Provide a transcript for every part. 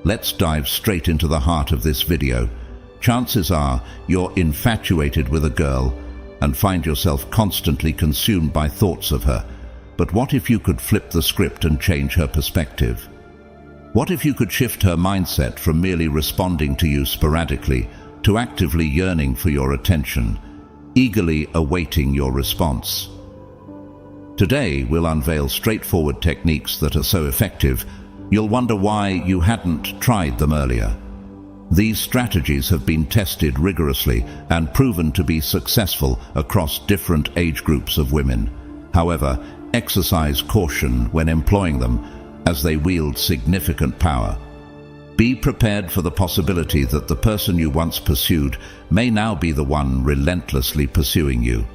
let's dive straight into the heart of this video. Chances are you're infatuated with a girl and find yourself constantly consumed by thoughts of her. But what if you could flip the script and change her perspective? What if you could shift her mindset from merely responding to you sporadically to actively yearning for your attention, eagerly awaiting your response? Today, we'll unveil straightforward techniques that are so effective, you'll wonder why you hadn't tried them earlier. These strategies have been tested rigorously and proven to be successful across different age groups of women. However, exercise caution when employing them, as they wield significant power. Be prepared for the possibility that the person you once pursued may now be the one relentlessly pursuing you.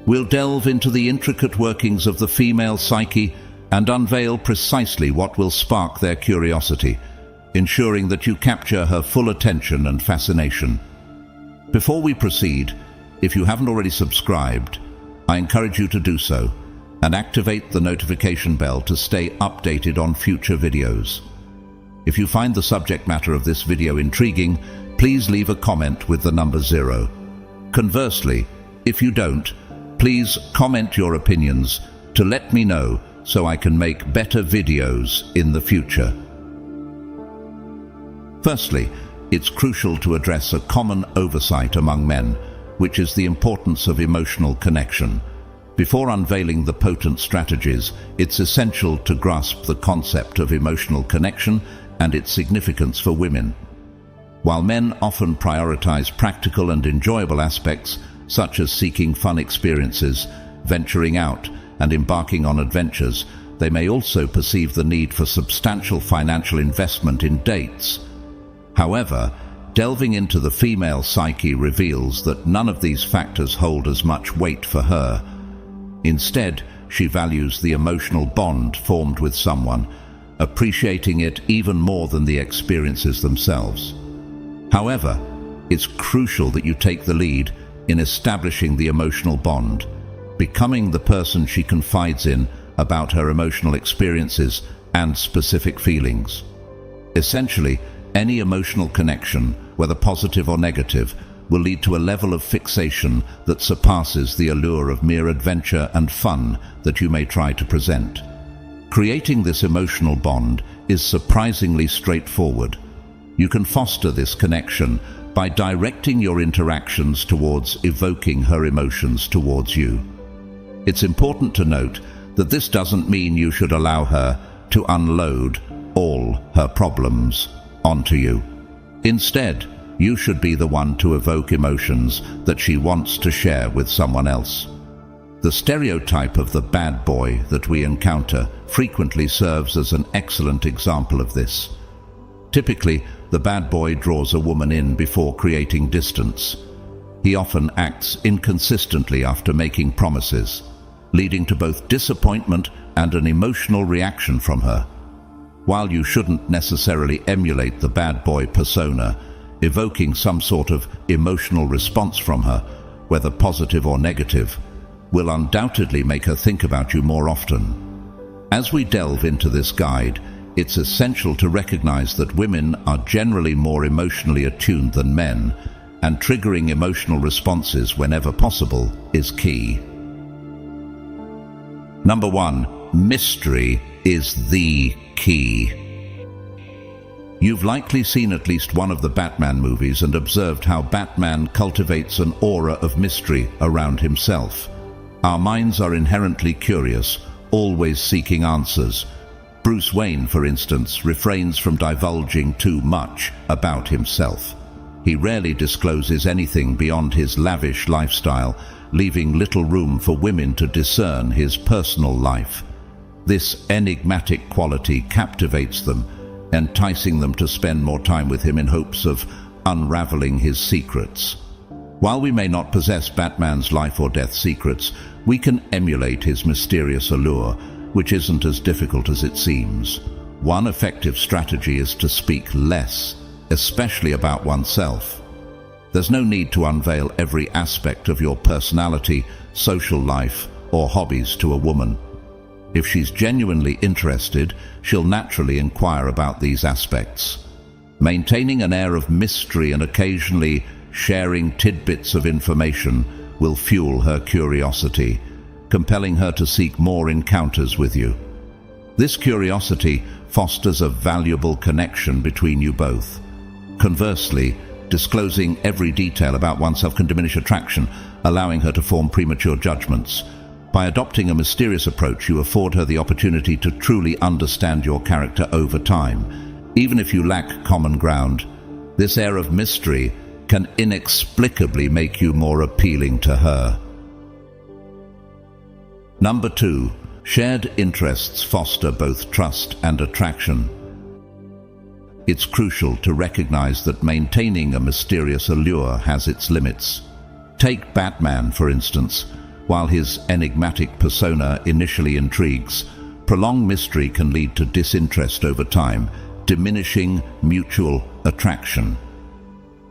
We'll delve into the intricate workings of the female psyche and unveil precisely what will spark their curiosity, ensuring that you capture her full attention and fascination. Before we proceed, if you haven't already subscribed, I encourage you to do so and activate the notification bell to stay updated on future videos. If you find the subject matter of this video intriguing, please leave a comment with the number 0. Conversely, if you don't, please comment your opinions to let me know so I can make better videos in the future. Firstly, it's crucial to address a common oversight among men, which is the importance of emotional connection. Before unveiling the potent strategies, it's essential to grasp the concept of emotional connection and its significance for women. While men often prioritize practical and enjoyable aspects, such as seeking fun experiences, venturing out, and embarking on adventures, they may also perceive the need for substantial financial investment in dates. However, delving into the female psyche reveals that none of these factors hold as much weight for her. Instead, she values the emotional bond formed with someone, appreciating it even more than the experiences themselves. However, it's crucial that you take the lead in establishing the emotional bond, becoming the person she confides in about her emotional experiences and specific feelings. Essentially, any emotional connection, whether positive or negative, will lead to a level of fixation that surpasses the allure of mere adventure and fun that you may try to present. Creating this emotional bond is surprisingly straightforward. You can foster this connection by directing your interactions towards evoking her emotions towards you. It's important to note that this doesn't mean you should allow her to unload all her problems onto you. Instead, you should be the one to evoke emotions that she wants to share with someone else. The stereotype of the bad boy that we encounter frequently serves as an excellent example of this. Typically, the bad boy draws a woman in before creating distance. He often acts inconsistently after making promises, leading to both disappointment and an emotional reaction from her. While you shouldn't necessarily emulate the bad boy persona, evoking some sort of emotional response from her, whether positive or negative, will undoubtedly make her think about you more often. As we delve into this guide, it's essential to recognize that women are generally more emotionally attuned than men, and triggering emotional responses whenever possible is key. Number 1, mystery is the key. You've likely seen at least one of the Batman movies and observed how Batman cultivates an aura of mystery around himself. Our minds are inherently curious, always seeking answers. Bruce Wayne, for instance, refrains from divulging too much about himself. He rarely discloses anything beyond his lavish lifestyle, leaving little room for women to discern his personal life. This enigmatic quality captivates them, enticing them to spend more time with him in hopes of unraveling his secrets. While we may not possess Batman's life or death secrets, we can emulate his mysterious allure, which isn't as difficult as it seems. One effective strategy is to speak less, especially about oneself. There's no need to unveil every aspect of your personality, social life, or hobbies to a woman. If she's genuinely interested, she'll naturally inquire about these aspects. Maintaining an air of mystery and occasionally sharing tidbits of information will fuel her curiosity, compelling her to seek more encounters with you. This curiosity fosters a valuable connection between you both. Conversely, disclosing every detail about oneself can diminish attraction, allowing her to form premature judgments. By adopting a mysterious approach, you afford her the opportunity to truly understand your character over time. Even if you lack common ground, this air of mystery can inexplicably make you more appealing to her. Number 2. Shared interests foster both trust and attraction. It's crucial to recognize that maintaining a mysterious allure has its limits. Take Batman, for instance. While his enigmatic persona initially intrigues, prolonged mystery can lead to disinterest over time, diminishing mutual attraction.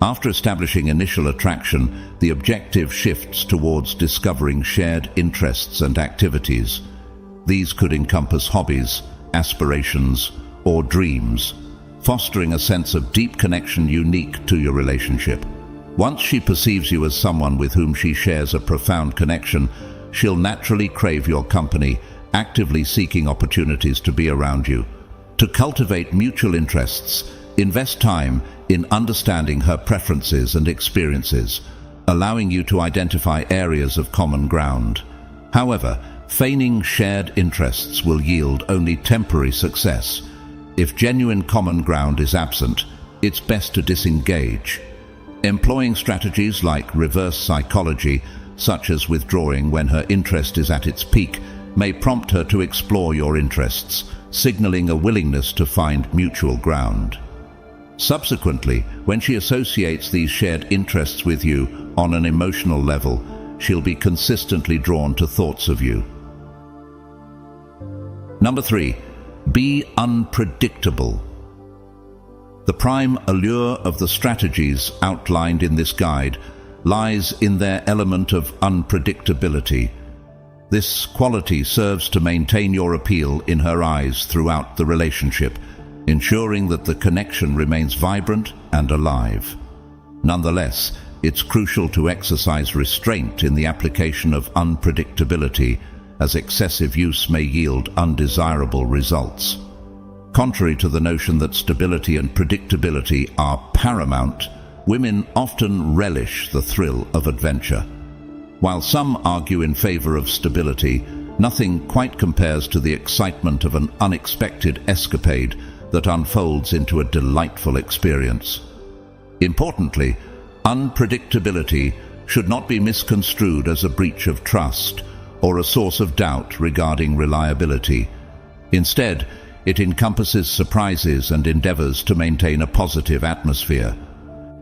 After establishing initial attraction, the objective shifts towards discovering shared interests and activities. These could encompass hobbies, aspirations, or dreams, fostering a sense of deep connection unique to your relationship. Once she perceives you as someone with whom she shares a profound connection, she'll naturally crave your company, actively seeking opportunities to be around you. To cultivate mutual interests, invest time in understanding her preferences and experiences, allowing you to identify areas of common ground. However, feigning shared interests will yield only temporary success. If genuine common ground is absent, it's best to disengage. Employing strategies like reverse psychology, such as withdrawing when her interest is at its peak, may prompt her to explore your interests, signaling a willingness to find mutual ground. Subsequently, when she associates these shared interests with you on an emotional level, she'll be consistently drawn to thoughts of you. Number 3. Be unpredictable. The prime allure of the strategies outlined in this guide lies in their element of unpredictability. This quality serves to maintain your appeal in her eyes throughout the relationship, ensuring that the connection remains vibrant and alive. Nonetheless, it's crucial to exercise restraint in the application of unpredictability, as excessive use may yield undesirable results. Contrary to the notion that stability and predictability are paramount, women often relish the thrill of adventure. While some argue in favor of stability, nothing quite compares to the excitement of an unexpected escapade that unfolds into a delightful experience. Importantly, unpredictability should not be misconstrued as a breach of trust or a source of doubt regarding reliability. Instead, it encompasses surprises and endeavors to maintain a positive atmosphere.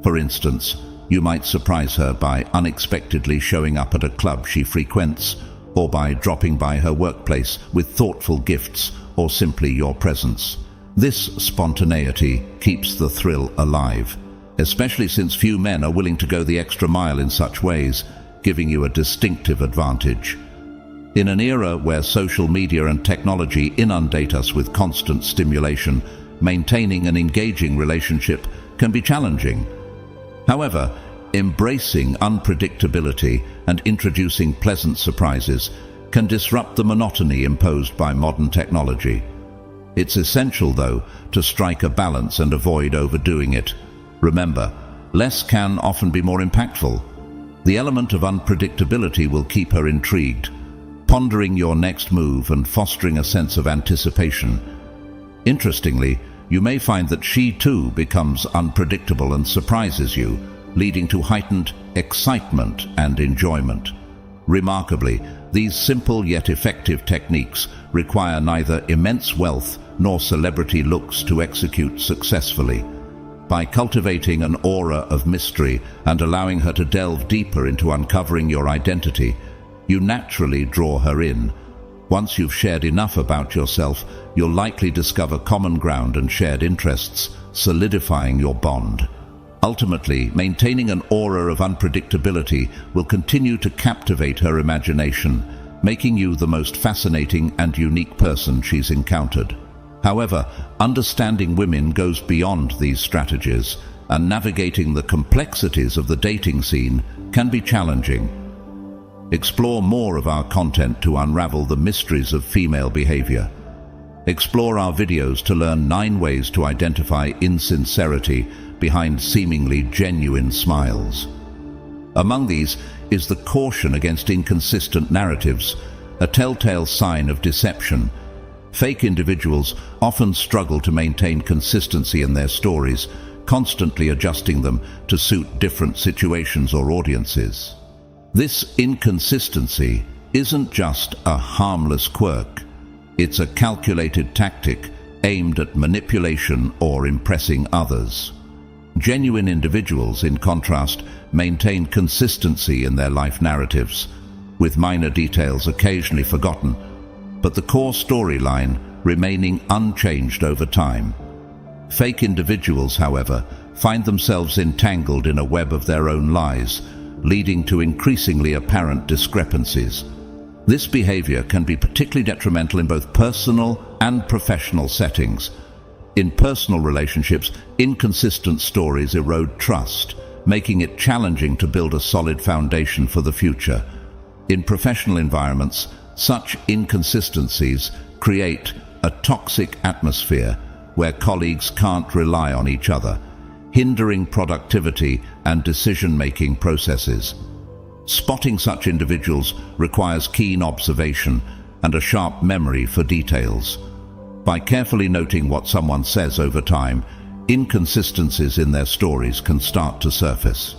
For instance, you might surprise her by unexpectedly showing up at a club she frequents, or by dropping by her workplace with thoughtful gifts or simply your presence. This spontaneity keeps the thrill alive, especially since few men are willing to go the extra mile in such ways, giving you a distinctive advantage. In an era where social media and technology inundate us with constant stimulation, maintaining an engaging relationship can be challenging. However, embracing unpredictability and introducing pleasant surprises can disrupt the monotony imposed by modern technology. It's essential, though, to strike a balance and avoid overdoing it. Remember, less can often be more impactful. The element of unpredictability will keep her intrigued, pondering your next move and fostering a sense of anticipation. Interestingly, you may find that she too becomes unpredictable and surprises you, leading to heightened excitement and enjoyment. Remarkably, these simple yet effective techniques require neither immense wealth nor celebrity looks to execute successfully. By cultivating an aura of mystery and allowing her to delve deeper into uncovering your identity, you naturally draw her in. Once you've shared enough about yourself, you'll likely discover common ground and shared interests, solidifying your bond. Ultimately, maintaining an aura of unpredictability will continue to captivate her imagination, making you the most fascinating and unique person she's encountered. However, understanding women goes beyond these strategies, and navigating the complexities of the dating scene can be challenging. Explore more of our content to unravel the mysteries of female behavior. Explore our videos to learn 9 ways to identify insincerity behind seemingly genuine smiles. Among these is the caution against inconsistent narratives, a telltale sign of deception. Fake individuals often struggle to maintain consistency in their stories, constantly adjusting them to suit different situations or audiences. This inconsistency isn't just a harmless quirk. It's a calculated tactic aimed at manipulation or impressing others. Genuine individuals, in contrast, maintain consistency in their life narratives, with minor details occasionally forgotten, but the core storyline remaining unchanged over time. Fake individuals, however, find themselves entangled in a web of their own lies, leading to increasingly apparent discrepancies. This behavior can be particularly detrimental in both personal and professional settings. In personal relationships, inconsistent stories erode trust, making it challenging to build a solid foundation for the future. In professional environments, such inconsistencies create a toxic atmosphere where colleagues can't rely on each other, hindering productivity and decision-making processes. Spotting such individuals requires keen observation and a sharp memory for details. By carefully noting what someone says over time, inconsistencies in their stories can start to surface.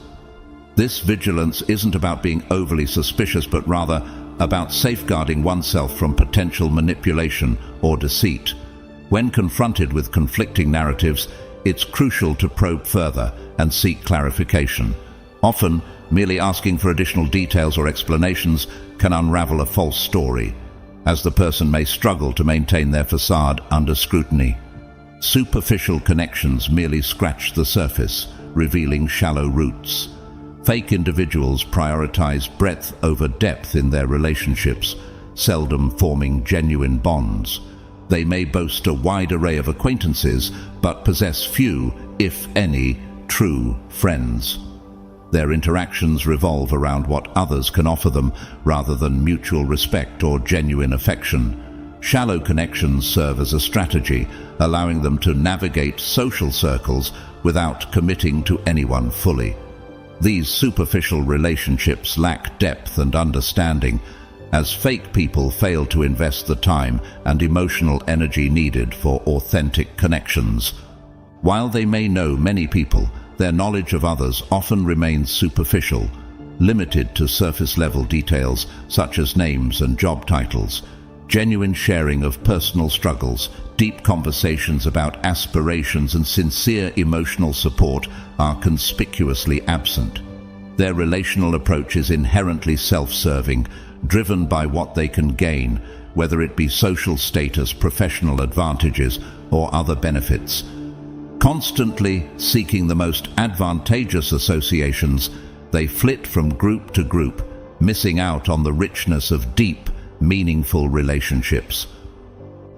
This vigilance isn't about being overly suspicious, but rather about safeguarding oneself from potential manipulation or deceit. When confronted with conflicting narratives, it's crucial to probe further and seek clarification. Often, merely asking for additional details or explanations can unravel a false story, as the person may struggle to maintain their facade under scrutiny. Superficial connections merely scratch the surface, revealing shallow roots. Fake individuals prioritize breadth over depth in their relationships, seldom forming genuine bonds. They may boast a wide array of acquaintances, but possess few, if any, true friends. Their interactions revolve around what others can offer them, rather than mutual respect or genuine affection. Shallow connections serve as a strategy, allowing them to navigate social circles without committing to anyone fully. These superficial relationships lack depth and understanding, as fake people fail to invest the time and emotional energy needed for authentic connections. While they may know many people, their knowledge of others often remains superficial, limited to surface-level details such as names and job titles. Genuine sharing of personal struggles, deep conversations about aspirations, and sincere emotional support are conspicuously absent. Their relational approach is inherently self-serving, driven by what they can gain, whether it be social status, professional advantages, or other benefits. Constantly seeking the most advantageous associations, they flit from group to group, missing out on the richness of deep, meaningful relationships.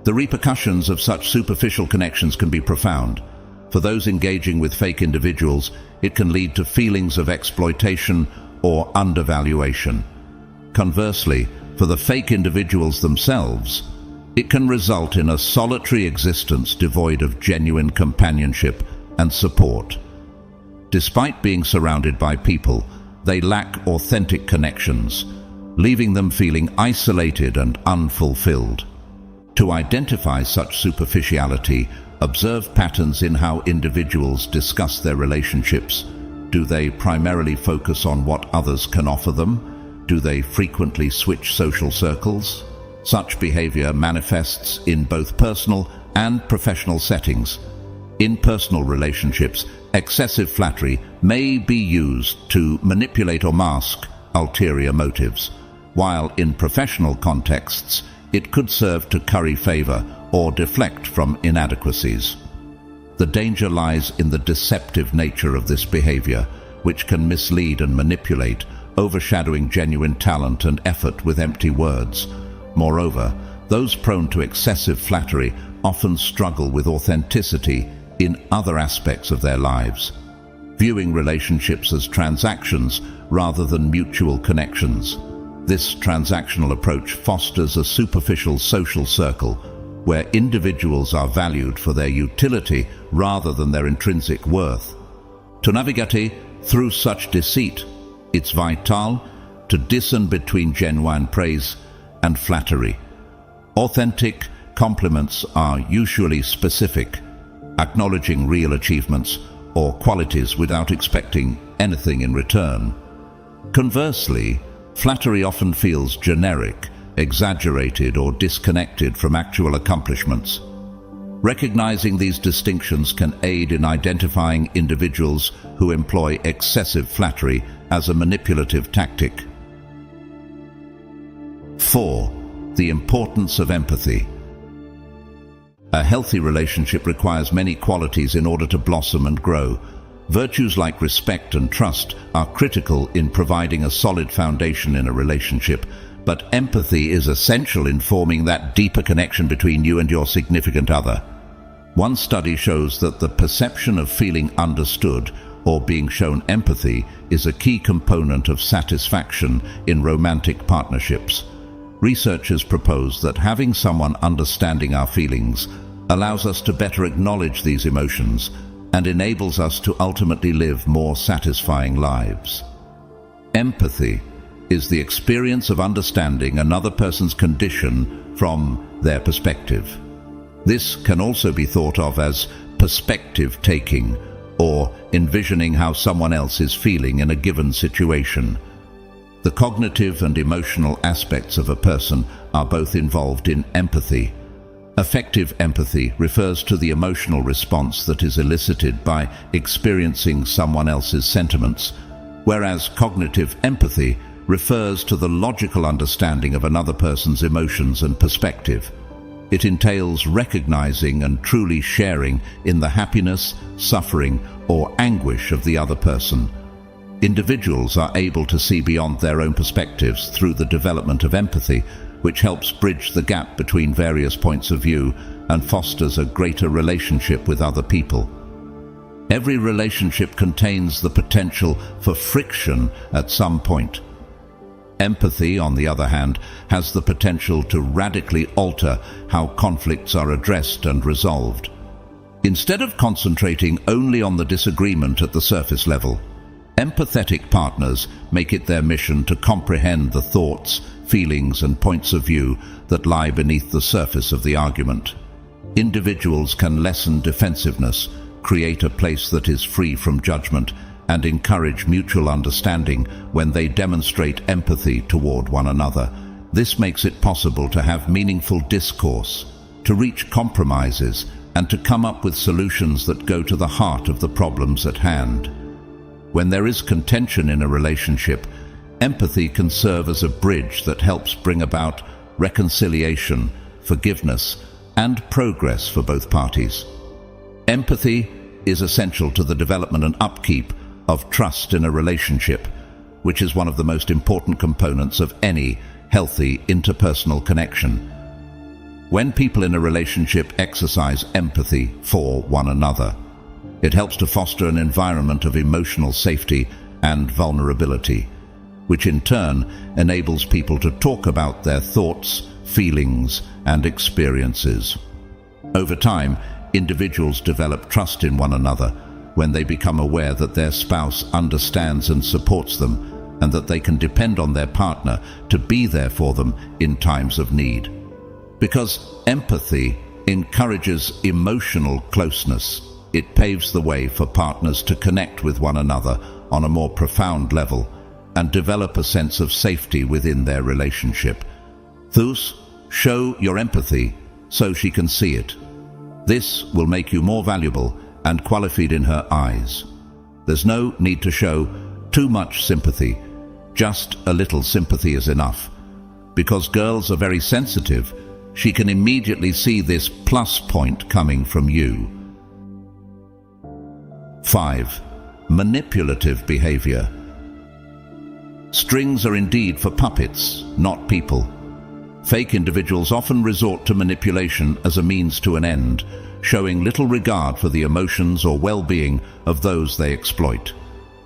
The repercussions of such superficial connections can be profound. For those engaging with fake individuals, it can lead to feelings of exploitation or undervaluation. Conversely, for the fake individuals themselves, it can result in a solitary existence devoid of genuine companionship and support. Despite being surrounded by people, they lack authentic connections, leaving them feeling isolated and unfulfilled. To identify such superficiality, observe patterns in how individuals discuss their relationships. Do they primarily focus on what others can offer them? Do they frequently switch social circles? Such behavior manifests in both personal and professional settings. In personal relationships, excessive flattery may be used to manipulate or mask ulterior motives, while in professional contexts, it could serve to curry favor or deflect from inadequacies. The danger lies in the deceptive nature of this behavior, which can mislead and manipulate, overshadowing genuine talent and effort with empty words. Moreover, those prone to excessive flattery often struggle with authenticity in other aspects of their lives, viewing relationships as transactions rather than mutual connections. This transactional approach fosters a superficial social circle where individuals are valued for their utility rather than their intrinsic worth. To navigate through such deceit, it's vital to discern between genuine praise and flattery. Authentic compliments are usually specific, acknowledging real achievements or qualities without expecting anything in return. Conversely, flattery often feels generic, exaggerated, or disconnected from actual accomplishments. Recognizing these distinctions can aid in identifying individuals who employ excessive flattery as a manipulative tactic. 4. The importance of empathy. A healthy relationship requires many qualities in order to blossom and grow. Virtues like respect and trust are critical in providing a solid foundation in a relationship, but empathy is essential in forming that deeper connection between you and your significant other. One study shows that the perception of feeling understood or being shown empathy is a key component of satisfaction in romantic partnerships. Researchers propose that having someone understanding our feelings allows us to better acknowledge these emotions and enables us to ultimately live more satisfying lives. Empathy is the experience of understanding another person's condition from their perspective. This can also be thought of as perspective taking, or envisioning how someone else is feeling in a given situation. The cognitive and emotional aspects of a person are both involved in empathy. Affective empathy refers to the emotional response that is elicited by experiencing someone else's sentiments, whereas cognitive empathy refers to the logical understanding of another person's emotions and perspective. It entails recognizing and truly sharing in the happiness, suffering, or anguish of the other person. Individuals are able to see beyond their own perspectives through the development of empathy, which helps bridge the gap between various points of view and fosters a greater relationship with other people. Every relationship contains the potential for friction at some point. Empathy, on the other hand, has the potential to radically alter how conflicts are addressed and resolved. Instead of concentrating only on the disagreement at the surface level, empathetic partners make it their mission to comprehend the thoughts, feelings, and points of view that lie beneath the surface of the argument. Individuals can lessen defensiveness, create a place that is free from judgment, and encourage mutual understanding when they demonstrate empathy toward one another. This makes it possible to have meaningful discourse, to reach compromises, and to come up with solutions that go to the heart of the problems at hand. When there is contention in a relationship, empathy can serve as a bridge that helps bring about reconciliation, forgiveness, and progress for both parties. Empathy is essential to the development and upkeep of trust in a relationship, which is one of the most important components of any healthy interpersonal connection. When people in a relationship exercise empathy for one another, it helps to foster an environment of emotional safety and vulnerability, which in turn enables people to talk about their thoughts, feelings, and experiences. Over time, individuals develop trust in one another when they become aware that their spouse understands and supports them, and that they can depend on their partner to be there for them in times of need. Because empathy encourages emotional closeness, it paves the way for partners to connect with one another on a more profound level and develop a sense of safety within their relationship. Thus, show your empathy so she can see it. This will make you more valuable and qualified in her eyes. There's no need to show too much sympathy. Just a little sympathy is enough. Because girls are very sensitive, she can immediately see this plus point coming from you. 5. Manipulative behavior. Strings are indeed for puppets, not people. Fake individuals often resort to manipulation as a means to an end, showing little regard for the emotions or well-being of those they exploit.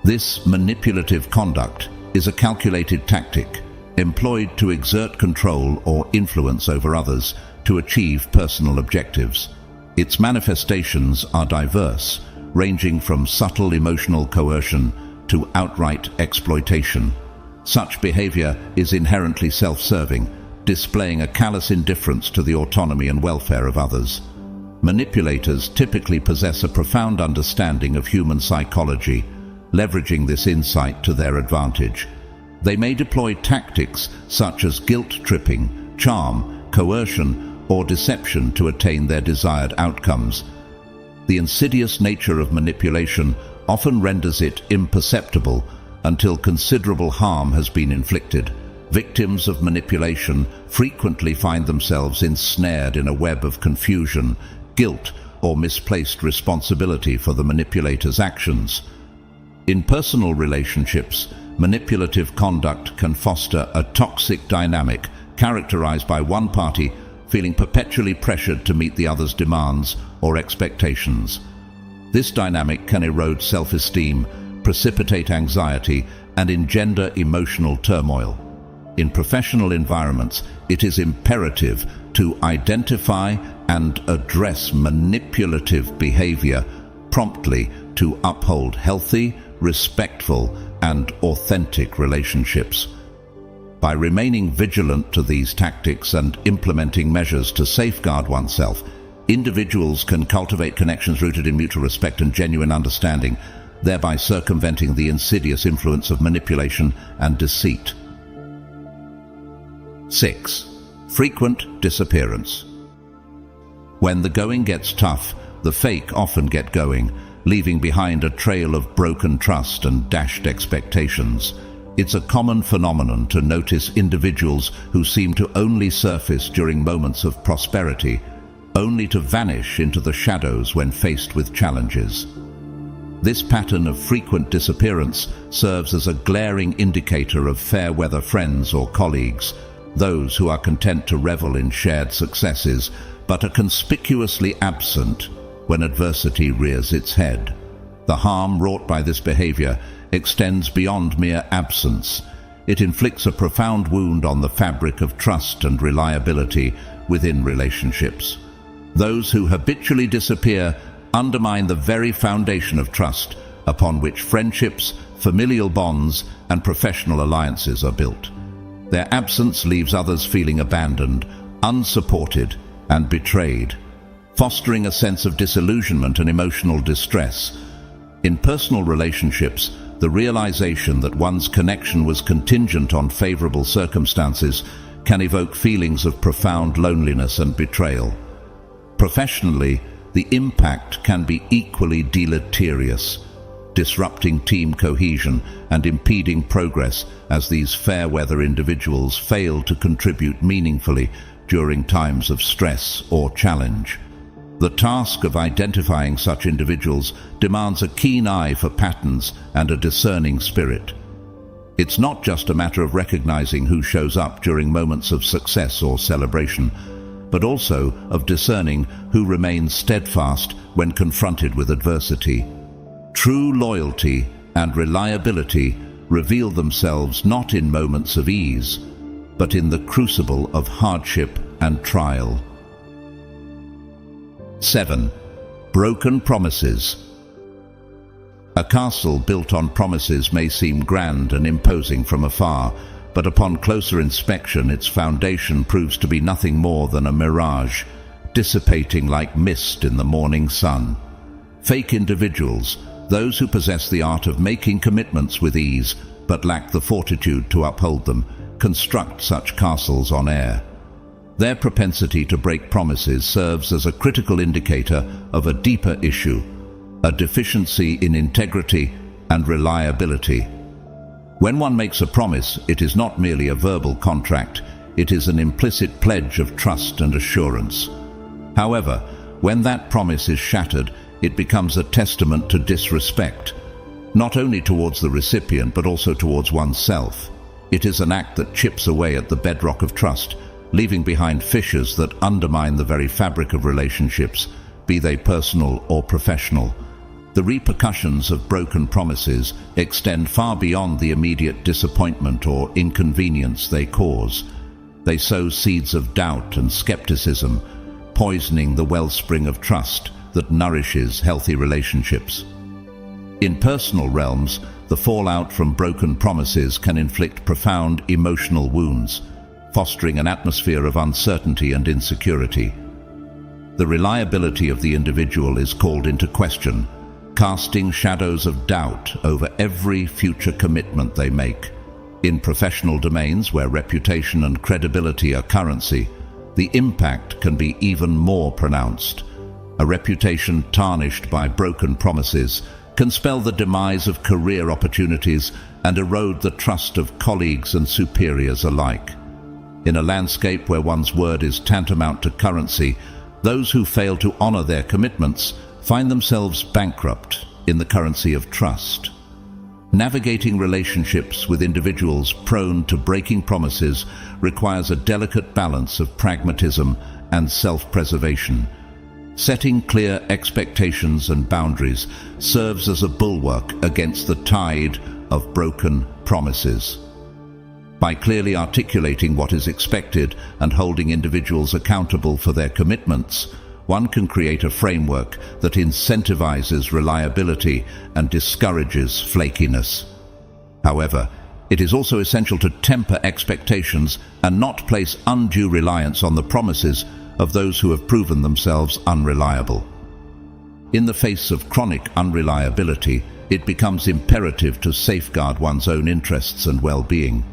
This manipulative conduct is a calculated tactic employed to exert control or influence over others to achieve personal objectives. Its manifestations are diverse, ranging from subtle emotional coercion to outright exploitation. Such behavior is inherently self-serving, displaying a callous indifference to the autonomy and welfare of others. Manipulators typically possess a profound understanding of human psychology, leveraging this insight to their advantage. They may deploy tactics such as guilt-tripping, charm, coercion, or deception to attain their desired outcomes. The insidious nature of manipulation often renders it imperceptible until considerable harm has been inflicted. Victims of manipulation frequently find themselves ensnared in a web of confusion, guilt, or misplaced responsibility for the manipulator's actions. In personal relationships, manipulative conduct can foster a toxic dynamic characterized by one party feeling perpetually pressured to meet the other's demands or expectations. This dynamic can erode self-esteem, precipitate anxiety, and engender emotional turmoil. In professional environments, it is imperative to identify and address manipulative behavior promptly to uphold healthy, respectful, and authentic relationships. By remaining vigilant to these tactics and implementing measures to safeguard oneself, individuals can cultivate connections rooted in mutual respect and genuine understanding, thereby circumventing the insidious influence of manipulation and deceit. 6. Frequent disappearance. When the going gets tough, the fake often get going, leaving behind a trail of broken trust and dashed expectations. It's a common phenomenon to notice individuals who seem to only surface during moments of prosperity, only to vanish into the shadows when faced with challenges. This pattern of frequent disappearance serves as a glaring indicator of fair-weather friends or colleagues, those who are content to revel in shared successes, but are conspicuously absent when adversity rears its head. The harm wrought by this behavior extends beyond mere absence. It inflicts a profound wound on the fabric of trust and reliability within relationships. Those who habitually disappear undermine the very foundation of trust upon which friendships, familial bonds, and professional alliances are built. Their absence leaves others feeling abandoned, unsupported, and betrayed, fostering a sense of disillusionment and emotional distress. In personal relationships, the realization that one's connection was contingent on favorable circumstances can evoke feelings of profound loneliness and betrayal. Professionally, the impact can be equally deleterious, disrupting team cohesion and impeding progress as these fair-weather individuals fail to contribute meaningfully during times of stress or challenge. The task of identifying such individuals demands a keen eye for patterns and a discerning spirit. It's not just a matter of recognizing who shows up during moments of success or celebration, but also of discerning who remains steadfast when confronted with adversity. True loyalty and reliability reveal themselves not in moments of ease, but in the crucible of hardship and trial. 7. Broken promises. A castle built on promises may seem grand and imposing from afar, but upon closer inspection its foundation proves to be nothing more than a mirage, dissipating like mist in the morning sun. Fake individuals, those who possess the art of making commitments with ease but lack the fortitude to uphold them, construct such castles on air. Their propensity to break promises serves as a critical indicator of a deeper issue, a deficiency in integrity and reliability. When one makes a promise, it is not merely a verbal contract, it is an implicit pledge of trust and assurance. However, when that promise is shattered, it becomes a testament to disrespect, not only towards the recipient but also towards oneself. It is an act that chips away at the bedrock of trust, leaving behind fissures that undermine the very fabric of relationships, be they personal or professional. The repercussions of broken promises extend far beyond the immediate disappointment or inconvenience they cause. They sow seeds of doubt and skepticism, poisoning the wellspring of trust that nourishes healthy relationships. In personal realms, the fallout from broken promises can inflict profound emotional wounds, fostering an atmosphere of uncertainty and insecurity. The reliability of the individual is called into question, casting shadows of doubt over every future commitment they make. In professional domains where reputation and credibility are currency, the impact can be even more pronounced. A reputation tarnished by broken promises can spell the demise of career opportunities and erode the trust of colleagues and superiors alike. In a landscape where one's word is tantamount to currency, those who fail to honor their commitments find themselves bankrupt in the currency of trust. Navigating relationships with individuals prone to breaking promises requires a delicate balance of pragmatism and self-preservation. Setting clear expectations and boundaries serves as a bulwark against the tide of broken promises. By clearly articulating what is expected and holding individuals accountable for their commitments, one can create a framework that incentivizes reliability and discourages flakiness. However, it is also essential to temper expectations and not place undue reliance on the promises of those who have proven themselves unreliable. In the face of chronic unreliability, it becomes imperative to safeguard one's own interests and well-being.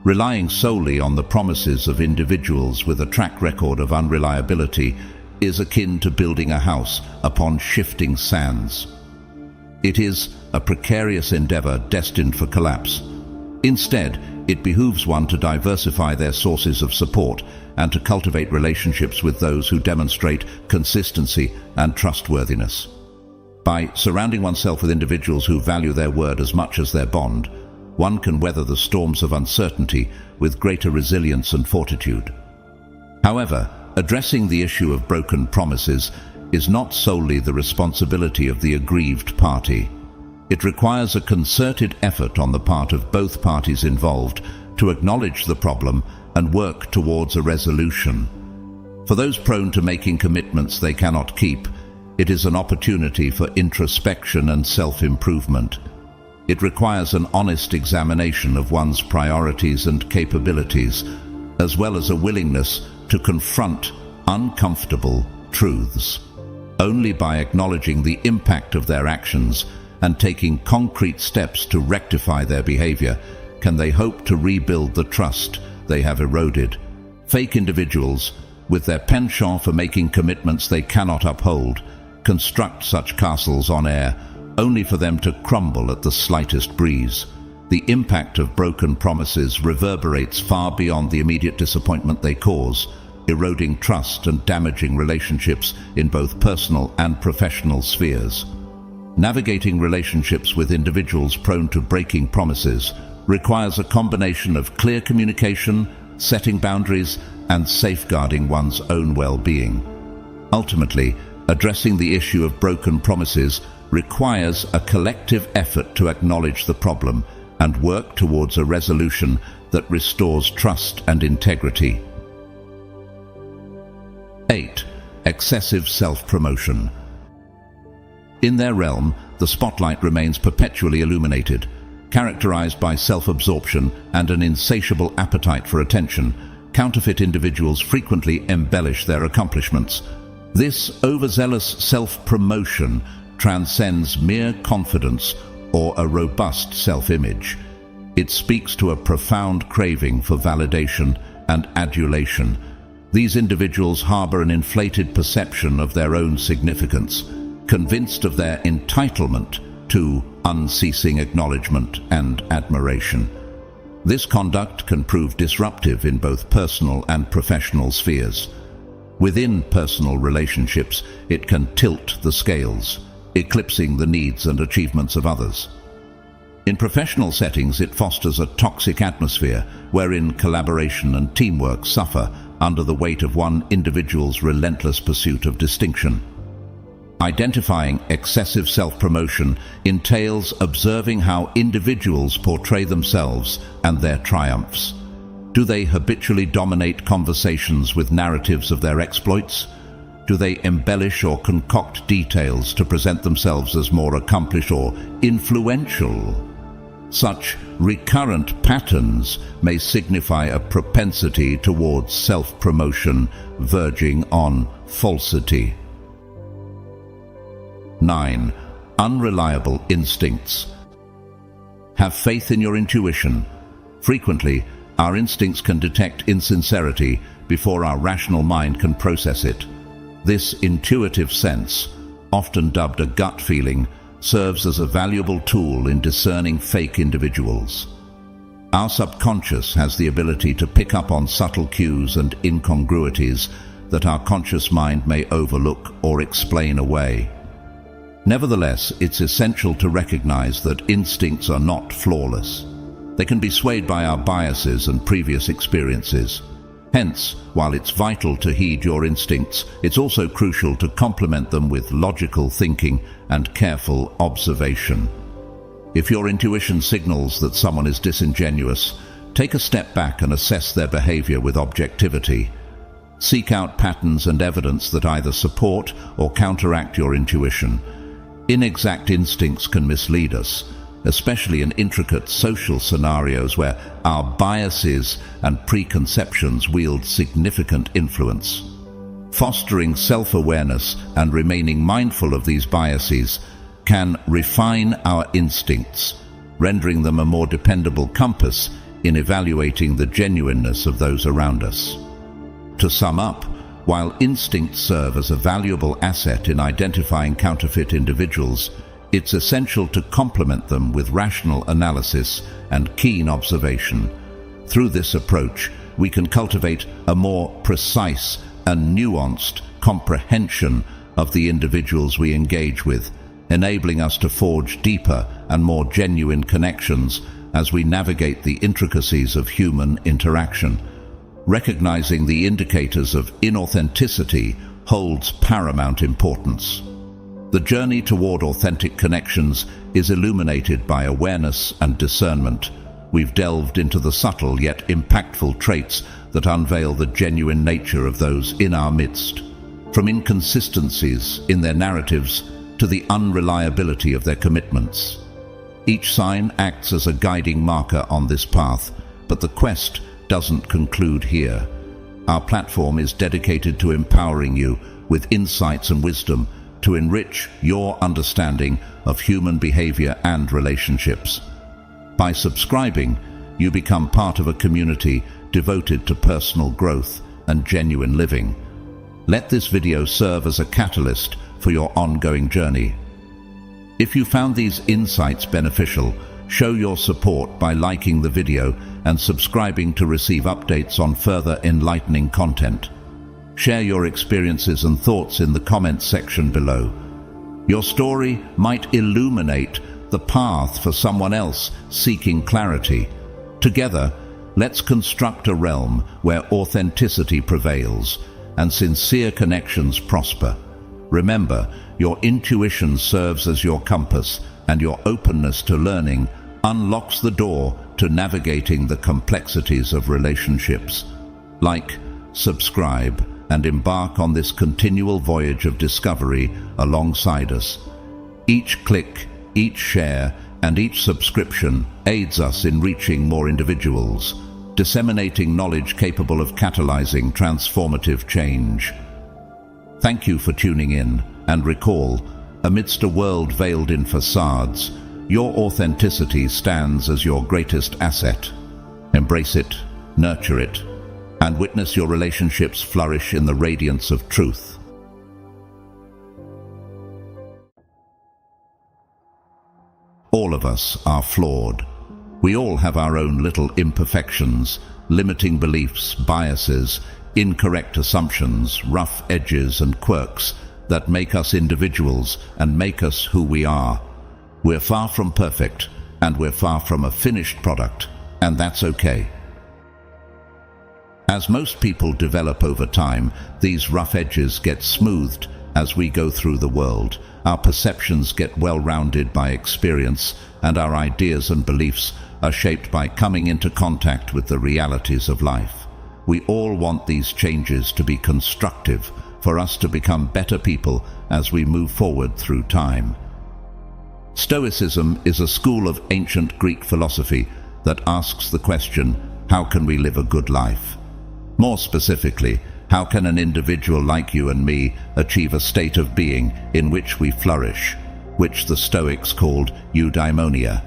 Relying solely on the promises of individuals with a track record of unreliability is akin to building a house upon shifting sands. It is a precarious endeavor destined for collapse. Instead, it behooves one to diversify their sources of support and to cultivate relationships with those who demonstrate consistency and trustworthiness. By surrounding oneself with individuals who value their word as much as their bond, one can weather the storms of uncertainty with greater resilience and fortitude. However, addressing the issue of broken promises is not solely the responsibility of the aggrieved party. It requires a concerted effort on the part of both parties involved to acknowledge the problem and work towards a resolution. For those prone to making commitments they cannot keep, it is an opportunity for introspection and self-improvement. It requires an honest examination of one's priorities and capabilities, as well as a willingness to confront uncomfortable truths. Only by acknowledging the impact of their actions and taking concrete steps to rectify their behavior can they hope to rebuild the trust they have eroded. Fake individuals, with their penchant for making commitments they cannot uphold, construct such castles on air only for them to crumble at the slightest breeze. The impact of broken promises reverberates far beyond the immediate disappointment they cause, eroding trust and damaging relationships in both personal and professional spheres. Navigating relationships with individuals prone to breaking promises requires a combination of clear communication, setting boundaries, and safeguarding one's own well-being. Ultimately, addressing the issue of broken promises requires a collective effort to acknowledge the problem and work towards a resolution that restores trust and integrity. 8. Excessive self-promotion. In their realm, the spotlight remains perpetually illuminated, characterized by self-absorption and an insatiable appetite for attention. Counterfeit individuals frequently embellish their accomplishments. This overzealous self-promotion transcends mere confidence or a robust self-image. It speaks to a profound craving for validation and adulation. These individuals harbor an inflated perception of their own significance, convinced of their entitlement to unceasing acknowledgement and admiration. This conduct can prove disruptive in both personal and professional spheres. Within personal relationships, it can tilt the scales, eclipsing the needs and achievements of others. In professional settings, it fosters a toxic atmosphere wherein collaboration and teamwork suffer under the weight of one individual's relentless pursuit of distinction. Identifying excessive self-promotion entails observing how individuals portray themselves and their triumphs. Do they habitually dominate conversations with narratives of their exploits? Do they embellish or concoct details to present themselves as more accomplished or influential? Such recurrent patterns may signify a propensity towards self-promotion verging on falsity. 9. Unreliable instincts. Have faith in your intuition. Frequently, our instincts can detect insincerity before our rational mind can process it. This intuitive sense, often dubbed a gut feeling, serves as a valuable tool in discerning fake individuals. Our subconscious has the ability to pick up on subtle cues and incongruities that our conscious mind may overlook or explain away. Nevertheless, it's essential to recognize that instincts are not flawless. They can be swayed by our biases and previous experiences. Hence, while it's vital to heed your instincts, it's also crucial to complement them with logical thinking and careful observation. If your intuition signals that someone is disingenuous, take a step back and assess their behavior with objectivity. Seek out patterns and evidence that either support or counteract your intuition. Inexact instincts can mislead us, especially in intricate social scenarios where our biases and preconceptions wield significant influence. Fostering self-awareness and remaining mindful of these biases can refine our instincts, rendering them a more dependable compass in evaluating the genuineness of those around us. To sum up, while instincts serve as a valuable asset in identifying counterfeit individuals, it's essential to complement them with rational analysis and keen observation. Through this approach, we can cultivate a more precise and nuanced comprehension of the individuals we engage with, enabling us to forge deeper and more genuine connections as we navigate the intricacies of human interaction. Recognizing the indicators of inauthenticity holds paramount importance. The journey toward authentic connections is illuminated by awareness and discernment. We've delved into the subtle yet impactful traits that unveil the genuine nature of those in our midst. From inconsistencies in their narratives to the unreliability of their commitments. Each sign acts as a guiding marker on this path, but the quest doesn't conclude here. Our platform is dedicated to empowering you with insights and wisdom to enrich your understanding of human behavior and relationships. By subscribing, you become part of a community devoted to personal growth and genuine living. Let this video serve as a catalyst for your ongoing journey. If you found these insights beneficial, show your support by liking the video and subscribing to receive updates on further enlightening content. Share your experiences and thoughts in the comments section below. Your story might illuminate the path for someone else seeking clarity. Together, let's construct a realm where authenticity prevails and sincere connections prosper. Remember, your intuition serves as your compass, and your openness to learning unlocks the door to navigating the complexities of relationships. Like, subscribe, and embark on this continual voyage of discovery alongside us. Each click, each share, and each subscription aids us in reaching more individuals, disseminating knowledge capable of catalyzing transformative change. Thank you for tuning in, and recall, amidst a world veiled in facades, your authenticity stands as your greatest asset. Embrace it, nurture it, and witness your relationships flourish in the radiance of truth. All of us are flawed. We all have our own little imperfections, limiting beliefs, biases, incorrect assumptions, rough edges and quirks that make us individuals and make us who we are. We're far from perfect, and we're far from a finished product, and that's okay. As most people develop over time, these rough edges get smoothed as we go through the world. Our perceptions get well-rounded by experience, and our ideas and beliefs are shaped by coming into contact with the realities of life. We all want these changes to be constructive, for us to become better people as we move forward through time. Stoicism is a school of ancient Greek philosophy that asks the question, how can we live a good life? More specifically, how can an individual like you and me achieve a state of being in which we flourish, which the Stoics called eudaimonia?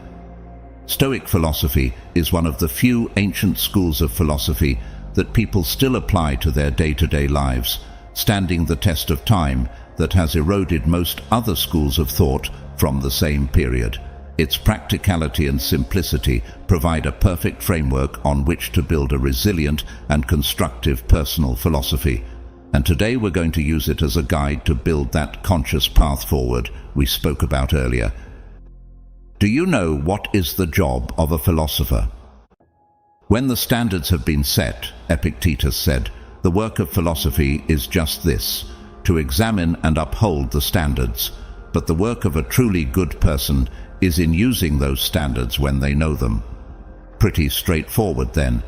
Stoic philosophy is one of the few ancient schools of philosophy that people still apply to their day-to-day lives, standing the test of time that has eroded most other schools of thought from the same period. Its practicality and simplicity provide a perfect framework on which to build a resilient and constructive personal philosophy. And today we're going to use it as a guide to build that conscious path forward we spoke about earlier. Do you know what is the job of a philosopher? When the standards have been set, Epictetus said, the work of philosophy is just this, to examine and uphold the standards. But the work of a truly good person is in using those standards when they know them. Pretty straightforward then.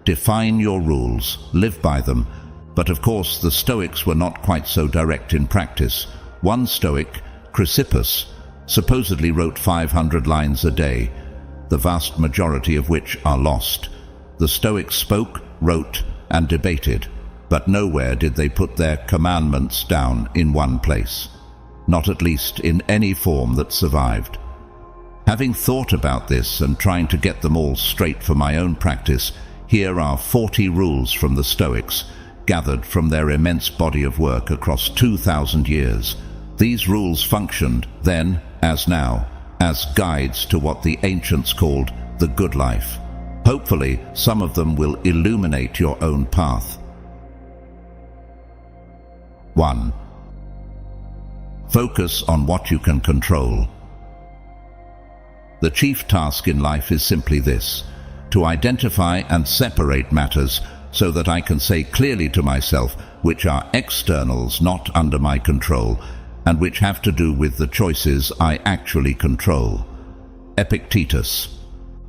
Define your rules, live by them. But of course the Stoics were not quite so direct in practice. One Stoic, Chrysippus, supposedly wrote 500 lines a day, the vast majority of which are lost. The Stoics spoke, wrote, and debated, but nowhere did they put their commandments down in one place. Not at least in any form that survived. Having thought about this and trying to get them all straight for my own practice, here are 40 rules from the Stoics, gathered from their immense body of work across 2,000 years. These rules functioned, then, as now, as guides to what the ancients called the good life. Hopefully, some of them will illuminate your own path. 1. Focus on what you can control. The chief task in life is simply this, to identify and separate matters so that I can say clearly to myself which are externals not under my control and which have to do with the choices I actually control. Epictetus.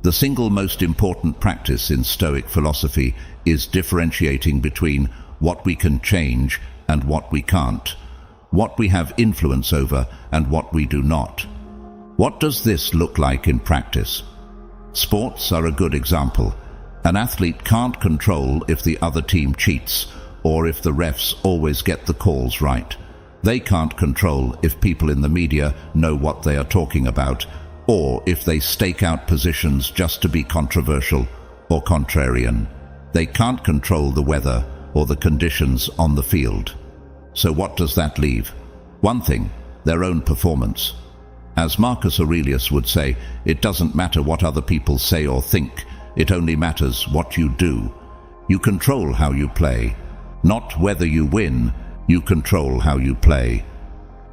The single most important practice in Stoic philosophy is differentiating between what we can change and what we can't, what we have influence over and what we do not. What does this look like in practice? Sports are a good example. An athlete can't control if the other team cheats or if the refs always get the calls right. They can't control if people in the media know what they are talking about or if they stake out positions just to be controversial or contrarian. They can't control the weather or the conditions on the field. So what does that leave? One thing, their own performance. As Marcus Aurelius would say, it doesn't matter what other people say or think, it only matters what you do. You control how you play. Not whether you win, you control how you play.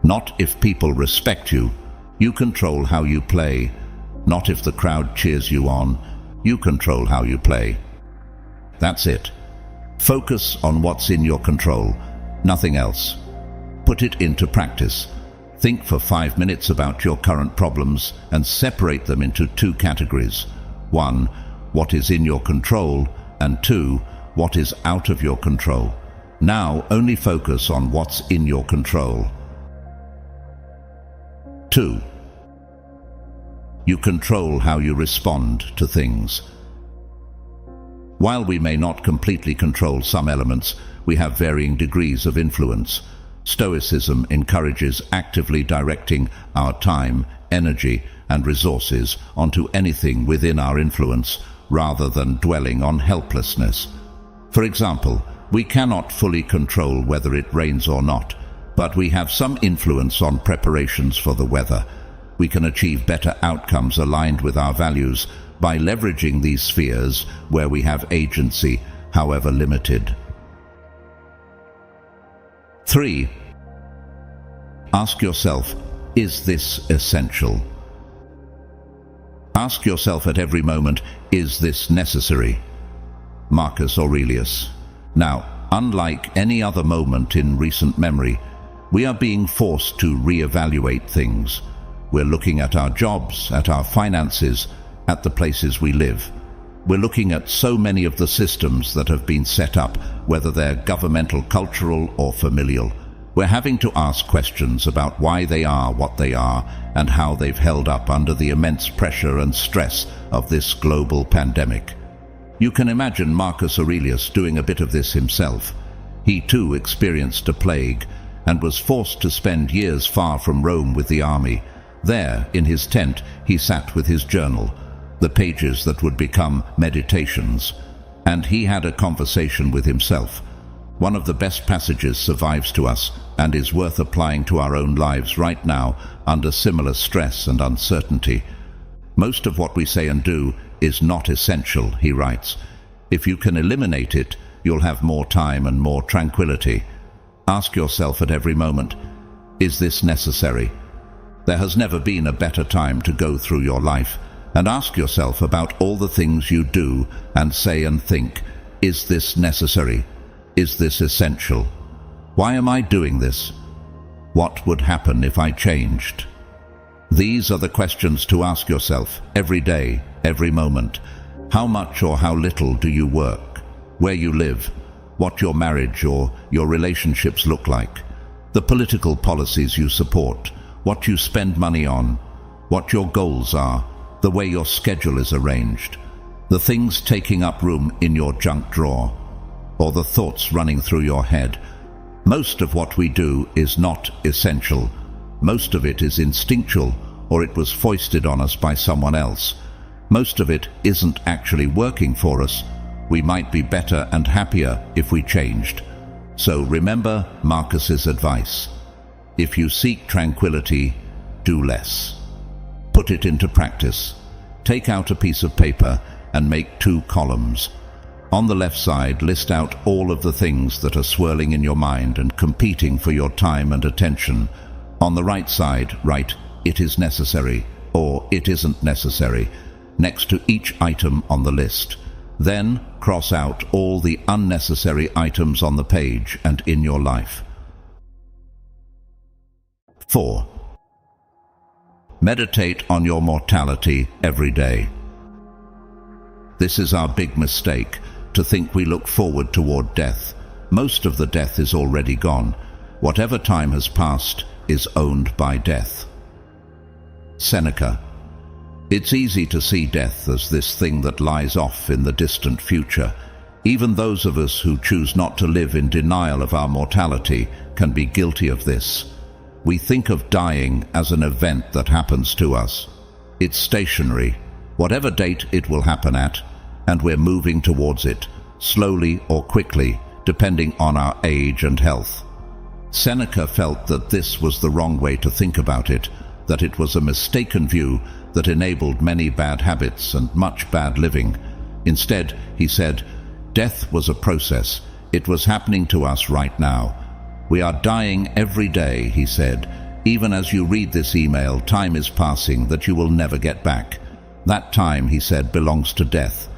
Not if people respect you, you control how you play. Not if the crowd cheers you on, you control how you play. That's it. Focus on what's in your control, nothing else. Put it into practice. Think for 5 minutes about your current problems and separate them into 2 categories. 1, what is in your control, and 2, what is out of your control. Now only focus on what's in your control. 2. You control how you respond to things. While we may not completely control some elements, we have varying degrees of influence. Stoicism encourages actively directing our time, energy, and resources onto anything within our influence, rather than dwelling on helplessness. For example, we cannot fully control whether it rains or not, but we have some influence on preparations for the weather. We can achieve better outcomes aligned with our values by leveraging these spheres where we have agency, however limited. 3. Ask yourself, is this essential? Ask yourself at every moment, is this necessary? Marcus Aurelius. Now, unlike any other moment in recent memory, we are being forced to reevaluate things. We're looking at our jobs, at our finances, at the places we live. We're looking at so many of the systems that have been set up, whether they're governmental, cultural, or familial. We're having to ask questions about why they are what they are and how they've held up under the immense pressure and stress of this global pandemic. You can imagine Marcus Aurelius doing a bit of this himself. He too experienced a plague and was forced to spend years far from Rome with the army. There, in his tent, he sat with his journal, the pages that would become meditations, and he had a conversation with himself. One of the best passages survives to us and is worth applying to our own lives right now under similar stress and uncertainty. Most of what we say and do is not essential, he writes. If you can eliminate it, you'll have more time and more tranquility. Ask yourself at every moment, is this necessary? There has never been a better time to go through your life, and ask yourself about all the things you do and say and think. Is this necessary? Is this essential? Why am I doing this? What would happen if I changed? These are the questions to ask yourself every day, every moment. How much or how little do you work? Where you live? What your marriage or your relationships look like? The political policies you support? What you spend money on? What your goals are? The way your schedule is arranged? The things taking up room in your junk drawer? Or the thoughts running through your head? Most of what we do is not essential. Most of it is instinctual, or it was foisted on us by someone else. Most of it isn't actually working for us. We might be better and happier if we changed. So remember Marcus's advice. If you seek tranquility, do less. Put it into practice. Take out a piece of paper and make 2 columns. On the left side, list out all of the things that are swirling in your mind and competing for your time and attention. On the right side, write, "It is necessary," or "It isn't necessary," next to each item on the list. Then cross out all the unnecessary items on the page and in your life. 4. Meditate on your mortality every day. This is our big mistake, to think we look forward toward death. Most of the death is already gone. Whatever time has passed is owned by death. Seneca. It's easy to see death as this thing that lies off in the distant future. Even those of us who choose not to live in denial of our mortality can be guilty of this. We think of dying as an event that happens to us. It's stationary, whatever date it will happen at, and we're moving towards it, slowly or quickly, depending on our age and health. Seneca felt that this was the wrong way to think about it, that it was a mistaken view that enabled many bad habits and much bad living. Instead, he said, death was a process. It was happening to us right now. We are dying every day, he said. Even as you read this email, time is passing that you will never get back. That time, he said, belongs to death.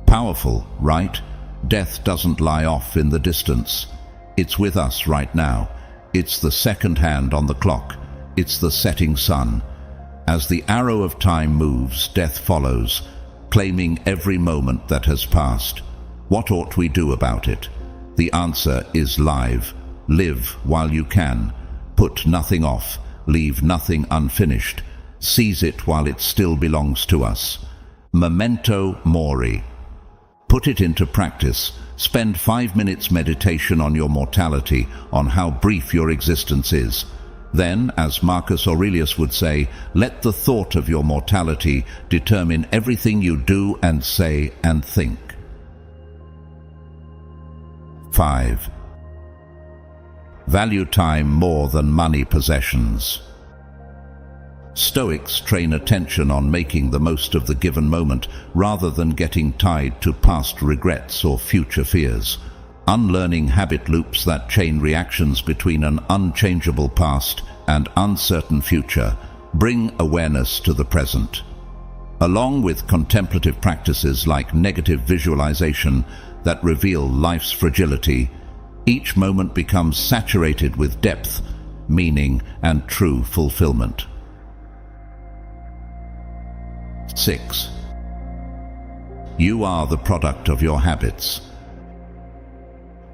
Powerful, right? Death doesn't lie off in the distance. It's with us right now. It's the second hand on the clock. It's the setting sun. As the arrow of time moves, death follows, claiming every moment that has passed. What ought we do about it? The answer is live. Live while you can. Put nothing off. Leave nothing unfinished. Seize it while it still belongs to us. Memento mori. Put it into practice. Spend 5 minutes meditation on your mortality, on how brief your existence is. Then, as Marcus Aurelius would say, let the thought of your mortality determine everything you do and say and think. 5. Value time more than money possessions. Stoics train attention on making the most of the given moment rather than getting tied to past regrets or future fears. Unlearning habit loops that chain reactions between an unchangeable past and uncertain future. Bring awareness to the present. along with contemplative practices like negative visualization that reveal life's fragility, each moment becomes saturated with depth, meaning, and true fulfillment. 6. You are the product of your habits.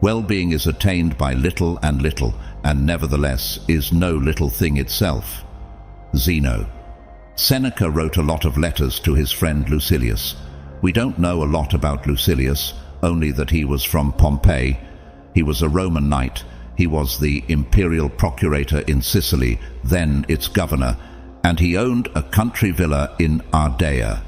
Well-being is attained by little and little, and nevertheless is no little thing itself. Zeno. Seneca wrote a lot of letters to his friend Lucilius. We don't know a lot about Lucilius, only that he was from Pompeii. He was a Roman knight. He was the imperial procurator in Sicily, then its governor, and he owned a country villa in Ardea.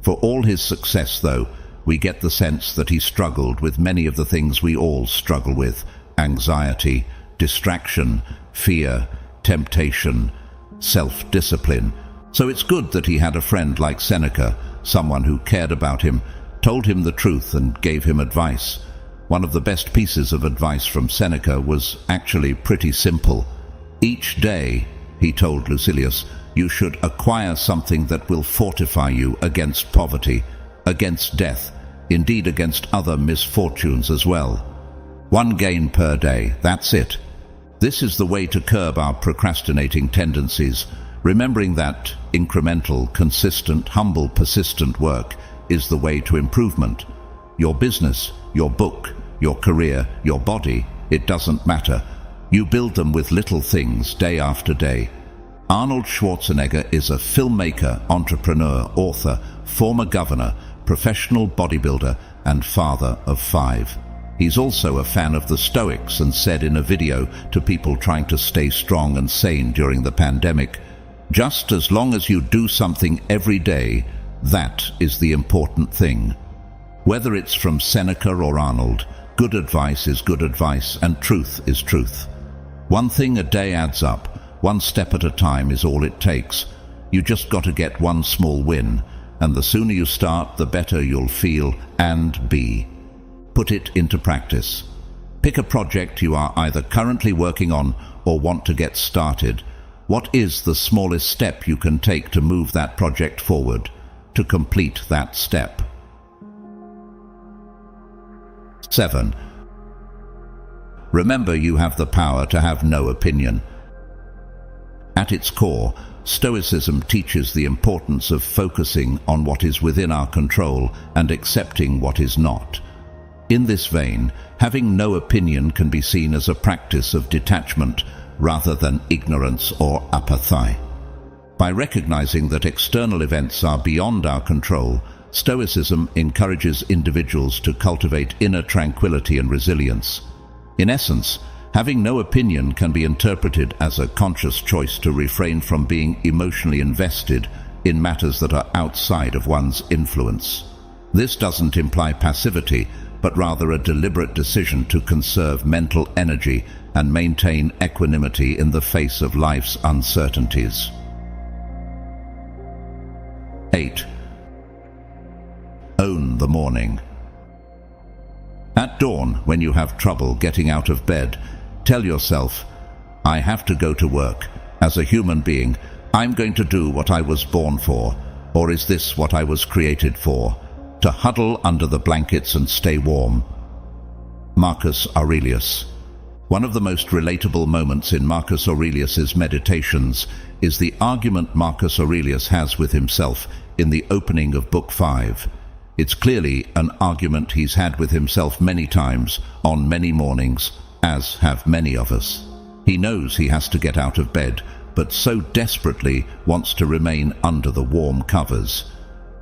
For all his success, though, we get the sense that he struggled with many of the things we all struggle with: anxiety, distraction, fear, temptation, self-discipline. So it's good that he had a friend like Seneca, someone who cared about him, told him the truth and gave him advice. One of the best pieces of advice from Seneca was actually pretty simple. Each day, he told Lucilius, you should acquire something that will fortify you against poverty, against death, indeed against other misfortunes as well. 1 gain per day, that's it. This is the way to curb our procrastinating tendencies, remembering that incremental, consistent, humble, persistent work is the way to improvement. Your business, your book, your career, your body, it doesn't matter. You build them with little things day after day. Arnold Schwarzenegger is a filmmaker, entrepreneur, author, former governor, professional bodybuilder, and father of 5. He's also a fan of the Stoics and said in a video to people trying to stay strong and sane during the pandemic, just as long as you do something every day, that is the important thing. Whether it's from Seneca or Arnold, good advice is good advice and truth is truth. 1 thing a day adds up. 1 step at a time is all it takes. You just got to get 1 small win, and the sooner you start, the better you'll feel and be. Put it into practice. Pick a project you are either currently working on or want to get started. What is the smallest step you can take to move that project forward, to complete that step? 7. Remember, you have the power to have no opinion. At its core, Stoicism teaches the importance of focusing on what is within our control and accepting what is not. In this vein, having no opinion can be seen as a practice of detachment rather than ignorance or apathy. By recognizing that external events are beyond our control, Stoicism encourages individuals to cultivate inner tranquility and resilience. In essence, having no opinion can be interpreted as a conscious choice to refrain from being emotionally invested in matters that are outside of one's influence. This doesn't imply passivity, but rather a deliberate decision to conserve mental energy and maintain equanimity in the face of life's uncertainties. 8. Own the morning. At dawn, when you have trouble getting out of bed, tell yourself, I have to go to work. As a human being, I'm going to do what I was born for. Or is this what I was created for? To huddle under the blankets and stay warm. Marcus Aurelius. One of the most relatable moments in Marcus Aurelius's meditations is the argument Marcus Aurelius has with himself in the opening of Book 5. It's clearly an argument he's had with himself many times, on many mornings, as have many of us. He knows he has to get out of bed, but so desperately wants to remain under the warm covers.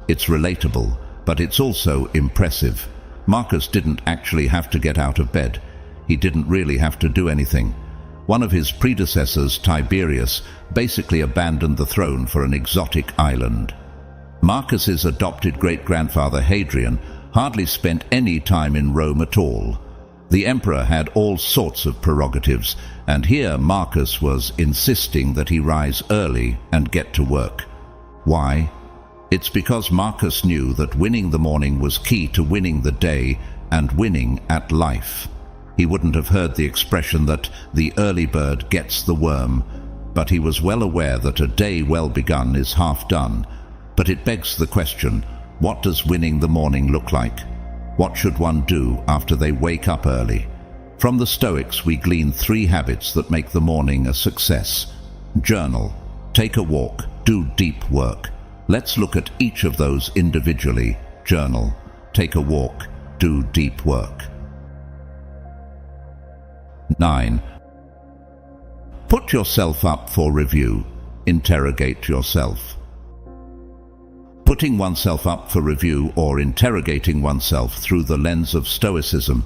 It's relatable, but it's also impressive. Marcus didn't actually have to get out of bed. He didn't really have to do anything. One of his predecessors, Tiberius, basically abandoned the throne for an exotic island. Marcus's adopted great-grandfather Hadrian hardly spent any time in Rome at all. The emperor had all sorts of prerogatives, and here Marcus was insisting that he rise early and get to work. Why? It's because Marcus knew that winning the morning was key to winning the day and winning at life. He wouldn't have heard the expression that the early bird gets the worm, but he was well aware that a day well begun is half done. But it begs the question, what does winning the morning look like? What should one do after they wake up early? From the Stoics, we glean 3 habits that make the morning a success. Journal, take a walk, do deep work. Let's look at each of those individually. Journal, take a walk, do deep work. 9. Put yourself up for review. Interrogate yourself. Putting oneself up for review or interrogating oneself through the lens of Stoicism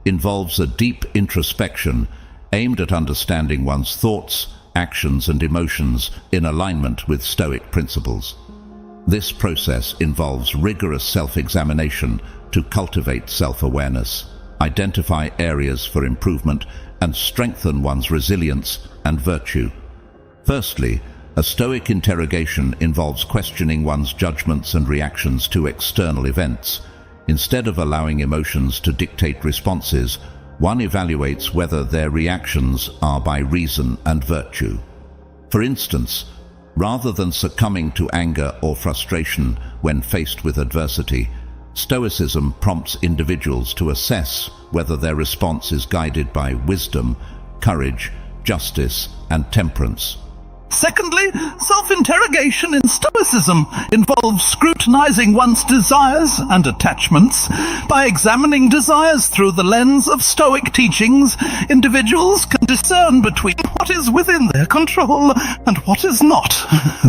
involves a deep introspection aimed at understanding one's thoughts, actions and emotions in alignment with Stoic principles. This process involves rigorous self-examination to cultivate self-awareness, identify areas for improvement, and strengthen one's resilience and virtue. Firstly, a Stoic interrogation involves questioning one's judgments and reactions to external events. Instead of allowing emotions to dictate responses, one evaluates whether their reactions are by reason and virtue. For instance, rather than succumbing to anger or frustration when faced with adversity, Stoicism prompts individuals to assess whether their response is guided by wisdom, courage, justice, and temperance. Secondly, self-interrogation in Stoicism involves scrutinizing one's desires and attachments. By examining desires through the lens of Stoic teachings, individuals can discern between what is within their control and what is not.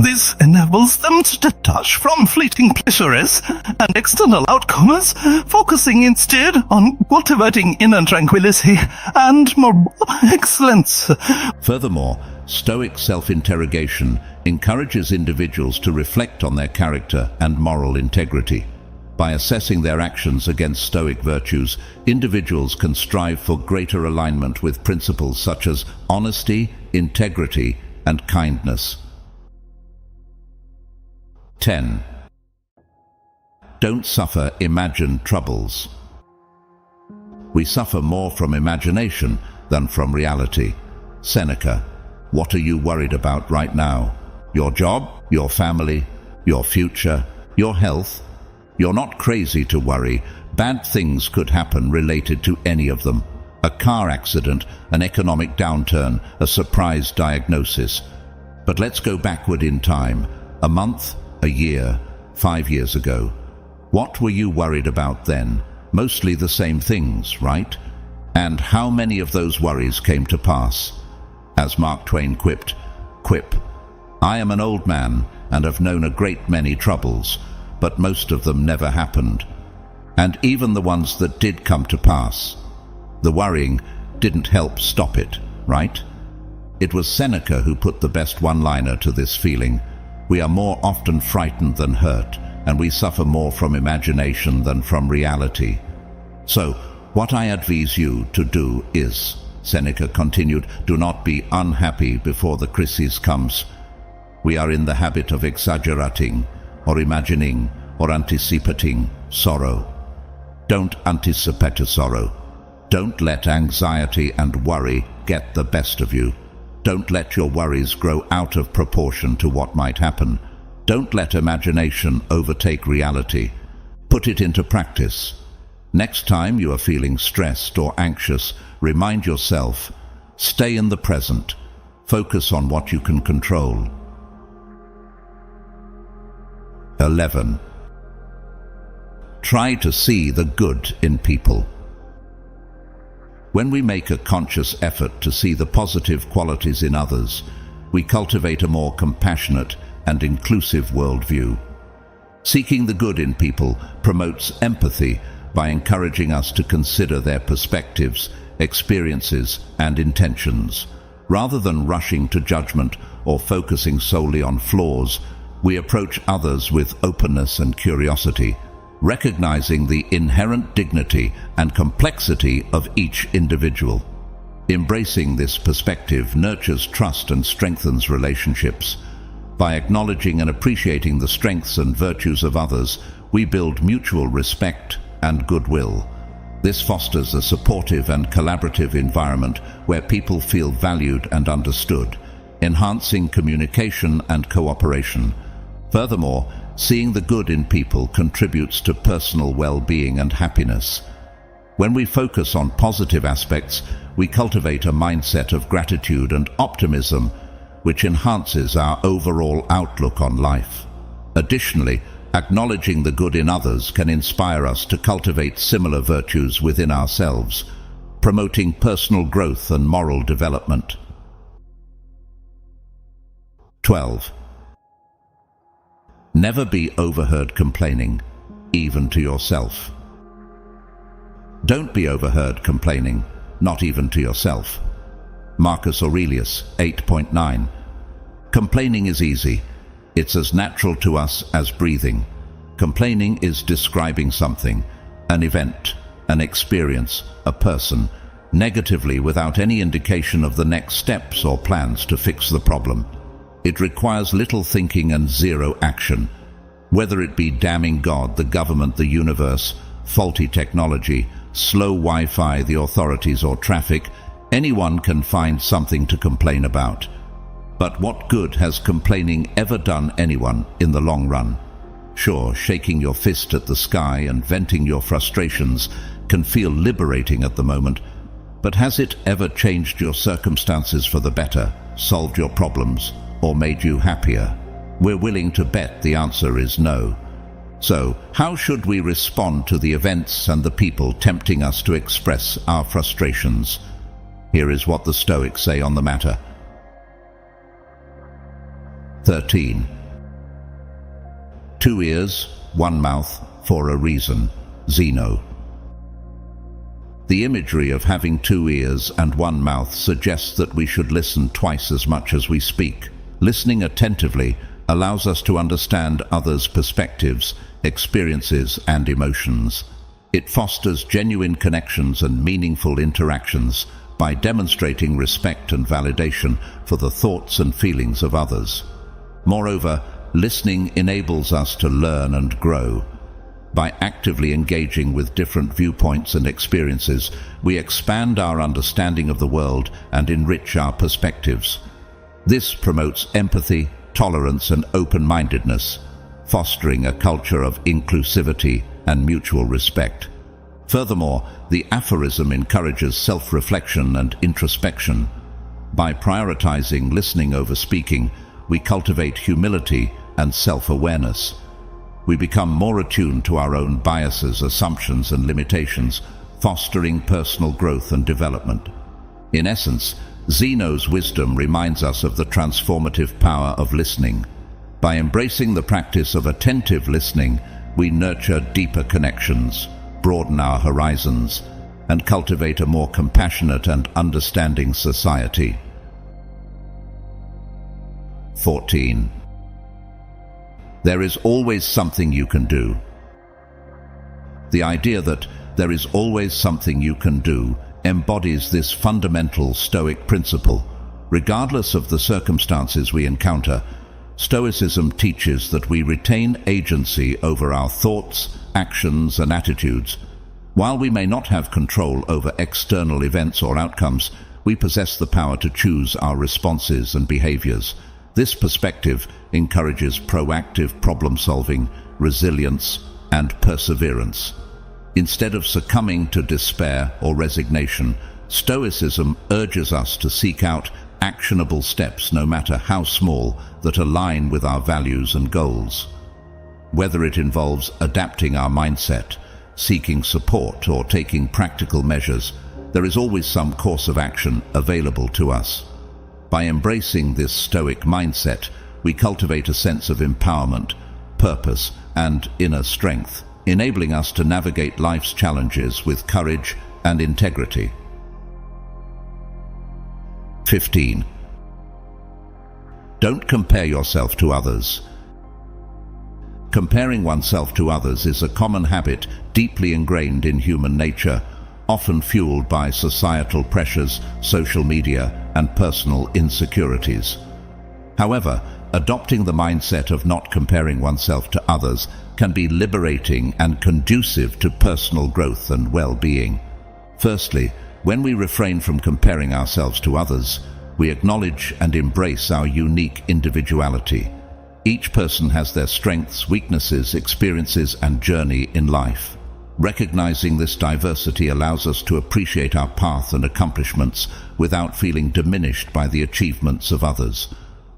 This enables them to detach from fleeting pleasures and external outcomes, focusing instead on cultivating inner tranquility and moral excellence. Furthermore, Stoic self-interrogation encourages individuals to reflect on their character and moral integrity. By assessing their actions against Stoic virtues, individuals can strive for greater alignment with principles such as honesty, integrity, and kindness. 10. Don't suffer imagined troubles. We suffer more from imagination than from reality. Seneca. What are you worried about right now? Your job? Your family? Your future? Your health? You're not crazy to worry. Bad things could happen related to any of them. A car accident, an economic downturn, a surprise diagnosis. But let's go backward in time. A month, a year, 5 years ago. What were you worried about then? Mostly the same things, right? And how many of those worries came to pass? As Mark Twain quipped, I am an old man and have known a great many troubles, but most of them never happened. And even the ones that did come to pass, the worrying didn't help stop it, right? It was Seneca who put the best one-liner to this feeling. We are more often frightened than hurt, and we suffer more from imagination than from reality. So, what I advise you to do is, Seneca continued, do not be unhappy before the crisis comes. We are in the habit of exaggerating, or imagining, or anticipating sorrow. Don't anticipate sorrow. Don't let anxiety and worry get the best of you. Don't let your worries grow out of proportion to what might happen. Don't let imagination overtake reality. Put it into practice. Next time you are feeling stressed or anxious, remind yourself, stay in the present. Focus on what you can control. 11. Try to see the good in people. When we make a conscious effort to see the positive qualities in others, we cultivate a more compassionate and inclusive worldview. Seeking the good in people promotes empathy by encouraging us to consider their perspectives, experiences, and intentions. Rather than rushing to judgment or focusing solely on flaws, we approach others with openness and curiosity, recognizing the inherent dignity and complexity of each individual. Embracing this perspective nurtures trust and strengthens relationships. By acknowledging and appreciating the strengths and virtues of others, we build mutual respect and goodwill. This fosters a supportive and collaborative environment where people feel valued and understood, enhancing communication and cooperation. Furthermore, seeing the good in people contributes to personal well-being and happiness. When we focus on positive aspects, we cultivate a mindset of gratitude and optimism, which enhances our overall outlook on life. Additionally, acknowledging the good in others can inspire us to cultivate similar virtues within ourselves, promoting personal growth and moral development. 12. Never be overheard complaining, even to yourself. Don't be overheard complaining, not even to yourself. Marcus Aurelius, 8.9. Complaining is easy. It's as natural to us as breathing. Complaining is describing something, an event, an experience, a person, negatively without any indication of the next steps or plans to fix the problem. It requires little thinking and zero action. Whether it be damning God, the government, the universe, faulty technology, slow Wi-Fi, the authorities, or traffic, anyone can find something to complain about. But what good has complaining ever done anyone in the long run? Sure, shaking your fist at the sky and venting your frustrations can feel liberating at the moment, but has it ever changed your circumstances for the better, solved your problems, or made you happier? We're willing to bet the answer is no. So, how should we respond to the events and the people tempting us to express our frustrations? Here is what the Stoics say on the matter. 13. 2 ears, 1 mouth, for a reason. Zeno. The imagery of having 2 ears and 1 mouth suggests that we should listen twice as much as we speak. Listening attentively allows us to understand others' perspectives, experiences, and emotions. It fosters genuine connections and meaningful interactions by demonstrating respect and validation for the thoughts and feelings of others. Moreover, listening enables us to learn and grow. By actively engaging with different viewpoints and experiences, we expand our understanding of the world and enrich our perspectives. This promotes empathy, tolerance, and open-mindedness, fostering a culture of inclusivity and mutual respect. Furthermore, the aphorism encourages self-reflection and introspection. By prioritizing listening over speaking, we cultivate humility and self-awareness. We become more attuned to our own biases, assumptions, and limitations, fostering personal growth and development. In essence, Zeno's wisdom reminds us of the transformative power of listening. By embracing the practice of attentive listening, we nurture deeper connections, broaden our horizons, and cultivate a more compassionate and understanding society. 14. There is always something you can do. The idea that there is always something you can do embodies this fundamental Stoic principle. Regardless of the circumstances we encounter, Stoicism teaches that we retain agency over our thoughts, actions, and attitudes. While we may not have control over external events or outcomes, we possess the power to choose our responses and behaviors. This perspective encourages proactive problem-solving, resilience, and perseverance. Instead of succumbing to despair or resignation, Stoicism urges us to seek out actionable steps, no matter how small, that align with our values and goals. Whether it involves adapting our mindset, seeking support, or taking practical measures, there is always some course of action available to us. By embracing this Stoic mindset, we cultivate a sense of empowerment, purpose, and inner strength, enabling us to navigate life's challenges with courage and integrity. 15. Don't compare yourself to others. Comparing oneself to others is a common habit deeply ingrained in human nature, often fueled by societal pressures, social media, and personal insecurities. However, adopting the mindset of not comparing oneself to others can be liberating and conducive to personal growth and well-being. Firstly, when we refrain from comparing ourselves to others, we acknowledge and embrace our unique individuality. Each person has their strengths, weaknesses, experiences, and journey in life. Recognizing this diversity allows us to appreciate our path and accomplishments without feeling diminished by the achievements of others.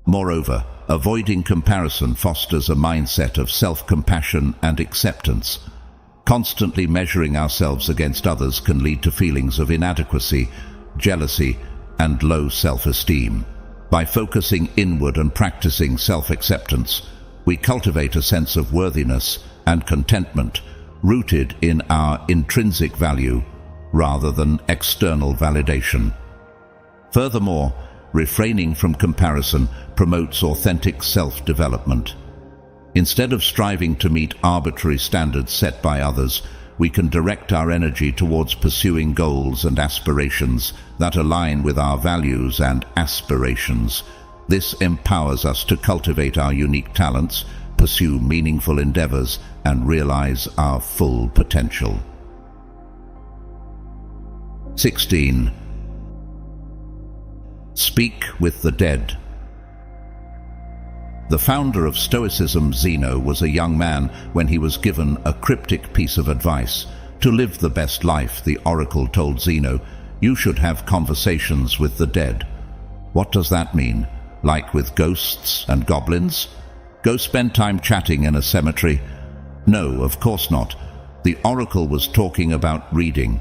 Moreover, avoiding comparison fosters a mindset of self-compassion and acceptance. Constantly measuring ourselves against others can lead to feelings of inadequacy, jealousy, and low self-esteem. By focusing inward and practicing self-acceptance, we cultivate a sense of worthiness and contentment rooted in our intrinsic value rather than external validation. Furthermore, refraining from comparison promotes authentic self-development. Instead of striving to meet arbitrary standards set by others, we can direct our energy towards pursuing goals and aspirations that align with our values and aspirations. This empowers us to cultivate our unique talents, pursue meaningful endeavors, and realize our full potential. 16. Speak with the dead. The founder of Stoicism, Zeno, was a young man when he was given a cryptic piece of advice. To live the best life, the oracle told Zeno, you should have conversations with the dead. What does that mean? Like with ghosts and goblins? Go spend time chatting in a cemetery? No, of course not. The oracle was talking about reading,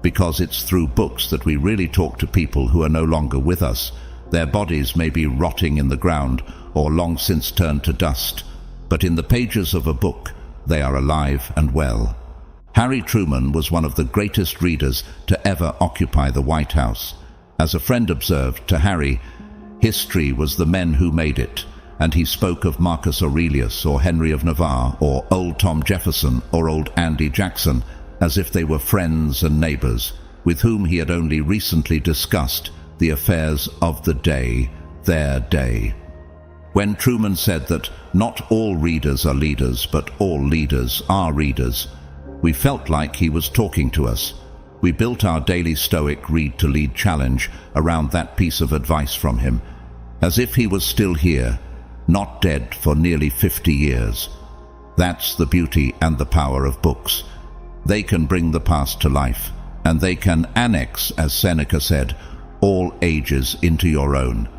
because it's through books that we really talk to people who are no longer with us. Their bodies may be rotting in the ground or long since turned to dust, but in the pages of a book, they are alive and well. Harry Truman was one of the greatest readers to ever occupy the White House. As a friend observed to Harry, history was the men who made it, and he spoke of Marcus Aurelius or Henry of Navarre or old Tom Jefferson or old Andy Jackson as if they were friends and neighbors with whom he had only recently discussed the affairs of the day, their day. When Truman said that not all readers are leaders, but all leaders are readers, we felt like he was talking to us. We built our daily Stoic Read to Lead challenge around that piece of advice from him, as if he was still here, not dead for nearly 50 years. That's the beauty and the power of books. They can bring the past to life, and they can annex, as Seneca said, all ages into your own.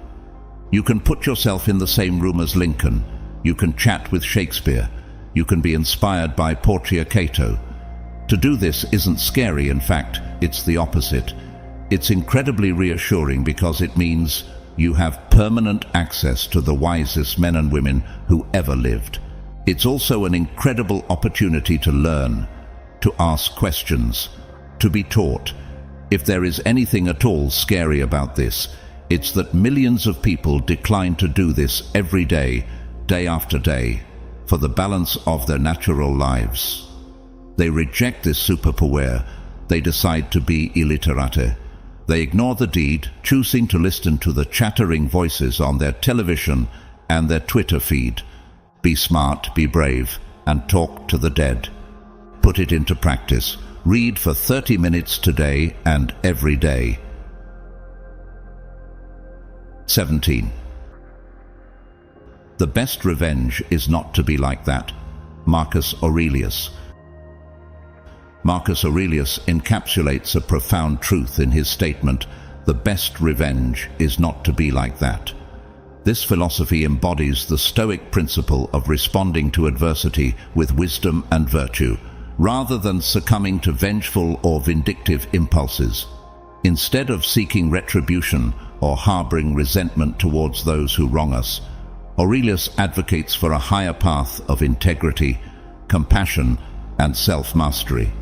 You can put yourself in the same room as Lincoln. You can chat with Shakespeare. You can be inspired by Portia Cato. To do this isn't scary, in fact, it's the opposite. It's incredibly reassuring because it means you have permanent access to the wisest men and women who ever lived. It's also an incredible opportunity to learn, to ask questions, to be taught. If there is anything at all scary about this, it's that millions of people decline to do this every day, day after day, for the balance of their natural lives. They reject this superpower. They decide to be illiterate. They ignore the deed, choosing to listen to the chattering voices on their television and their Twitter feed. Be smart, be brave, and talk to the dead. Put it into practice. Read for 30 minutes today and every day. 17. The best revenge is not to be like that. Marcus Aurelius. Marcus Aurelius encapsulates a profound truth in his statement, "The best revenge is not to be like that." This philosophy embodies the Stoic principle of responding to adversity with wisdom and virtue, rather than succumbing to vengeful or vindictive impulses. Instead of seeking retribution or harboring resentment towards those who wrong us, Aurelius advocates for a higher path of integrity, compassion, and self-mastery.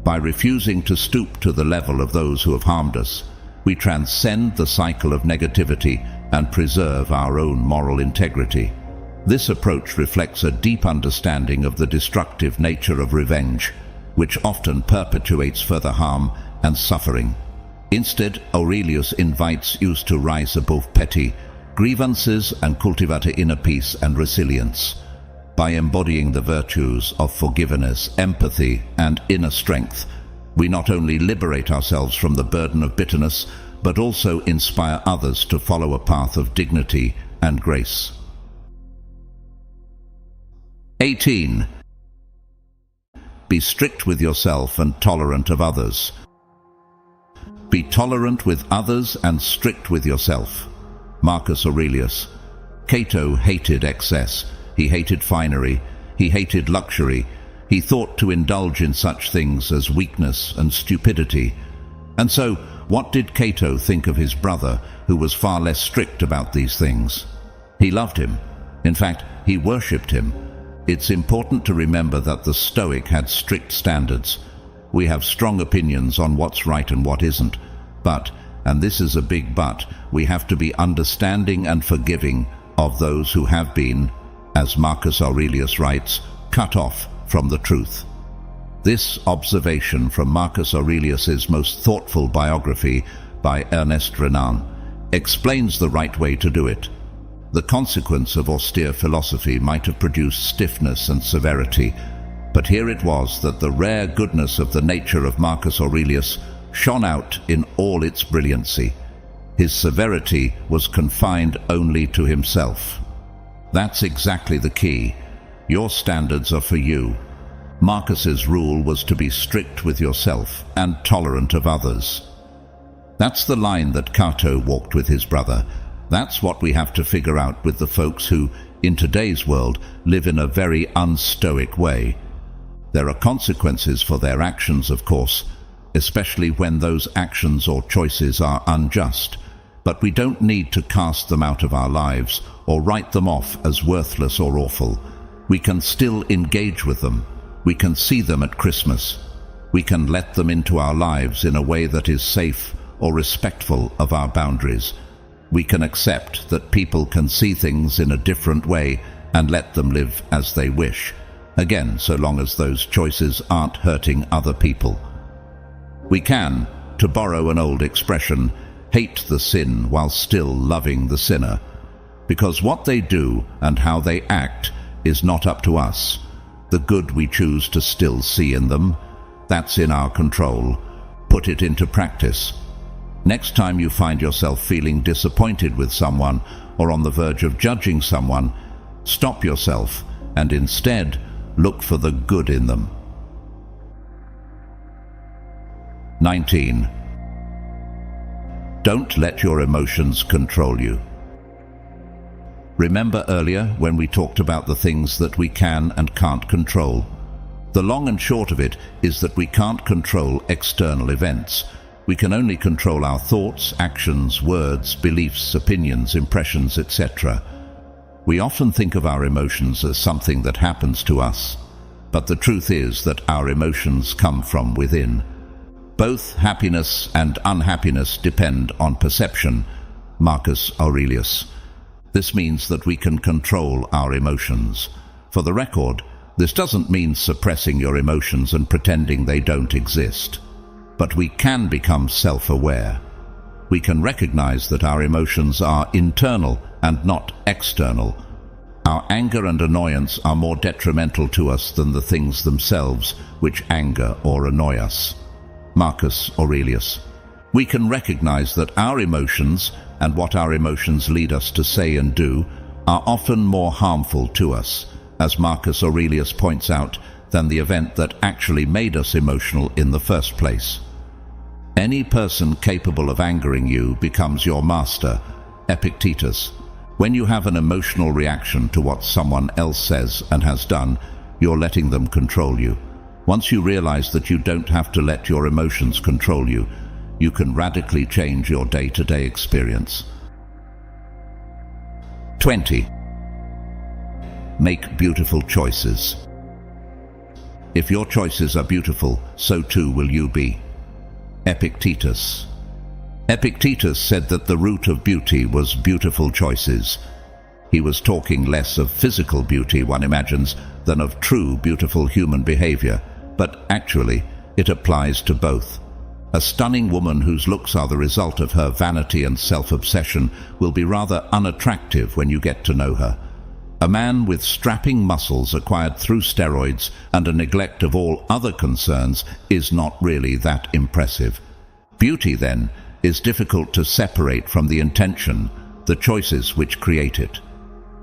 By refusing to stoop to the level of those who have harmed us, we transcend the cycle of negativity and preserve our own moral integrity. This approach reflects a deep understanding of the destructive nature of revenge, which often perpetuates further harm and suffering. Instead, Aurelius invites us to rise above petty grievances and cultivate inner peace and resilience. By embodying the virtues of forgiveness, empathy, and inner strength, we not only liberate ourselves from the burden of bitterness, but also inspire others to follow a path of dignity and grace. 18. Be strict with yourself and tolerant of others. Be tolerant with others and strict with yourself. Marcus Aurelius. Cato hated excess. He hated finery. He hated luxury. He thought to indulge in such things as weakness and stupidity. And so, what did Cato think of his brother, who was far less strict about these things? He loved him. In fact, he worshipped him. It's important to remember that the Stoic had strict standards. We have strong opinions on what's right and what isn't. But, and this is a big but, we have to be understanding and forgiving of those who have been, as Marcus Aurelius writes, cut off from the truth. This observation from Marcus Aurelius's most thoughtful biography by Ernest Renan explains the right way to do it. The consequence of austere philosophy might have produced stiffness and severity, but here it was that the rare goodness of the nature of Marcus Aurelius shone out in all its brilliancy. His severity was confined only to himself. That's exactly the key. Your standards are for you. Marcus's rule was to be strict with yourself and tolerant of others. That's the line that Cato walked with his brother. That's what we have to figure out with the folks who, in today's world, live in a very unstoic way. There are consequences for their actions, of course, especially when those actions or choices are unjust. But we don't need to cast them out of our lives or write them off as worthless or awful. We can still engage with them. We can see them at Christmas. We can let them into our lives in a way that is safe or respectful of our boundaries. We can accept that people can see things in a different way and let them live as they wish. Again, so long as those choices aren't hurting other people. We can, to borrow an old expression, hate the sin while still loving the sinner. Because what they do and how they act is not up to us. The good we choose to still see in them, that's in our control. Put it into practice. Next time you find yourself feeling disappointed with someone or on the verge of judging someone, stop yourself and instead look for the good in them. 19. Don't let your emotions control you. Remember earlier when we talked about the things that we can and can't control? The long and short of it is that we can't control external events. We can only control our thoughts, actions, words, beliefs, opinions, impressions, etc. We often think of our emotions as something that happens to us, but the truth is that our emotions come from within. Both happiness and unhappiness depend on perception. Marcus Aurelius. This means that we can control our emotions. For the record, this doesn't mean suppressing your emotions and pretending they don't exist. But we can become self-aware. We can recognize that our emotions are internal and not external. Our anger and annoyance are more detrimental to us than the things themselves which anger or annoy us. Marcus Aurelius. We can recognize that our emotions and what our emotions lead us to say and do are often more harmful to us, as Marcus Aurelius points out, than the event that actually made us emotional in the first place. Any person capable of angering you becomes your master. Epictetus. When you have an emotional reaction to what someone else says and has done, you're letting them control you. Once you realize that you don't have to let your emotions control you, you can radically change your day-to-day experience. 20. Make beautiful choices. If your choices are beautiful, so too will you be. Epictetus. Epictetus said that the root of beauty was beautiful choices. He was talking less of physical beauty, one imagines, than of true beautiful human behavior, but actually it applies to both. A stunning woman whose looks are the result of her vanity and self-obsession will be rather unattractive when you get to know her. A man with strapping muscles acquired through steroids and a neglect of all other concerns is not really that impressive. Beauty, then, is difficult to separate from the intention, the choices which create it.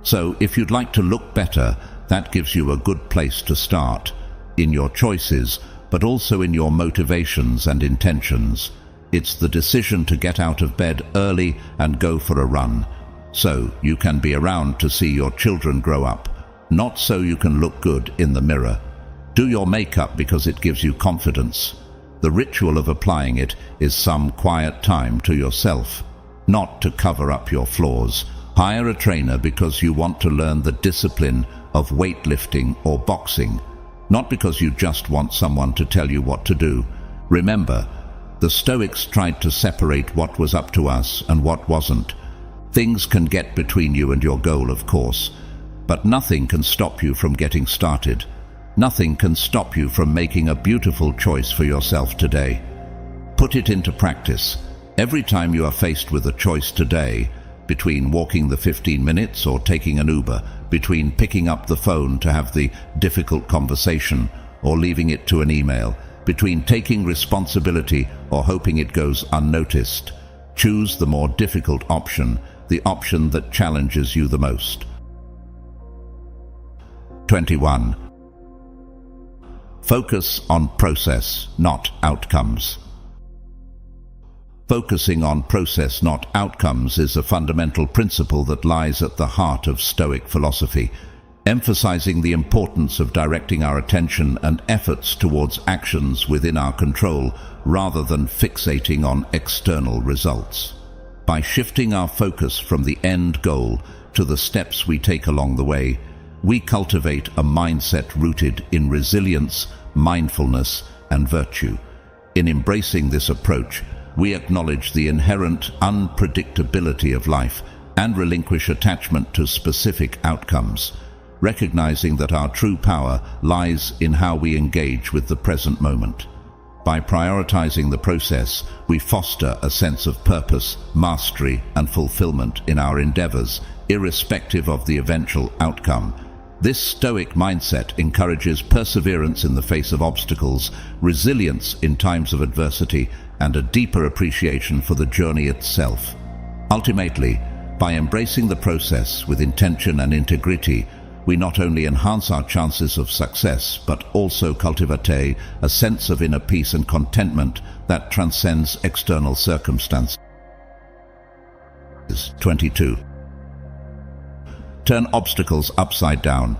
So, if you'd like to look better, That gives you a good place to start, in your choices, but also in your motivations and intentions. It's the decision to get out of bed early and go for a run, so you can be around to see your children grow up, not so you can look good in the mirror. Do your makeup because it gives you confidence. The ritual of applying it is some quiet time to yourself, not to cover up your flaws. Hire a trainer because you want to learn the discipline of weightlifting or boxing, not because you just want someone to tell you what to do. Remember, the Stoics tried to separate what was up to us and what wasn't. Things can get between you and your goal, of course, but nothing can stop you from getting started. Nothing can stop you from making a beautiful choice for yourself today. Put it into practice. Every time you are faced with a choice today, between walking the 15 minutes or taking an Uber, between picking up the phone to have the difficult conversation or leaving it to an email, between taking responsibility or hoping it goes unnoticed, choose the more difficult option, the option that challenges you the most. 21. Focus on process, not outcomes. Focusing on process, not outcomes, is a fundamental principle that lies at the heart of Stoic philosophy, emphasizing the importance of directing our attention and efforts towards actions within our control rather than fixating on external results. By shifting our focus from the end goal to the steps we take along the way, we cultivate a mindset rooted in resilience, mindfulness, and virtue. In embracing this approach, we acknowledge the inherent unpredictability of life and relinquish attachment to specific outcomes, recognizing that our true power lies in how we engage with the present moment. By prioritizing the process, we foster a sense of purpose, mastery, and fulfillment in our endeavors, irrespective of the eventual outcome. This Stoic mindset encourages perseverance in the face of obstacles, resilience in times of adversity, and a deeper appreciation for the journey itself. Ultimately, by embracing the process with intention and integrity, we not only enhance our chances of success, but also cultivate a sense of inner peace and contentment that transcends external circumstances. 22. Turn obstacles upside down.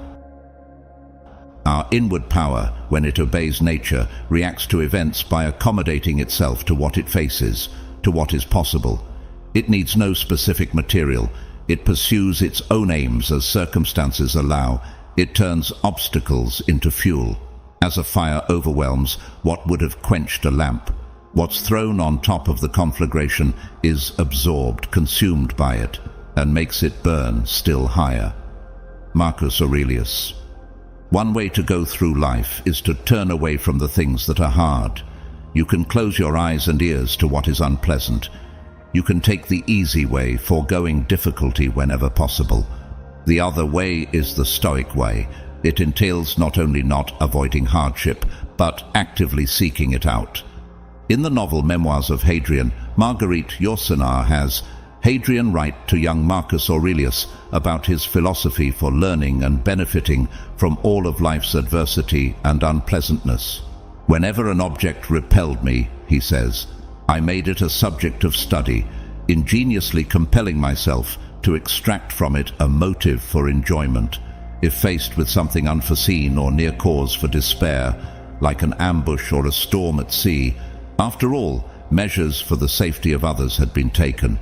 Our inward power, when it obeys nature, reacts to events by accommodating itself to what it faces, to what is possible. It needs no specific material. It pursues its own aims as circumstances allow. It turns obstacles into fuel. As a fire overwhelms what would have quenched a lamp, what's thrown on top of the conflagration is absorbed, consumed by it, and makes it burn still higher. Marcus Aurelius. One way to go through life is to turn away from the things that are hard. You can close your eyes and ears to what is unpleasant. You can take the easy way, foregoing difficulty whenever possible. The other way is the Stoic way. It entails not only not avoiding hardship, but actively seeking it out. In the novel Memoirs of Hadrian, Marguerite Yourcenar has Hadrian write to young Marcus Aurelius about his philosophy for learning and benefiting from all of life's adversity and unpleasantness. Whenever an object repelled me, he says, I made it a subject of study, ingeniously compelling myself to extract from it a motive for enjoyment. If faced with something unforeseen or near cause for despair, like an ambush or a storm at sea, after all, measures for the safety of others had been taken.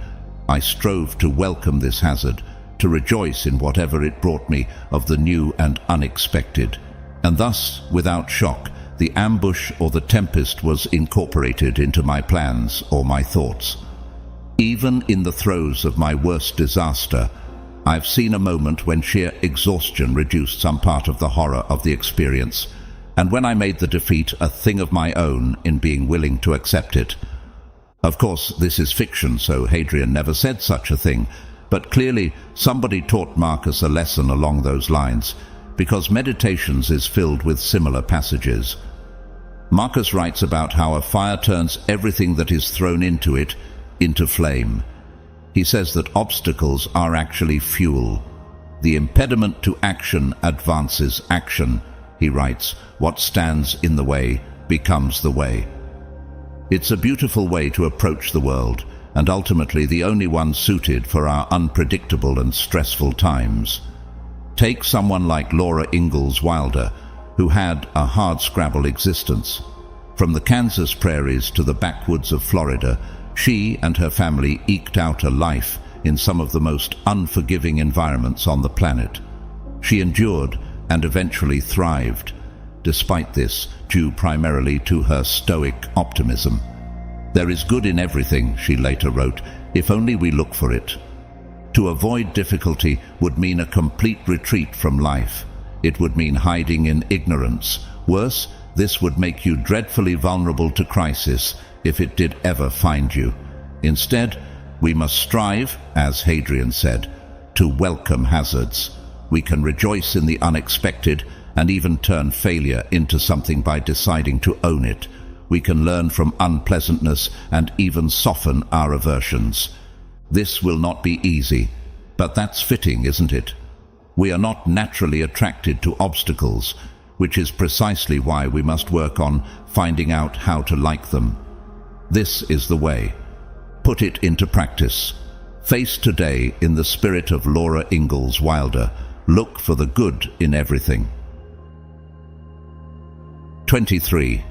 I strove to welcome this hazard, to rejoice in whatever it brought me of the new and unexpected. And thus, without shock, the ambush or the tempest was incorporated into my plans or my thoughts. Even in the throes of my worst disaster, I've seen a moment when sheer exhaustion reduced some part of the horror of the experience, and when I made the defeat a thing of my own in being willing to accept it. Of course, this is fiction, so Hadrian never said such a thing, but clearly somebody taught Marcus a lesson along those lines, because Meditations is filled with similar passages. Marcus writes about how a fire turns everything that is thrown into it into flame. He says that obstacles are actually fuel. The impediment to action advances action, he writes. What stands in the way becomes the way. It's a beautiful way to approach the world, and ultimately the only one suited for our unpredictable and stressful times. Take someone like Laura Ingalls Wilder, who had a hardscrabble existence. From the Kansas prairies to the backwoods of Florida, she and her family eked out a life in some of the most unforgiving environments on the planet. She endured and eventually thrived, despite this due primarily to her Stoic optimism. There is good in everything, she later wrote, if only we look for it. To avoid difficulty would mean a complete retreat from life. It would mean hiding in ignorance. Worse, this would make you dreadfully vulnerable to crisis if it did ever find you. Instead, we must strive, as Hadrian said, to welcome hazards. We can rejoice in the unexpected and even turn failure into something by deciding to own it. We can learn from unpleasantness and even soften our aversions. This will not be easy, but that's fitting, isn't it? We are not naturally attracted to obstacles, which is precisely why we must work on finding out how to like them. This is the way. Put it into practice. Face today in the spirit of Laura Ingalls Wilder. Look for the good in everything. 23.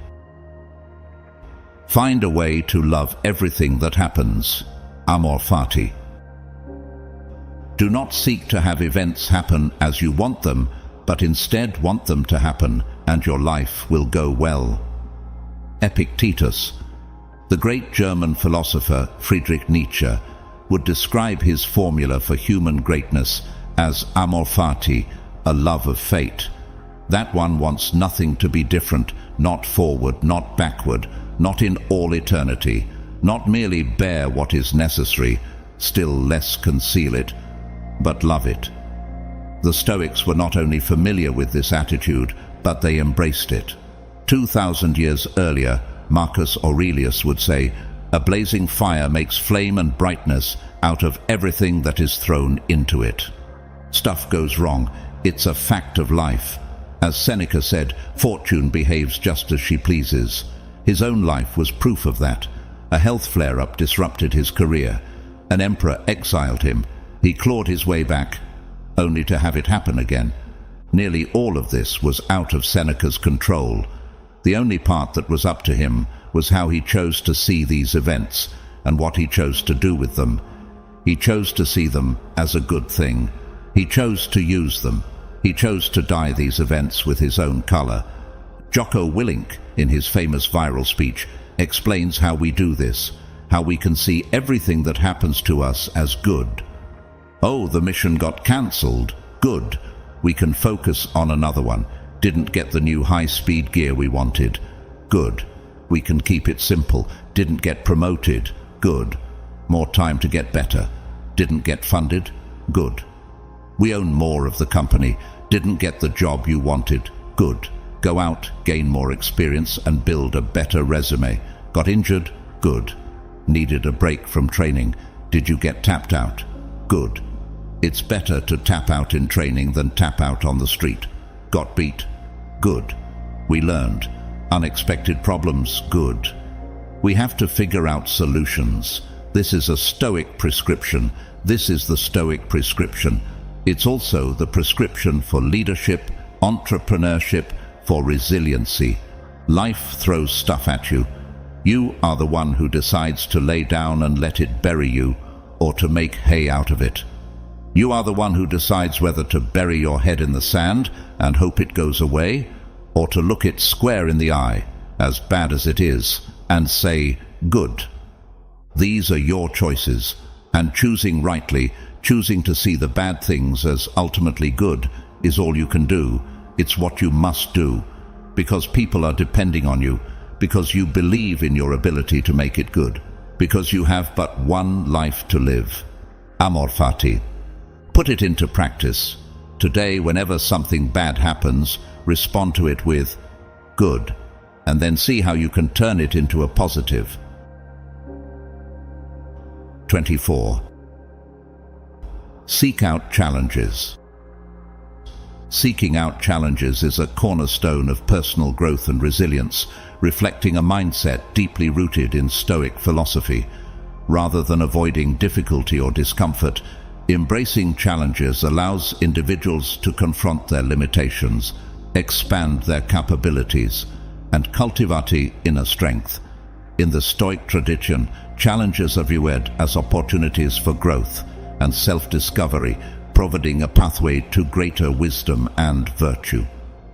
Find a way to love everything that happens. Amor fati. Do not seek to have events happen as you want them, but instead want them to happen, and your life will go well. Epictetus. The great German philosopher Friedrich Nietzsche would describe his formula for human greatness as amor fati, a love of fate. That one wants nothing to be different, not forward, not backward, not in all eternity, not merely bear what is necessary, still less conceal it, but love it. The Stoics were not only familiar with this attitude, but they embraced it. 2,000 years earlier, Marcus Aurelius would say, "A blazing fire makes flame and brightness out of everything that is thrown into it." Stuff goes wrong. It's a fact of life. As Seneca said, fortune behaves just as she pleases. His own life was proof of that. A health flare-up disrupted his career. An emperor exiled him. He clawed his way back, only to have it happen again. Nearly all of this was out of Seneca's control. The only part that was up to him was how he chose to see these events and what he chose to do with them. He chose to see them as a good thing. He chose to use them. He chose to dye these events with his own color. Jocko Willink, in his famous viral speech, explains how we do this, how we can see everything that happens to us as good. Oh, the mission got cancelled. Good. We can focus on another one. Didn't get the new high-speed gear we wanted. Good. We can keep it simple. Didn't get promoted. Good. More time to get better. Didn't get funded. Good. We own more of the company. Didn't get the job you wanted. Good. Go out, gain more experience, and build a better resume. Got injured? Good. Needed a break from training. Did you get tapped out? Good. It's better to tap out in training than tap out on the street. Got beat? Good. We learned. Unexpected problems? Good. We have to figure out solutions. This is a Stoic prescription. This is the Stoic prescription. It's also the prescription for leadership, entrepreneurship, for resiliency. Life throws stuff at you. You are the one who decides to lay down and let it bury you, or to make hay out of it. You are the one who decides whether to bury your head in the sand and hope it goes away, or to look it square in the eye, as bad as it is, and say, good. These are your choices, and choosing rightly, choosing to see the bad things as ultimately good, is all you can do. It's what you must do, because people are depending on you, because you believe in your ability to make it good, because you have but one life to live. Amor fati. Put it into practice. Today, whenever something bad happens, respond to it with good, and then see how you can turn it into a positive. 24. Seek out challenges. Seeking out challenges is a cornerstone of personal growth and resilience, reflecting a mindset deeply rooted in Stoic philosophy. Rather than avoiding difficulty or discomfort, embracing challenges allows individuals to confront their limitations, expand their capabilities, and cultivate inner strength. In the Stoic tradition, challenges are viewed as opportunities for growth and self-discovery, providing a pathway to greater wisdom and virtue.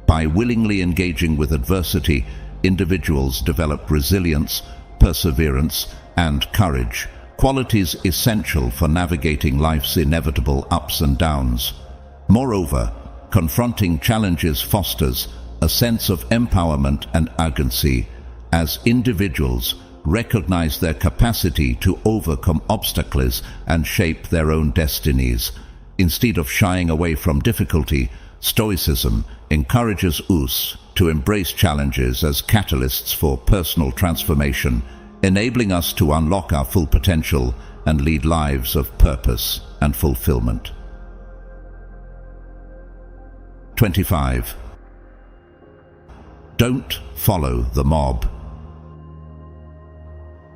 By willingly engaging with adversity, individuals develop resilience, perseverance, and courage, qualities essential for navigating life's inevitable ups and downs. Moreover, confronting challenges fosters a sense of empowerment and agency, as individuals recognize their capacity to overcome obstacles and shape their own destinies. Instead of shying away from difficulty, Stoicism encourages us to embrace challenges as catalysts for personal transformation, enabling us to unlock our full potential and lead lives of purpose and fulfillment. 25. Don't follow the mob.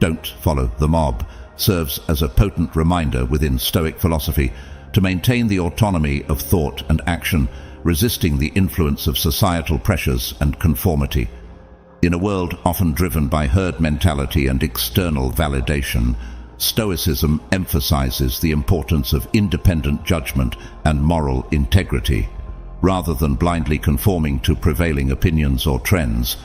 Don't follow the mob serves as a potent reminder within Stoic philosophy to maintain the autonomy of thought and action, resisting the influence of societal pressures and conformity. In a world often driven by herd mentality and external validation, Stoicism emphasizes the importance of independent judgment and moral integrity. Rather than blindly conforming to prevailing opinions or trends,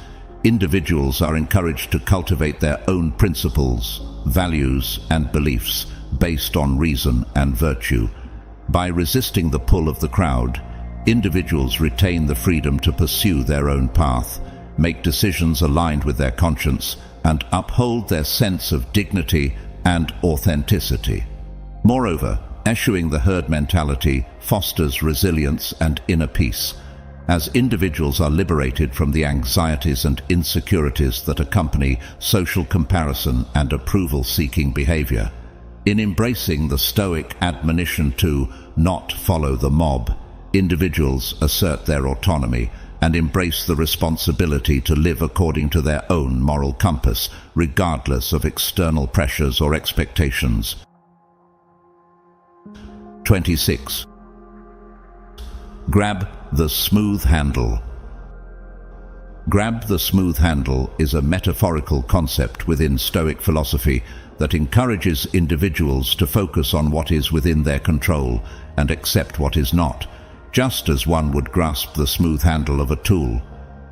individuals are encouraged to cultivate their own principles, values, and beliefs based on reason and virtue. By resisting the pull of the crowd, individuals retain the freedom to pursue their own path, make decisions aligned with their conscience, and uphold their sense of dignity and authenticity. Moreover, eschewing the herd mentality fosters resilience and inner peace, as individuals are liberated from the anxieties and insecurities that accompany social comparison and approval-seeking behavior. In embracing the Stoic admonition to not follow the mob, individuals assert their autonomy and embrace the responsibility to live according to their own moral compass, regardless of external pressures or expectations. 26. Grab the smooth handle. Grab the smooth handle is a metaphorical concept within Stoic philosophy that encourages individuals to focus on what is within their control and accept what is not, just as one would grasp the smooth handle of a tool.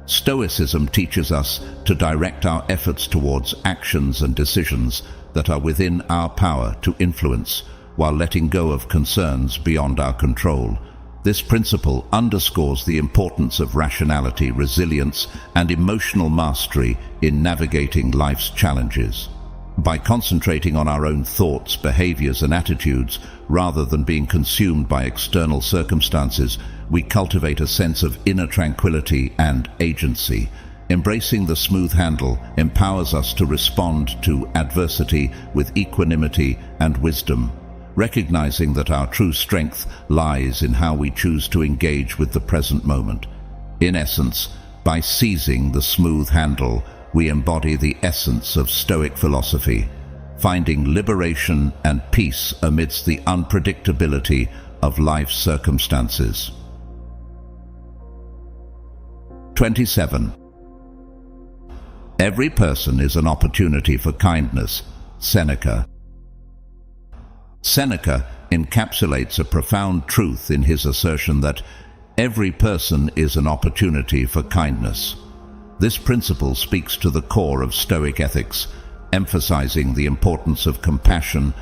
Stoicism teaches us to direct our efforts towards actions and decisions that are within our power to influence, while letting go of concerns beyond our control. This principle underscores the importance of rationality, resilience, and emotional mastery in navigating life's challenges. By concentrating on our own thoughts, behaviors, and attitudes, rather than being consumed by external circumstances, we cultivate a sense of inner tranquility and agency. Embracing the smooth handle empowers us to respond to adversity with equanimity and wisdom, recognizing that our true strength lies in how we choose to engage with the present moment. In essence, by seizing the smooth handle, we embody the essence of Stoic philosophy, finding liberation and peace amidst the unpredictability of life's circumstances. 27. Every person is an opportunity for kindness. Seneca. Seneca encapsulates a profound truth in his assertion that every person is an opportunity for kindness. This principle speaks to the core of Stoic ethics, emphasizing the importance of compassion,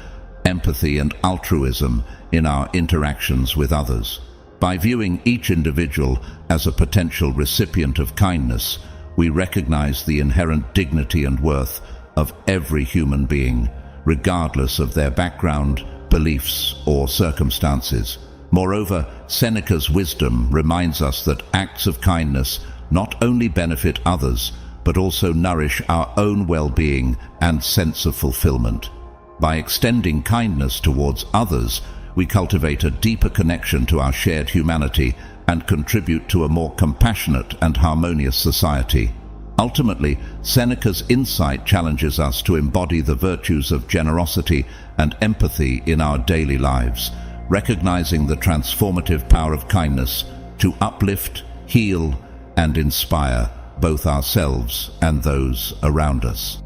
empathy, and altruism in our interactions with others. By viewing each individual as a potential recipient of kindness, we recognize the inherent dignity and worth of every human being, regardless of their background, beliefs, or circumstances. Moreover, Seneca's wisdom reminds us that acts of kindness not only benefit others, but also nourish our own well-being and sense of fulfillment. By extending kindness towards others, we cultivate a deeper connection to our shared humanity and contribute to a more compassionate and harmonious society. Ultimately, Seneca's insight challenges us to embody the virtues of generosity and empathy in our daily lives, recognizing the transformative power of kindness to uplift, heal, and inspire both ourselves and those around us.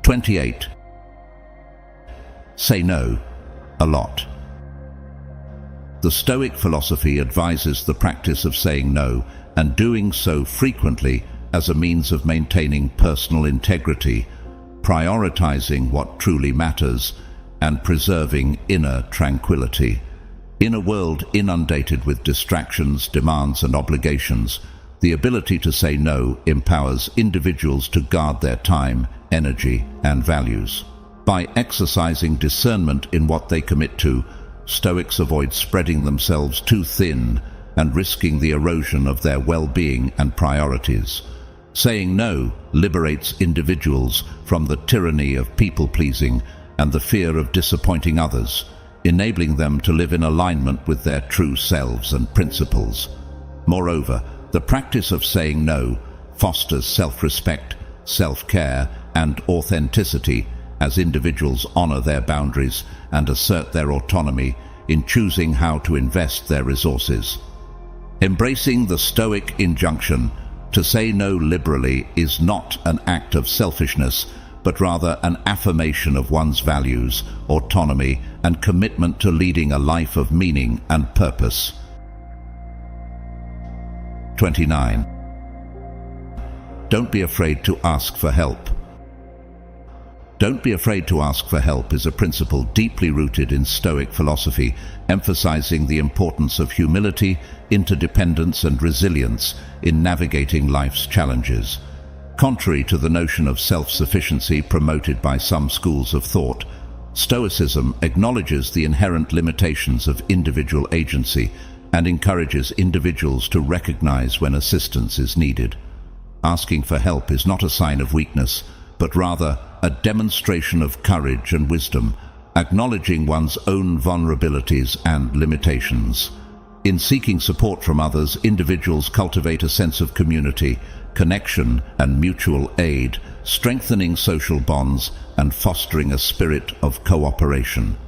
28. Say no a lot. The Stoic philosophy advises the practice of saying no, and doing so frequently as a means of maintaining personal integrity, prioritizing what truly matters, and preserving inner tranquility. In a world inundated with distractions, demands, and obligations, the ability to say no empowers individuals to guard their time, energy, and values. By exercising discernment in what they commit to, Stoics avoid spreading themselves too thin and risking the erosion of their well-being and priorities. Saying no liberates individuals from the tyranny of people-pleasing and the fear of disappointing others, enabling them to live in alignment with their true selves and principles. Moreover, the practice of saying no fosters self-respect, self-care, and authenticity as individuals honor their boundaries and assert their autonomy in choosing how to invest their resources. Embracing the Stoic injunction to say no liberally is not an act of selfishness, but rather an affirmation of one's values, autonomy, and commitment to leading a life of meaning and purpose. 29. Don't be afraid to ask for help. Don't be afraid to ask for help is a principle deeply rooted in Stoic philosophy, emphasizing the importance of humility, interdependence, and resilience in navigating life's challenges. Contrary to the notion of self-sufficiency promoted by some schools of thought, Stoicism acknowledges the inherent limitations of individual agency and encourages individuals to recognize when assistance is needed. Asking for help is not a sign of weakness, but rather a demonstration of courage and wisdom, acknowledging one's own vulnerabilities and limitations. In seeking support from others, individuals cultivate a sense of community, connection, and mutual aid, strengthening social bonds and fostering a spirit of cooperation.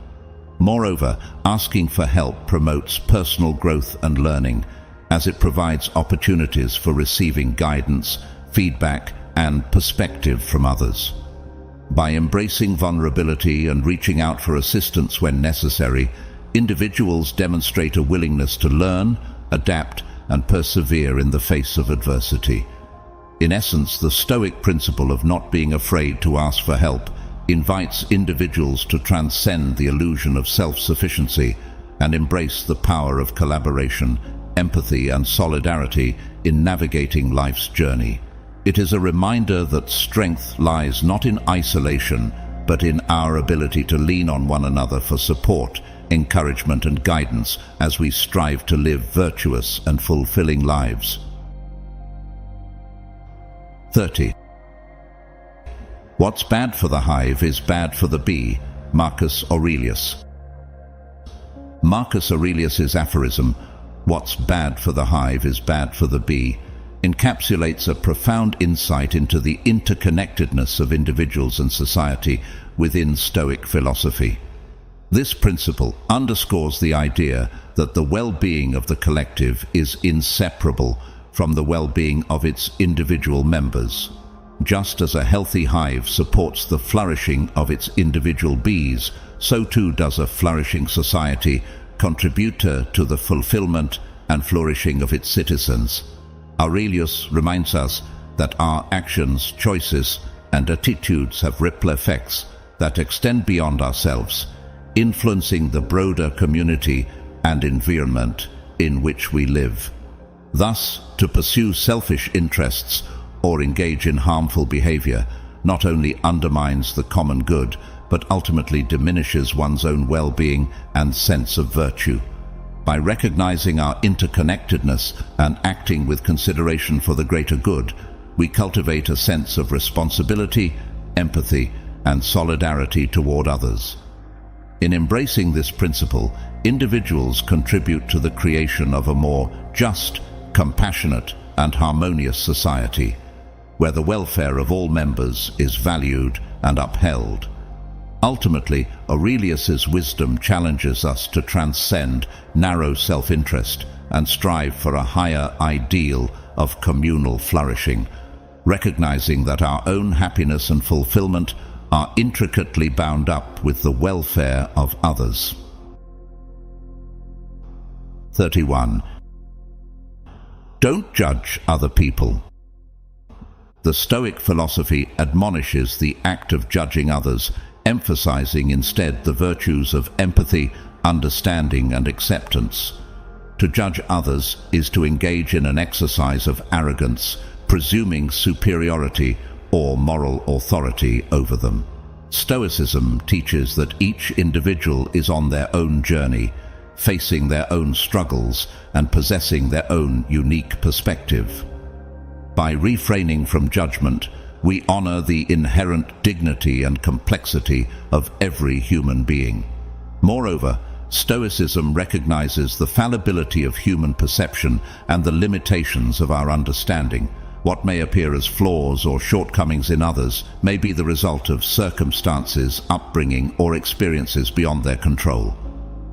Moreover, asking for help promotes personal growth and learning, as it provides opportunities for receiving guidance, feedback, and perspective from others. By embracing vulnerability and reaching out for assistance when necessary, individuals demonstrate a willingness to learn, adapt, and persevere in the face of adversity. In essence, the Stoic principle of not being afraid to ask for help invites individuals to transcend the illusion of self-sufficiency and embrace the power of collaboration, empathy, and solidarity in navigating life's journey. It is a reminder that strength lies not in isolation, but in our ability to lean on one another for support, encouragement, and guidance as we strive to live virtuous and fulfilling lives. 30. What's bad for the hive is bad for the bee. Marcus Aurelius. Marcus Aurelius's aphorism, "What's bad for the hive is bad for the bee," encapsulates a profound insight into the interconnectedness of individuals and society within Stoic philosophy. This principle underscores the idea that the well-being of the collective is inseparable from the well-being of its individual members. Just as a healthy hive supports the flourishing of its individual bees, so too does a flourishing society contribute to the fulfillment and flourishing of its citizens. Aurelius reminds us that our actions, choices, and attitudes have ripple effects that extend beyond ourselves, influencing the broader community and environment in which we live. Thus, to pursue selfish interests or engage in harmful behavior not only undermines the common good, but ultimately diminishes one's own well-being and sense of virtue. By recognizing our interconnectedness and acting with consideration for the greater good, we cultivate a sense of responsibility, empathy, and solidarity toward others. In embracing this principle, individuals contribute to the creation of a more just, compassionate, and harmonious society, where the welfare of all members is valued and upheld. Ultimately, Aurelius's wisdom challenges us to transcend narrow self-interest and strive for a higher ideal of communal flourishing, recognizing that our own happiness and fulfillment are intricately bound up with the welfare of others. 31. Don't judge other people. The Stoic philosophy admonishes the act of judging others, emphasizing instead the virtues of empathy, understanding, and acceptance. To judge others is to engage in an exercise of arrogance, presuming superiority or moral authority over them. Stoicism teaches that each individual is on their own journey, facing their own struggles and possessing their own unique perspective. By refraining from judgment, we honor the inherent dignity and complexity of every human being. Moreover, Stoicism recognizes the fallibility of human perception and the limitations of our understanding. What may appear as flaws or shortcomings in others may be the result of circumstances, upbringing, or experiences beyond their control.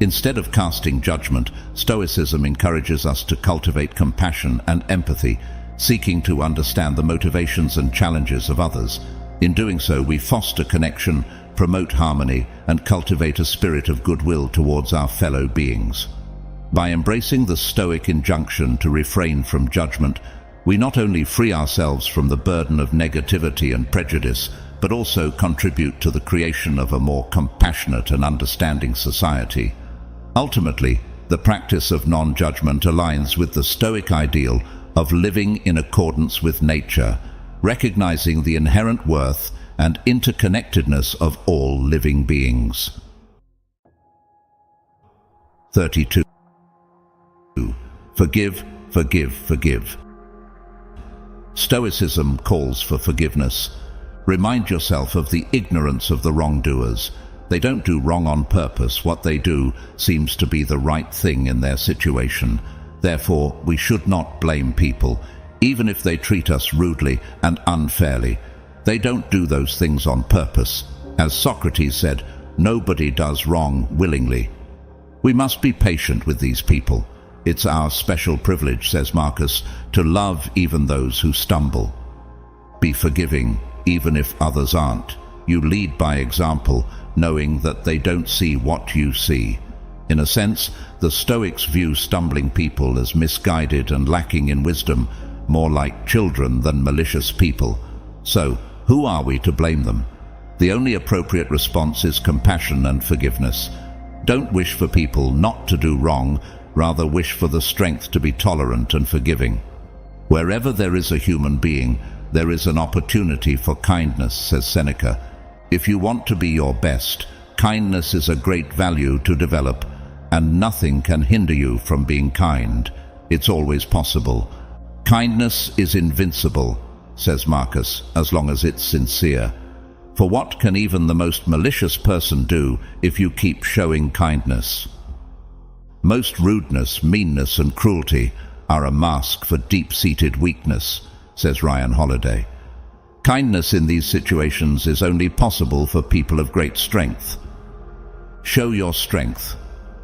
Instead of casting judgment, Stoicism encourages us to cultivate compassion and empathy, seeking to understand the motivations and challenges of others. In doing so, we foster connection, promote harmony, and cultivate a spirit of goodwill towards our fellow beings. By embracing the Stoic injunction to refrain from judgment, we not only free ourselves from the burden of negativity and prejudice, but also contribute to the creation of a more compassionate and understanding society. Ultimately, the practice of non-judgment aligns with the Stoic ideal of living in accordance with nature, recognizing the inherent worth and interconnectedness of all living beings. 32. Forgive, forgive, forgive. Stoicism calls for forgiveness. Remind yourself of the ignorance of the wrongdoers. They don't do wrong on purpose. What they do seems to be the right thing in their situation. Therefore, we should not blame people, even if they treat us rudely and unfairly. They don't do those things on purpose. As Socrates said, nobody does wrong willingly. We must be patient with these people. It's our special privilege, says Marcus, to love even those who stumble. Be forgiving, even if others aren't. You lead by example, knowing that they don't see what you see. In a sense, the Stoics view stumbling people as misguided and lacking in wisdom, more like children than malicious people. So, who are we to blame them? The only appropriate response is compassion and forgiveness. Don't wish for people not to do wrong, rather wish for the strength to be tolerant and forgiving. Wherever there is a human being, there is an opportunity for kindness, says Seneca. If you want to be your best, kindness is a great value to develop, and nothing can hinder you from being kind. It's always possible. Kindness is invincible, says Marcus, as long as it's sincere. For what can even the most malicious person do if you keep showing kindness? Most rudeness, meanness, and cruelty are a mask for deep-seated weakness, says Ryan Holiday. Kindness in these situations is only possible for people of great strength. Show your strength.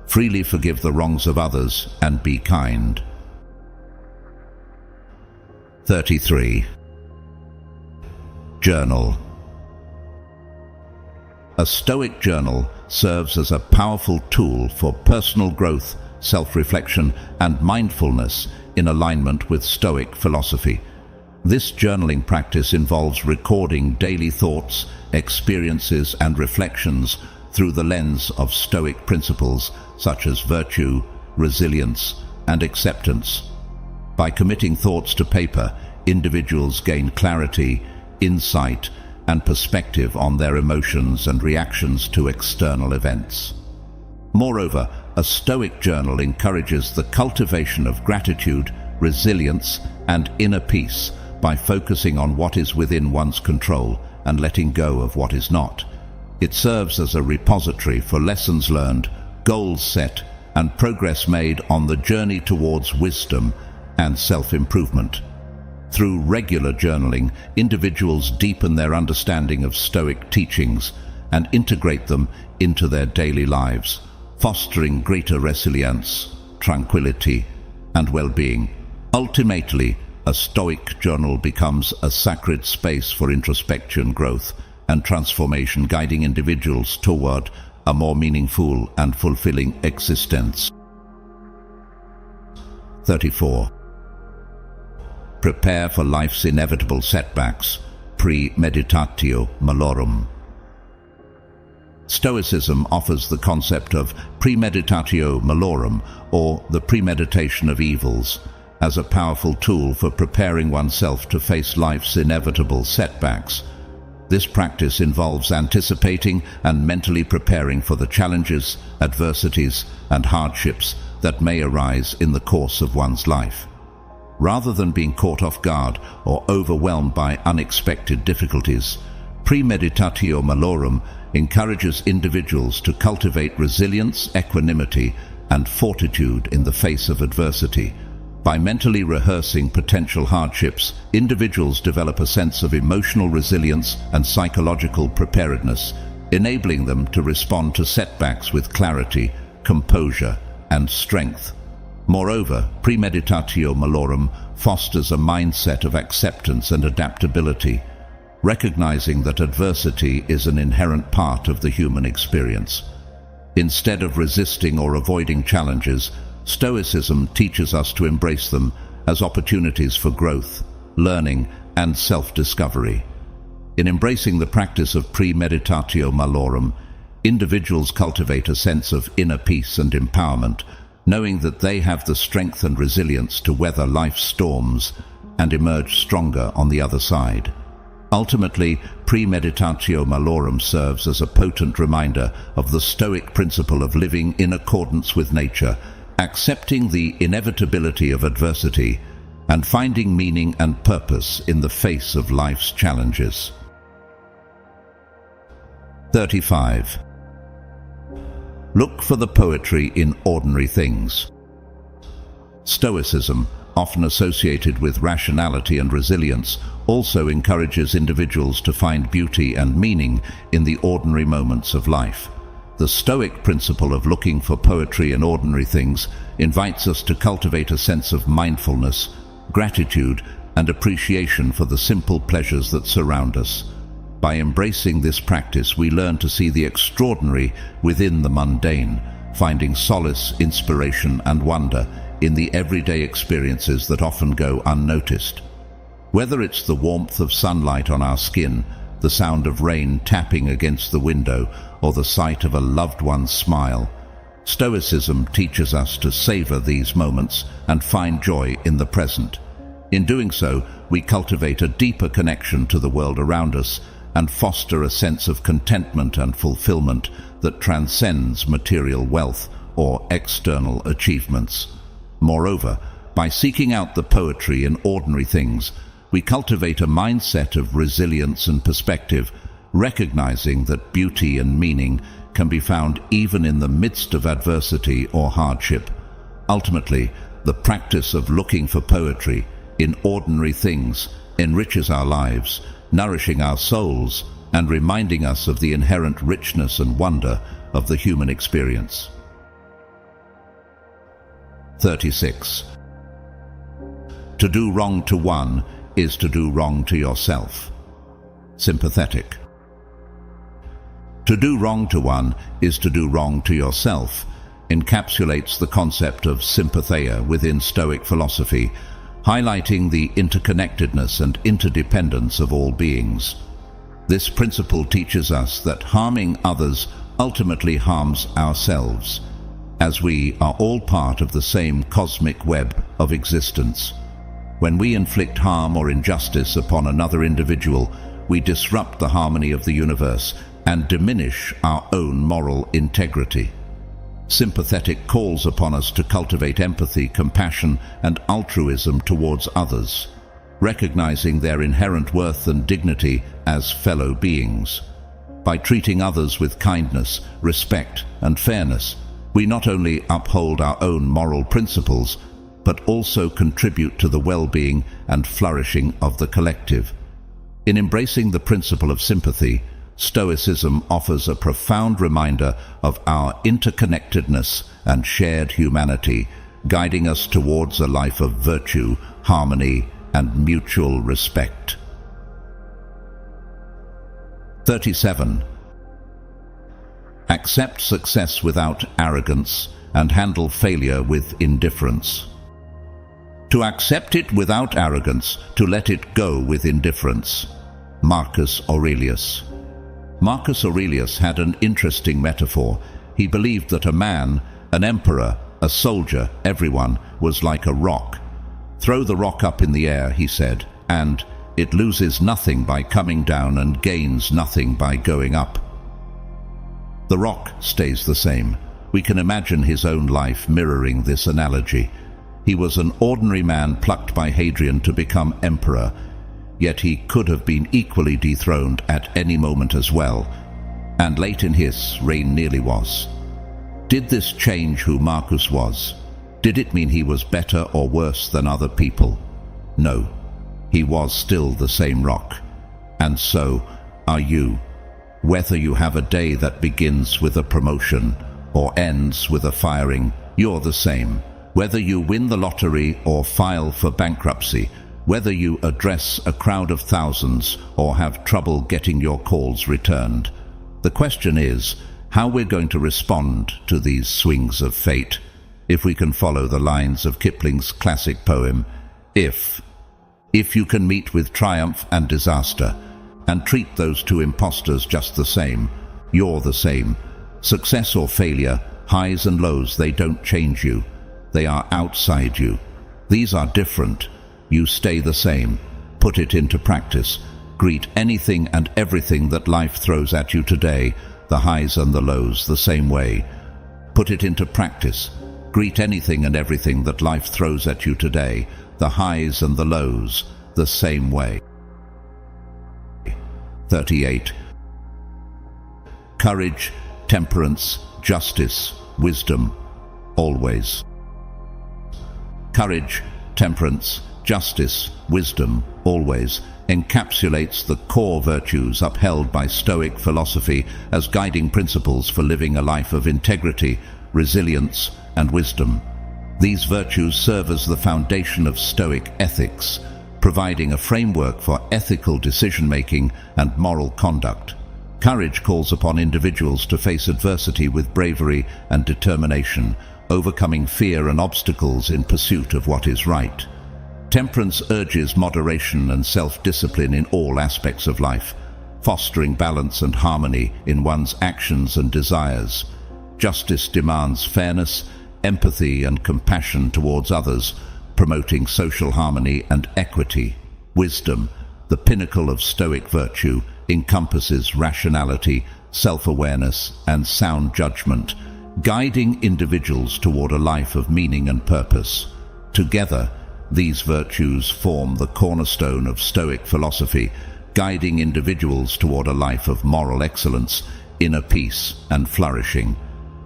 Freely forgive the wrongs of others and be kind. 33. Journal. A Stoic journal serves as a powerful tool for personal growth, self-reflection, and mindfulness in alignment with Stoic philosophy. This journaling practice involves recording daily thoughts, experiences, and reflections through the lens of Stoic principles such as virtue, resilience, and acceptance. By committing thoughts to paper, individuals gain clarity, insight, and perspective on their emotions and reactions to external events. Moreover, a Stoic journal encourages the cultivation of gratitude, resilience, and inner peace by focusing on what is within one's control and letting go of what is not. It serves as a repository for lessons learned, goals set, and progress made on the journey towards wisdom and self-improvement. Through regular journaling, individuals deepen their understanding of Stoic teachings and integrate them into their daily lives, fostering greater resilience, tranquility, and well-being. Ultimately, a Stoic journal becomes a sacred space for introspection, growth, and transformation, guiding individuals toward a more meaningful and fulfilling existence. 34. Prepare for life's inevitable setbacks. Premeditatio malorum. Stoicism offers the concept of premeditatio malorum, or the premeditation of evils, as a powerful tool for preparing oneself to face life's inevitable setbacks. This practice involves anticipating and mentally preparing for the challenges, adversities, and hardships that may arise in the course of one's life. Rather than being caught off guard or overwhelmed by unexpected difficulties, premeditatio malorum encourages individuals to cultivate resilience, equanimity, and fortitude in the face of adversity. By mentally rehearsing potential hardships, individuals develop a sense of emotional resilience and psychological preparedness, enabling them to respond to setbacks with clarity, composure, and strength. Moreover, premeditatio malorum fosters a mindset of acceptance and adaptability, recognizing that adversity is an inherent part of the human experience. Instead of resisting or avoiding challenges, Stoicism teaches us to embrace them as opportunities for growth, learning, and self-discovery. In embracing the practice of premeditatio malorum, individuals cultivate a sense of inner peace and empowerment, knowing that they have the strength and resilience to weather life's storms and emerge stronger on the other side. Ultimately, premeditatio malorum serves as a potent reminder of the Stoic principle of living in accordance with nature, accepting the inevitability of adversity, and finding meaning and purpose in the face of life's challenges. 35. Look for the poetry in ordinary things. Stoicism, often associated with rationality and resilience, also encourages individuals to find beauty and meaning in the ordinary moments of life. The Stoic principle of looking for poetry in ordinary things invites us to cultivate a sense of mindfulness, gratitude, and appreciation for the simple pleasures that surround us. By embracing this practice, we learn to see the extraordinary within the mundane, finding solace, inspiration, and wonder in the everyday experiences that often go unnoticed. Whether it's the warmth of sunlight on our skin, the sound of rain tapping against the window, or the sight of a loved one's smile, Stoicism teaches us to savor these moments and find joy in the present. In doing so, we cultivate a deeper connection to the world around us and foster a sense of contentment and fulfillment that transcends material wealth or external achievements. Moreover, by seeking out the poetry in ordinary things, we cultivate a mindset of resilience and perspective, recognizing that beauty and meaning can be found even in the midst of adversity or hardship. Ultimately, the practice of looking for poetry in ordinary things enriches our lives, nourishing our souls and reminding us of the inherent richness and wonder of the human experience. 36. To do wrong to one is to do wrong to yourself. Sympathetic. To do wrong to one is to do wrong to yourself encapsulates the concept of sympatheia within Stoic philosophy, highlighting the interconnectedness and interdependence of all beings. This principle teaches us that harming others ultimately harms ourselves, as we are all part of the same cosmic web of existence. When we inflict harm or injustice upon another individual, we disrupt the harmony of the universe and diminish our own moral integrity. Sympathetic calls upon us to cultivate empathy, compassion, and altruism towards others, recognizing their inherent worth and dignity as fellow beings. By treating others with kindness, respect, and fairness, We not only uphold our own moral principles, but also contribute to the well-being and flourishing of the collective. In embracing the principle of sympathy, Stoicism offers a profound reminder of our interconnectedness and shared humanity, guiding us towards a life of virtue, harmony, and mutual respect. 37. Accept success without arrogance and handle failure with indifference. To accept it without arrogance, to let it go with indifference. Marcus Aurelius. Marcus Aurelius had an interesting metaphor. He believed that a man, an emperor, a soldier, everyone, was like a rock. Throw the rock up in the air, he said, and it loses nothing by coming down and gains nothing by going up. The rock stays the same. We can imagine his own life mirroring this analogy. He was an ordinary man plucked by Hadrian to become emperor, yet he could have been equally dethroned at any moment as well, and late in his reign nearly was. Did this change who Marcus was? Did it mean he was better or worse than other people? No, he was still the same rock. And so are you. Whether you have a day that begins with a promotion or ends with a firing, you're the same. Whether you win the lottery or file for bankruptcy, whether you address a crowd of thousands or have trouble getting your calls returned. The question is how we're going to respond to these swings of fate, if we can follow the lines of Kipling's classic poem, If you can meet with triumph and disaster, and treat those two impostors just the same, you're the same. Success or failure, highs and lows, they don't change you. They are outside you. These are different. You stay the same. Put it into practice. Greet anything and everything that life throws at you today, the highs and the lows, the same way. Put it into practice. Greet anything and everything that life throws at you today, the highs and the lows, the same way. 38. Courage, temperance, justice, wisdom, always. Courage, temperance, justice, wisdom, always encapsulates the core virtues upheld by Stoic philosophy as guiding principles for living a life of integrity, resilience, and wisdom. These virtues serve as the foundation of Stoic ethics, providing a framework for ethical decision-making and moral conduct. Courage calls upon individuals to face adversity with bravery and determination, overcoming fear and obstacles in pursuit of what is right. Temperance urges moderation and self-discipline in all aspects of life, fostering balance and harmony in one's actions and desires. Justice demands fairness, empathy, and compassion towards others, promoting social harmony and equity. Wisdom, the pinnacle of Stoic virtue, encompasses rationality, self-awareness, and sound judgment, guiding individuals toward a life of meaning and purpose. Together, these virtues form the cornerstone of Stoic philosophy, guiding individuals toward a life of moral excellence, inner peace, and flourishing.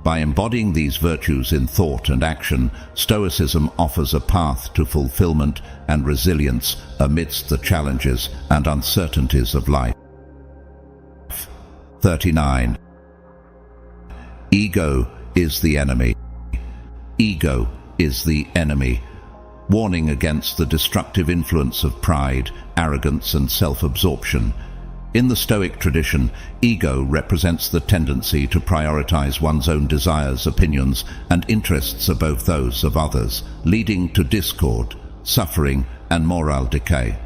By embodying these virtues in thought and action, Stoicism offers a path to fulfillment and resilience amidst the challenges and uncertainties of life. 39. Ego is the enemy. Ego is the enemy, warning against the destructive influence of pride, arrogance, and self-absorption. In the Stoic tradition, ego represents the tendency to prioritize one's own desires, opinions, and interests above those of others, leading to discord, suffering, and moral decay.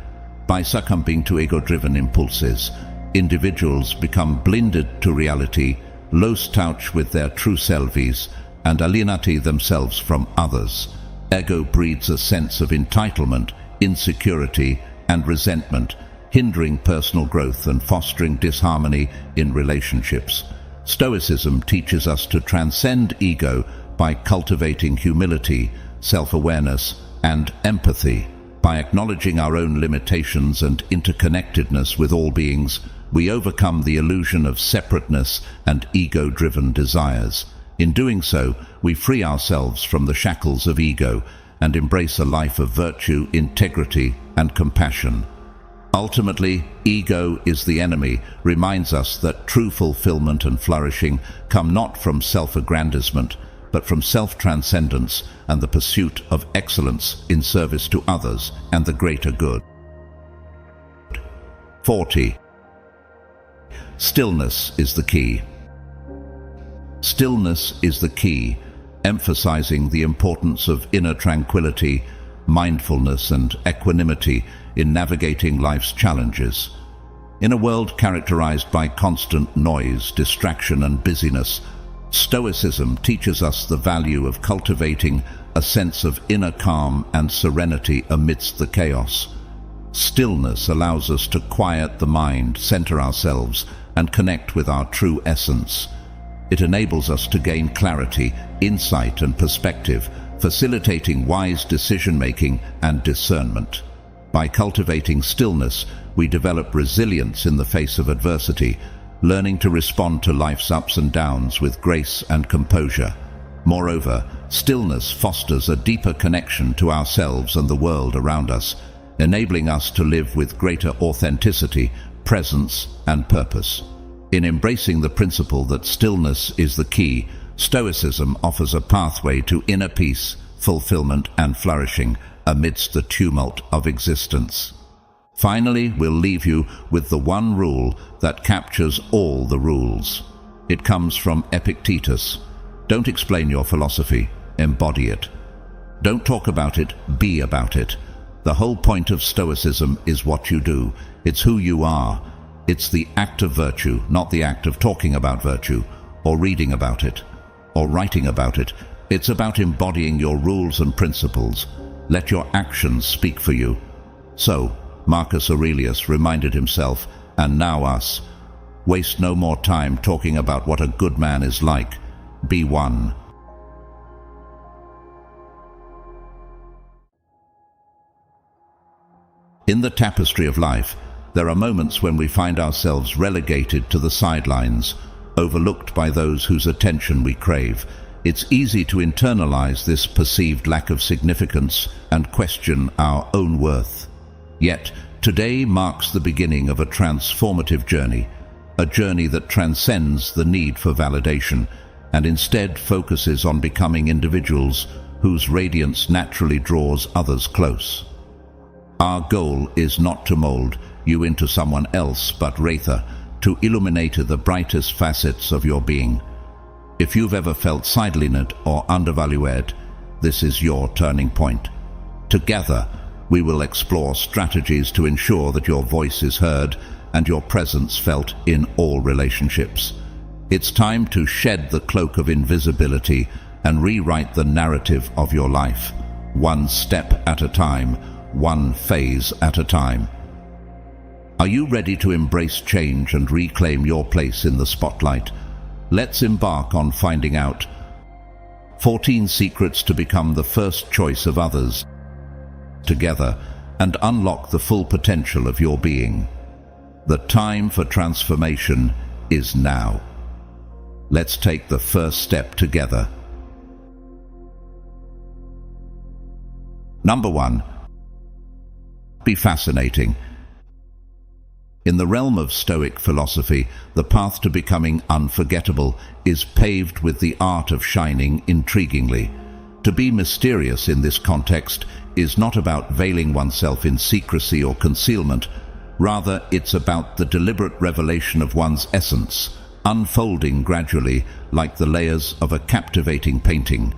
By succumbing to ego-driven impulses, individuals become blinded to reality, lost touch with their true selves, and alienate themselves from others. Ego breeds a sense of entitlement, insecurity, and resentment, hindering personal growth and fostering disharmony in relationships. Stoicism teaches us to transcend ego by cultivating humility, self-awareness, and empathy. By acknowledging our own limitations and interconnectedness with all beings, we overcome the illusion of separateness and ego-driven desires. In doing so, we free ourselves from the shackles of ego and embrace a life of virtue, integrity, and compassion. Ultimately, ego is the enemy, reminds us that true fulfillment and flourishing come not from self-aggrandizement, but from self-transcendence and the pursuit of excellence in service to others and the greater good. 40. Stillness is the key. Stillness is the key, emphasizing the importance of inner tranquility, mindfulness, and equanimity in navigating life's challenges. In a world characterized by constant noise, distraction, and busyness, Stoicism teaches us the value of cultivating a sense of inner calm and serenity amidst the chaos. Stillness allows us to quiet the mind, center ourselves, and connect with our true essence. It enables us to gain clarity, insight, and perspective, facilitating wise decision-making and discernment. By cultivating stillness, we develop resilience in the face of adversity, learning to respond to life's ups and downs with grace and composure. Moreover, stillness fosters a deeper connection to ourselves and the world around us, enabling us to live with greater authenticity, presence, and purpose. In embracing the principle that stillness is the key, Stoicism offers a pathway to inner peace, fulfillment, and flourishing amidst the tumult of existence. Finally, we'll leave you with the one rule that captures all the rules. It comes from Epictetus. Don't explain your philosophy, embody it. Don't talk about it, be about it. The whole point of Stoicism is what you do. It's who you are. It's the act of virtue, not the act of talking about virtue, or reading about it, or writing about it. It's about embodying your rules and principles. Let your actions speak for you. So, Marcus Aurelius reminded himself, and now us, waste no more time talking about what a good man is like. Be one. In the tapestry of life, there are moments when we find ourselves relegated to the sidelines, overlooked by those whose attention we crave. It's easy to internalize this perceived lack of significance and question our own worth. Yet, today marks the beginning of a transformative journey, a journey that transcends the need for validation and instead focuses on becoming individuals whose radiance naturally draws others close. Our goal is not to mold you into someone else, but rather to illuminate the brightest facets of your being. If you've ever felt sidelined or undervalued, this is your turning point. Together, we will explore strategies to ensure that your voice is heard and your presence felt in all relationships. It's time to shed the cloak of invisibility and rewrite the narrative of your life, one step at a time, one phase at a time. Are you ready to embrace change and reclaim your place in the spotlight? Let's embark on finding out 14 secrets to become the first choice of others together and unlock the full potential of your being. The time for transformation is now. Let's take the first step together. Number 1. Be fascinating. In the realm of Stoic philosophy, the path to becoming unforgettable is paved with the art of shining intriguingly. To be mysterious in this context is not about veiling oneself in secrecy or concealment. Rather, it's about the deliberate revelation of one's essence, unfolding gradually like the layers of a captivating painting.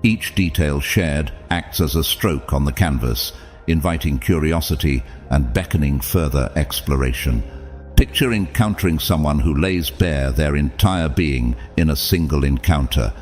Each detail shared acts as a stroke on the canvas, inviting curiosity and beckoning further exploration. Picture encountering someone who lays bare their entire being in a single encounter.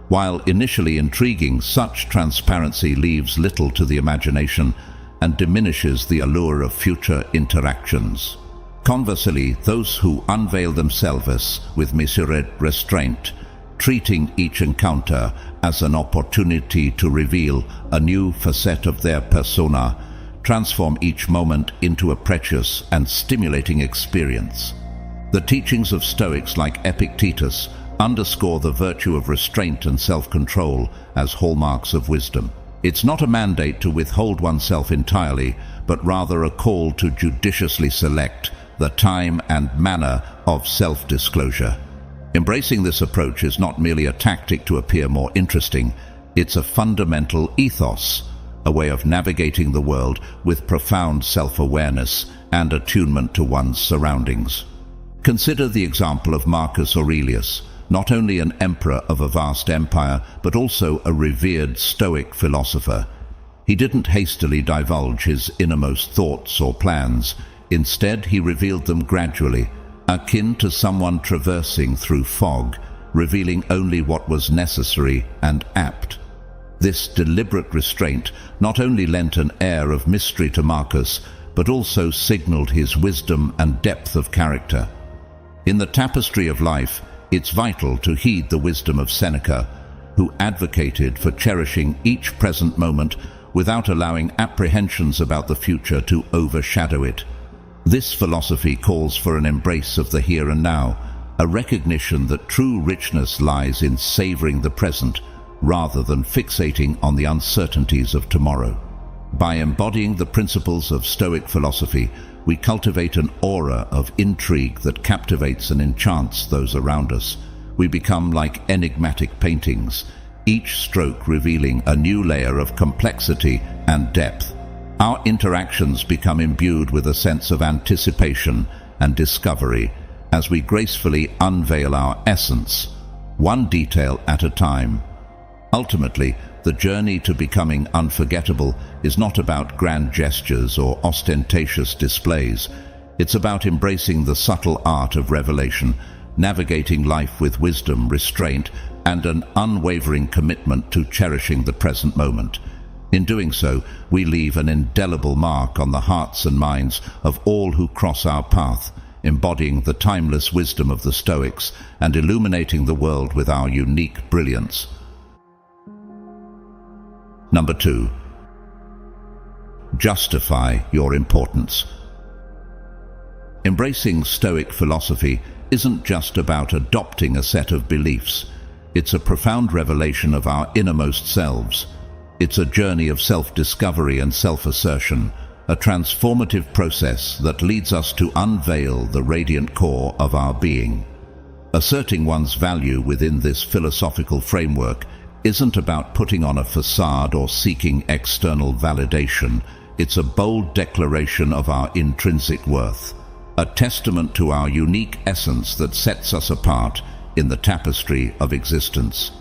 While initially intriguing, such transparency leaves little to the imagination and diminishes the allure of future interactions. Conversely, those who unveil themselves with measured restraint, treating each encounter as an opportunity to reveal a new facet of their persona, transform each moment into a precious and stimulating experience. The teachings of Stoics like Epictetus underscore the virtue of restraint and self-control as hallmarks of wisdom. It's not a mandate to withhold oneself entirely, but rather a call to judiciously select the time and manner of self-disclosure. Embracing this approach is not merely a tactic to appear more interesting, it's a fundamental ethos, a way of navigating the world with profound self-awareness and attunement to one's surroundings. Consider the example of Marcus Aurelius, not only an emperor of a vast empire, but also a revered Stoic philosopher. He didn't hastily divulge his innermost thoughts or plans. Instead, he revealed them gradually, akin to someone traversing through fog, revealing only what was necessary and apt. This deliberate restraint not only lent an air of mystery to Marcus, but also signaled his wisdom and depth of character. In the tapestry of life, it's vital to heed the wisdom of Seneca, who advocated for cherishing each present moment without allowing apprehensions about the future to overshadow it. This philosophy calls for an embrace of the here and now, a recognition that true richness lies in savoring the present rather than fixating on the uncertainties of tomorrow. By embodying the principles of Stoic philosophy, we cultivate an aura of intrigue that captivates and enchants those around us. We become like enigmatic paintings, each stroke revealing a new layer of complexity and depth. Our interactions become imbued with a sense of anticipation and discovery as we gracefully unveil our essence, one detail at a time. Ultimately, the journey to becoming unforgettable is not about grand gestures or ostentatious displays. It's about embracing the subtle art of revelation, navigating life with wisdom, restraint, and an unwavering commitment to cherishing the present moment. In doing so, we leave an indelible mark on the hearts and minds of all who cross our path, embodying the timeless wisdom of the Stoics and illuminating the world with our unique brilliance. Number 2. Justify your importance. Embracing Stoic philosophy isn't just about adopting a set of beliefs. It's a profound revelation of our innermost selves. It's a journey of self-discovery and self-assertion, a transformative process that leads us to unveil the radiant core of our being. Asserting one's value within this philosophical framework isn't about putting on a facade or seeking external validation. It's a bold declaration of our intrinsic worth, a testament to our unique essence that sets us apart in the tapestry of existence.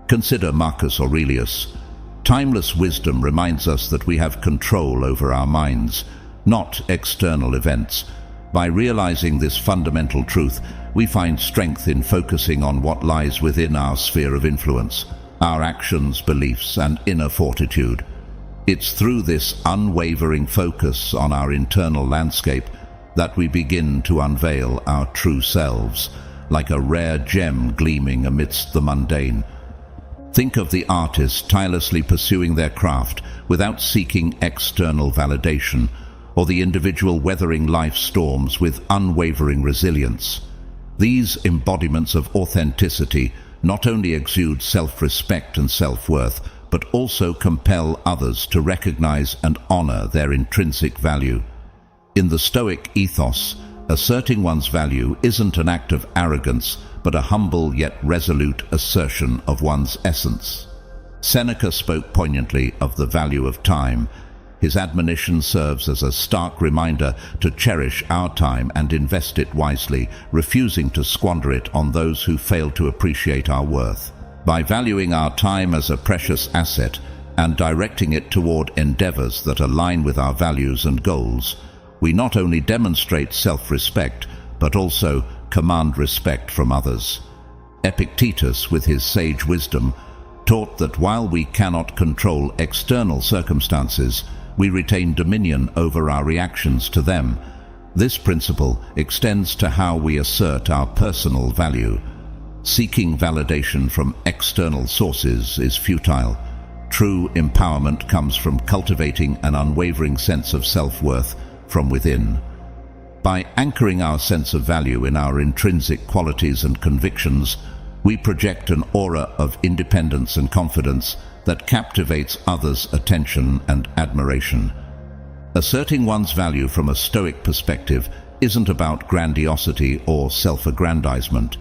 Consider Marcus Aurelius. Timeless wisdom reminds us that we have control over our minds, not external events. By realizing this fundamental truth, we find strength in focusing on what lies within our sphere of influence, our actions, beliefs, and inner fortitude. It's through this unwavering focus on our internal landscape that we begin to unveil our true selves, like a rare gem gleaming amidst the mundane. Think of the artist tirelessly pursuing their craft without seeking external validation, or the individual weathering life's storms with unwavering resilience. These embodiments of authenticity not only exude self-respect and self-worth, but also compel others to recognize and honor their intrinsic value. In the Stoic ethos, asserting one's value isn't an act of arrogance, but a humble yet resolute assertion of one's essence. Seneca spoke poignantly of the value of time. His admonition serves as a stark reminder to cherish our time and invest it wisely, refusing to squander it on those who fail to appreciate our worth. By valuing our time as a precious asset and directing it toward endeavors that align with our values and goals, we not only demonstrate self-respect, but also command respect from others. Epictetus, with his sage wisdom, taught that while we cannot control external circumstances, we retain dominion over our reactions to them. This principle extends to how we assert our personal value. Seeking validation from external sources is futile. True empowerment comes from cultivating an unwavering sense of self-worth from within. By anchoring our sense of value in our intrinsic qualities and convictions, We project an aura of independence and confidence that captivates others' attention and admiration. Asserting one's value from a Stoic perspective isn't about grandiosity or self-aggrandizement.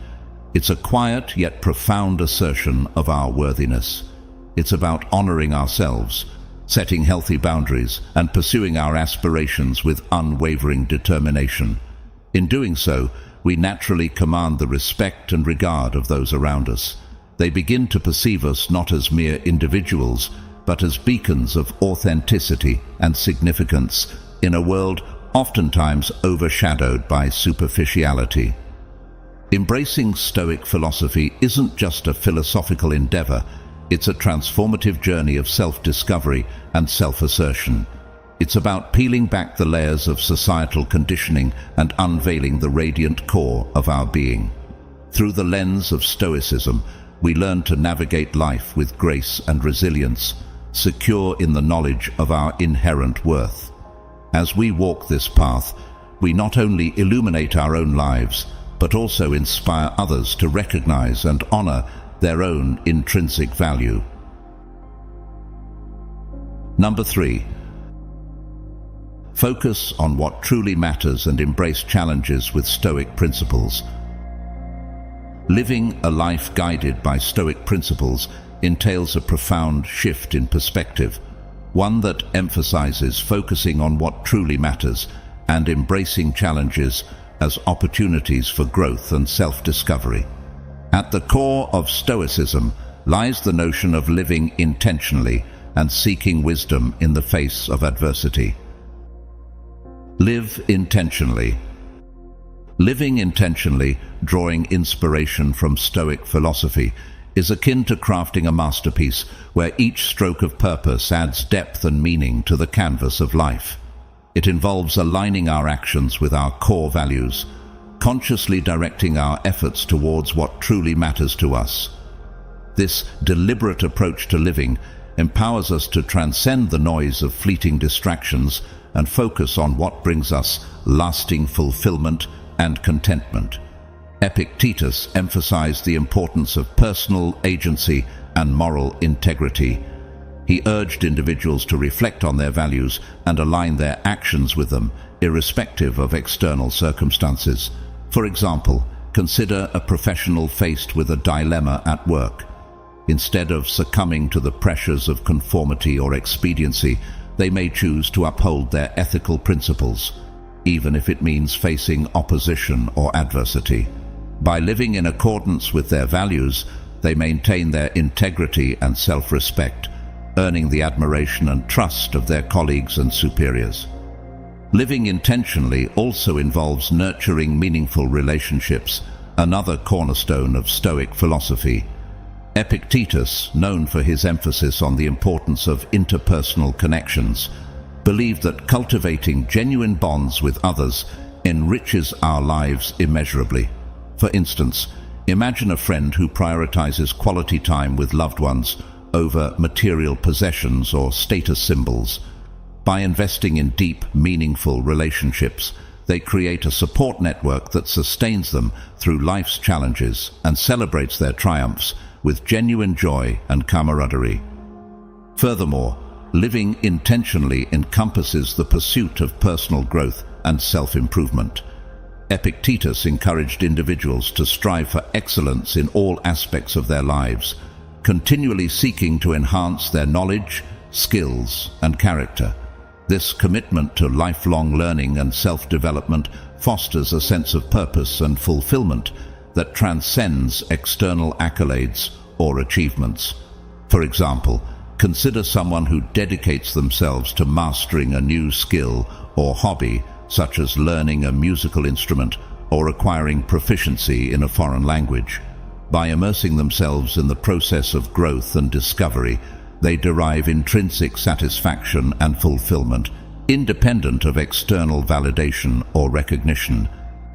It's a quiet yet profound assertion of our worthiness. It's about honoring ourselves, setting healthy boundaries, and pursuing our aspirations with unwavering determination. In doing so, we naturally command the respect and regard of those around us. They begin to perceive us not as mere individuals, but as beacons of authenticity and significance in a world oftentimes overshadowed by superficiality. Embracing Stoic philosophy isn't just a philosophical endeavor, it's a transformative journey of self-discovery and self-assertion. It's about peeling back the layers of societal conditioning and unveiling the radiant core of our being. Through the lens of Stoicism, we learn to navigate life with grace and resilience, secure in the knowledge of our inherent worth. As we walk this path, we not only illuminate our own lives, but also inspire others to recognize and honor their own intrinsic value. Number 3. Focus on what truly matters and embrace challenges with Stoic principles. Living a life guided by Stoic principles entails a profound shift in perspective, one that emphasizes focusing on what truly matters and embracing challenges as opportunities for growth and self-discovery. At the core of Stoicism lies the notion of living intentionally and seeking wisdom in the face of adversity. Live intentionally. Living intentionally, drawing inspiration from Stoic philosophy, is akin to crafting a masterpiece where each stroke of purpose adds depth and meaning to the canvas of life. It involves aligning our actions with our core values, consciously directing our efforts towards what truly matters to us. This deliberate approach to living empowers us to transcend the noise of fleeting distractions and focus on what brings us lasting fulfillment and contentment. Epictetus emphasized the importance of personal agency and moral integrity. He urged individuals to reflect on their values and align their actions with them, irrespective of external circumstances. For example, consider a professional faced with a dilemma at work. Instead of succumbing to the pressures of conformity or expediency, they may choose to uphold their ethical principles, even if it means facing opposition or adversity. By living in accordance with their values, they maintain their integrity and self-respect, earning the admiration and trust of their colleagues and superiors. Living intentionally also involves nurturing meaningful relationships, another cornerstone of Stoic philosophy. Epictetus, known for his emphasis on the importance of interpersonal connections, believed that cultivating genuine bonds with others enriches our lives immeasurably. For instance, imagine a friend who prioritizes quality time with loved ones over material possessions or status symbols. By investing in deep, meaningful relationships, they create a support network that sustains them through life's challenges and celebrates their triumphs with genuine joy and camaraderie. Furthermore, living intentionally encompasses the pursuit of personal growth and self-improvement. Epictetus encouraged individuals to strive for excellence in all aspects of their lives, continually seeking to enhance their knowledge, skills, and character. This commitment to lifelong learning and self-development fosters a sense of purpose and fulfillment that transcends external accolades or achievements. For example, consider someone who dedicates themselves to mastering a new skill or hobby, such as learning a musical instrument or acquiring proficiency in a foreign language. By immersing themselves in the process of growth and discovery, they derive intrinsic satisfaction and fulfillment, independent of external validation or recognition.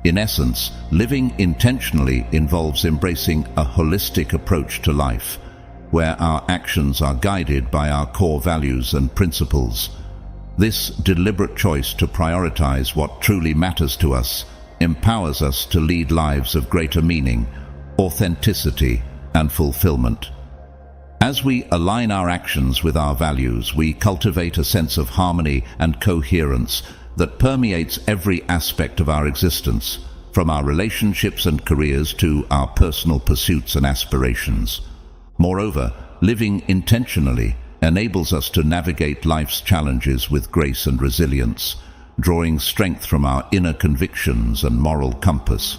In essence, living intentionally involves embracing a holistic approach to life, where our actions are guided by our core values and principles. This deliberate choice to prioritize what truly matters to us empowers us to lead lives of greater meaning, authenticity, and fulfillment. As we align our actions with our values, we cultivate a sense of harmony and coherence that permeates every aspect of our existence, from our relationships and careers to our personal pursuits and aspirations. Moreover, living intentionally enables us to navigate life's challenges with grace and resilience, drawing strength from our inner convictions and moral compass.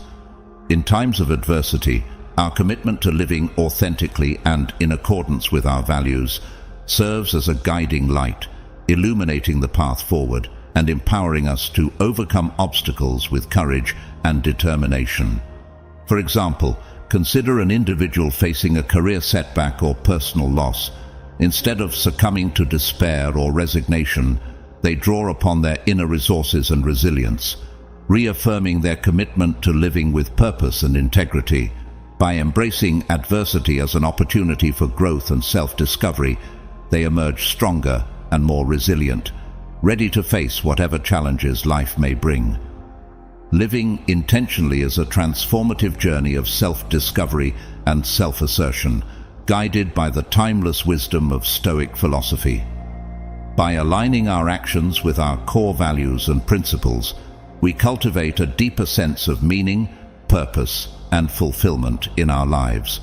In times of adversity, our commitment to living authentically and in accordance with our values serves as a guiding light, illuminating the path forward and empowering us to overcome obstacles with courage and determination. For example, consider an individual facing a career setback or personal loss. Instead of succumbing to despair or resignation, they draw upon their inner resources and resilience, reaffirming their commitment to living with purpose and integrity. By embracing adversity as an opportunity for growth and self-discovery, they emerge stronger and more resilient, ready to face whatever challenges life may bring. Living intentionally is a transformative journey of self-discovery and self-assertion, guided by the timeless wisdom of Stoic philosophy. By aligning our actions with our core values and principles, we cultivate a deeper sense of meaning, purpose, and fulfillment in our lives.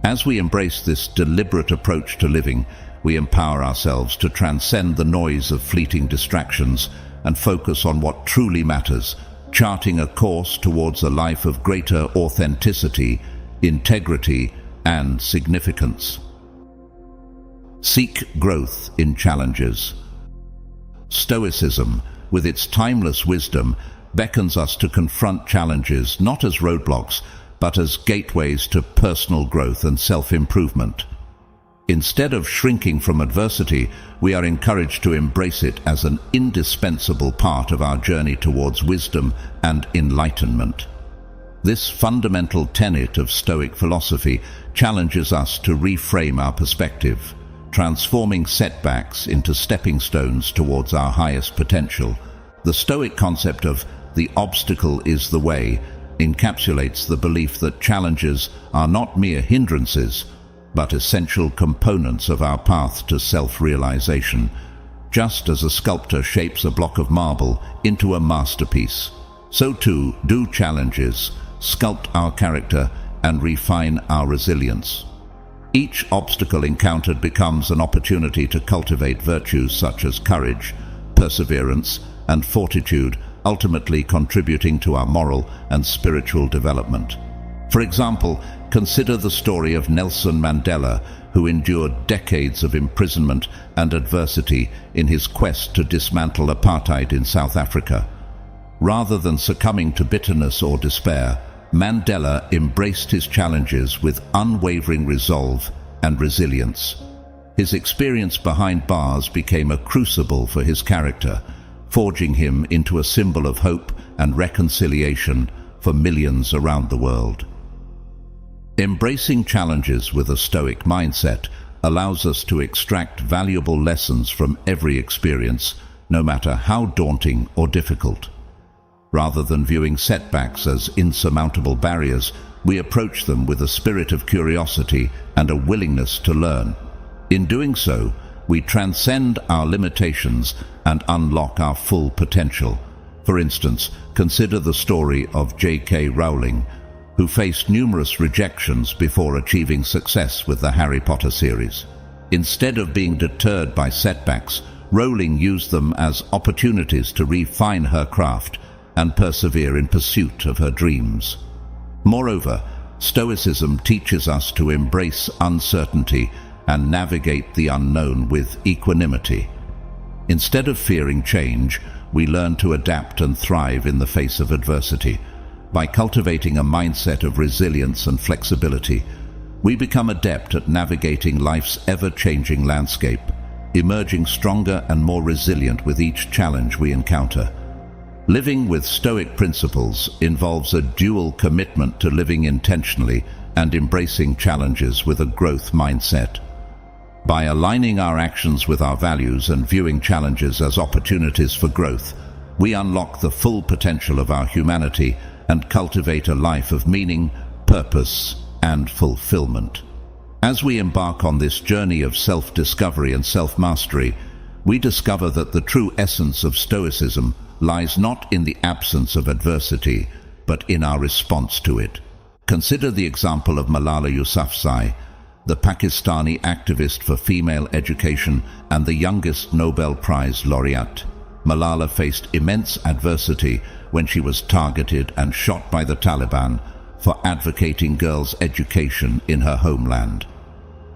As we embrace this deliberate approach to living, we empower ourselves to transcend the noise of fleeting distractions and focus on what truly matters, charting a course towards a life of greater authenticity, integrity, and significance. Seek growth in challenges. Stoicism, with its timeless wisdom, beckons us to confront challenges not as roadblocks, but as gateways to personal growth and self-improvement. Instead of shrinking from adversity, we are encouraged to embrace it as an indispensable part of our journey towards wisdom and enlightenment. This fundamental tenet of Stoic philosophy challenges us to reframe our perspective, transforming setbacks into stepping stones towards our highest potential. The Stoic concept of "the obstacle is the way" encapsulates the belief that challenges are not mere hindrances, but essential components of our path to self-realization. Just as a sculptor shapes a block of marble into a masterpiece, so too do challenges sculpt our character and refine our resilience. Each obstacle encountered becomes an opportunity to cultivate virtues such as courage, perseverance, and fortitude, ultimately contributing to our moral and spiritual development. For example, consider the story of Nelson Mandela, who endured decades of imprisonment and adversity in his quest to dismantle apartheid in South Africa. Rather than succumbing to bitterness or despair, Mandela embraced his challenges with unwavering resolve and resilience. His experience behind bars became a crucible for his character, forging him into a symbol of hope and reconciliation for millions around the world. Embracing challenges with a Stoic mindset allows us to extract valuable lessons from every experience, no matter how daunting or difficult. Rather than viewing setbacks as insurmountable barriers, we approach them with a spirit of curiosity and a willingness to learn. In doing so, we transcend our limitations and unlock our full potential. For instance, consider the story of J.K. Rowling, who faced numerous rejections before achieving success with the Harry Potter series. Instead of being deterred by setbacks, Rowling used them as opportunities to refine her craft and persevere in pursuit of her dreams. Moreover, Stoicism teaches us to embrace uncertainty and navigate the unknown with equanimity. Instead of fearing change, we learn to adapt and thrive in the face of adversity. By cultivating a mindset of resilience and flexibility, we become adept at navigating life's ever-changing landscape, emerging stronger and more resilient with each challenge we encounter. Living with Stoic principles involves a dual commitment to living intentionally and embracing challenges with a growth mindset. By aligning our actions with our values and viewing challenges as opportunities for growth, we unlock the full potential of our humanity and cultivate a life of meaning, purpose, and fulfillment. As we embark on this journey of self-discovery and self-mastery, we discover that the true essence of Stoicism lies not in the absence of adversity, but in our response to it. Consider the example of Malala Yousafzai, the Pakistani activist for female education and the youngest Nobel Prize laureate. Malala faced immense adversity when she was targeted and shot by the Taliban for advocating girls' education in her homeland.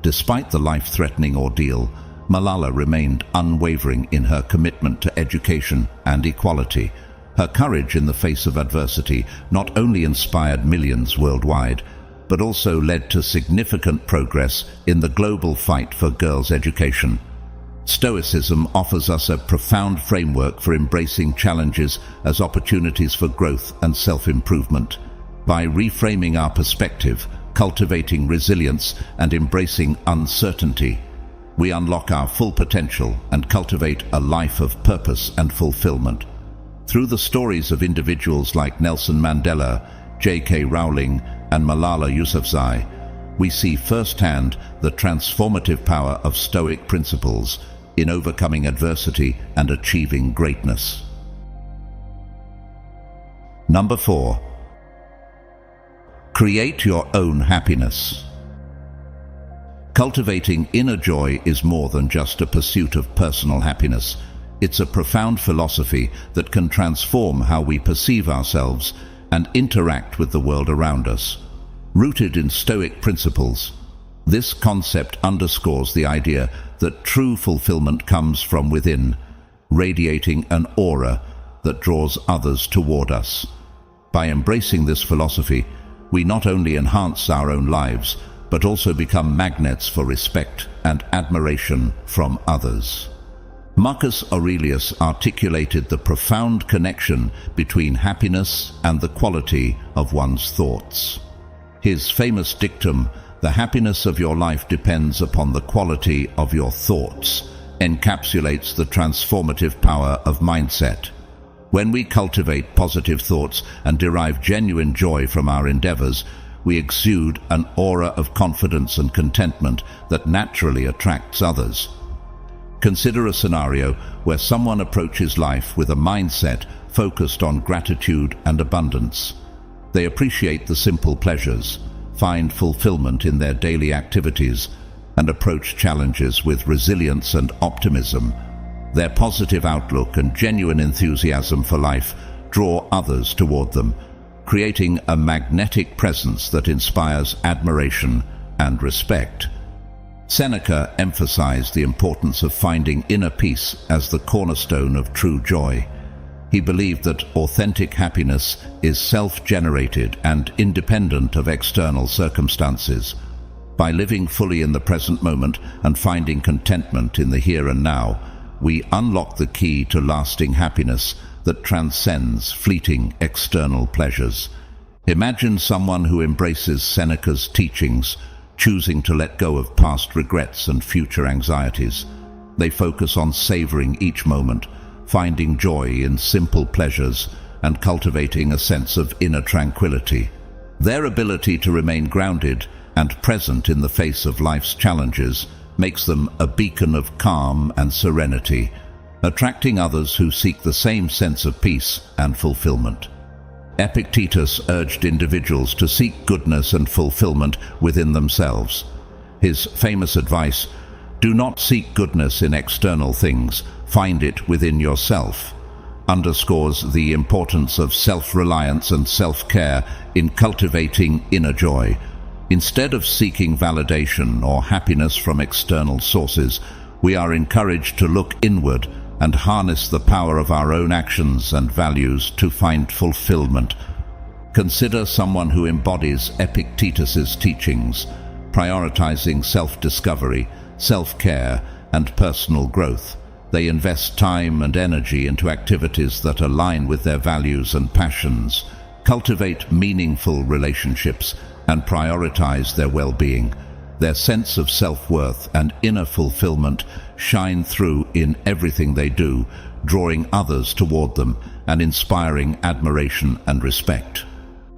Despite the life-threatening ordeal, Malala remained unwavering in her commitment to education and equality. Her courage in the face of adversity not only inspired millions worldwide, but also led to significant progress in the global fight for girls' education. Stoicism offers us a profound framework for embracing challenges as opportunities for growth and self-improvement. By reframing our perspective, cultivating resilience, and embracing uncertainty, we unlock our full potential and cultivate a life of purpose and fulfillment. Through the stories of individuals like Nelson Mandela, J.K. Rowling, and Malala Yousafzai, we see firsthand the transformative power of Stoic principles in overcoming adversity and achieving greatness. Number 4. Create your own happiness. Cultivating inner joy is more than just a pursuit of personal happiness. It's a profound philosophy that can transform how we perceive ourselves and interact with the world around us. Rooted in Stoic principles, this concept underscores the idea that true fulfillment comes from within, radiating an aura that draws others toward us. By embracing this philosophy, we not only enhance our own lives, but also become magnets for respect and admiration from others. Marcus Aurelius articulated the profound connection between happiness and the quality of one's thoughts. His famous dictum, "The happiness of your life depends upon the quality of your thoughts," encapsulates the transformative power of mindset. When we cultivate positive thoughts and derive genuine joy from our endeavors, we exude an aura of confidence and contentment that naturally attracts others. Consider a scenario where someone approaches life with a mindset focused on gratitude and abundance. They appreciate the simple pleasures, find fulfillment in their daily activities, and approach challenges with resilience and optimism. Their positive outlook and genuine enthusiasm for life draw others toward them, creating a magnetic presence that inspires admiration and respect. Seneca emphasized the importance of finding inner peace as the cornerstone of true joy. He believed that authentic happiness is self-generated and independent of external circumstances. By living fully in the present moment and finding contentment in the here and now, we unlock the key to lasting happiness that transcends fleeting external pleasures. Imagine someone who embraces Seneca's teachings, choosing to let go of past regrets and future anxieties. They focus on savoring each moment, finding joy in simple pleasures, and cultivating a sense of inner tranquility. Their ability to remain grounded and present in the face of life's challenges makes them a beacon of calm and serenity, attracting others who seek the same sense of peace and fulfillment. Epictetus urged individuals to seek goodness and fulfillment within themselves. His famous advice, "Do not seek goodness in external things, find it within yourself," underscores the importance of self-reliance and self-care in cultivating inner joy. Instead of seeking validation or happiness from external sources, we are encouraged to look inward and harness the power of our own actions and values to find fulfillment. Consider someone who embodies Epictetus's teachings, prioritizing self-discovery, self-care, and personal growth. They invest time and energy into activities that align with their values and passions, cultivate meaningful relationships, and prioritize their well-being. Their sense of self-worth and inner fulfillment shine through in everything they do, drawing others toward them and inspiring admiration and respect.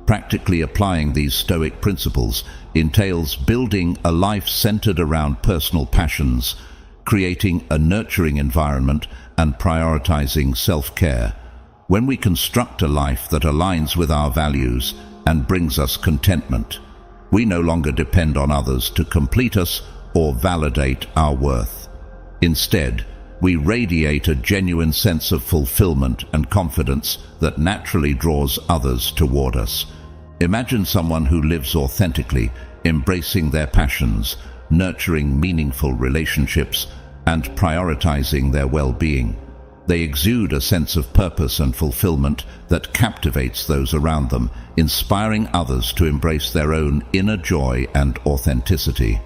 Practically applying these Stoic principles entails building a life centered around personal passions, creating a nurturing environment, and prioritizing self-care. When we construct a life that aligns with our values and brings us contentment, we no longer depend on others to complete us or validate our worth. Instead, we radiate a genuine sense of fulfillment and confidence that naturally draws others toward us. Imagine someone who lives authentically, embracing their passions, nurturing meaningful relationships, and prioritizing their well-being. They exude a sense of purpose and fulfillment that captivates those around them, inspiring others to embrace their own inner joy and authenticity.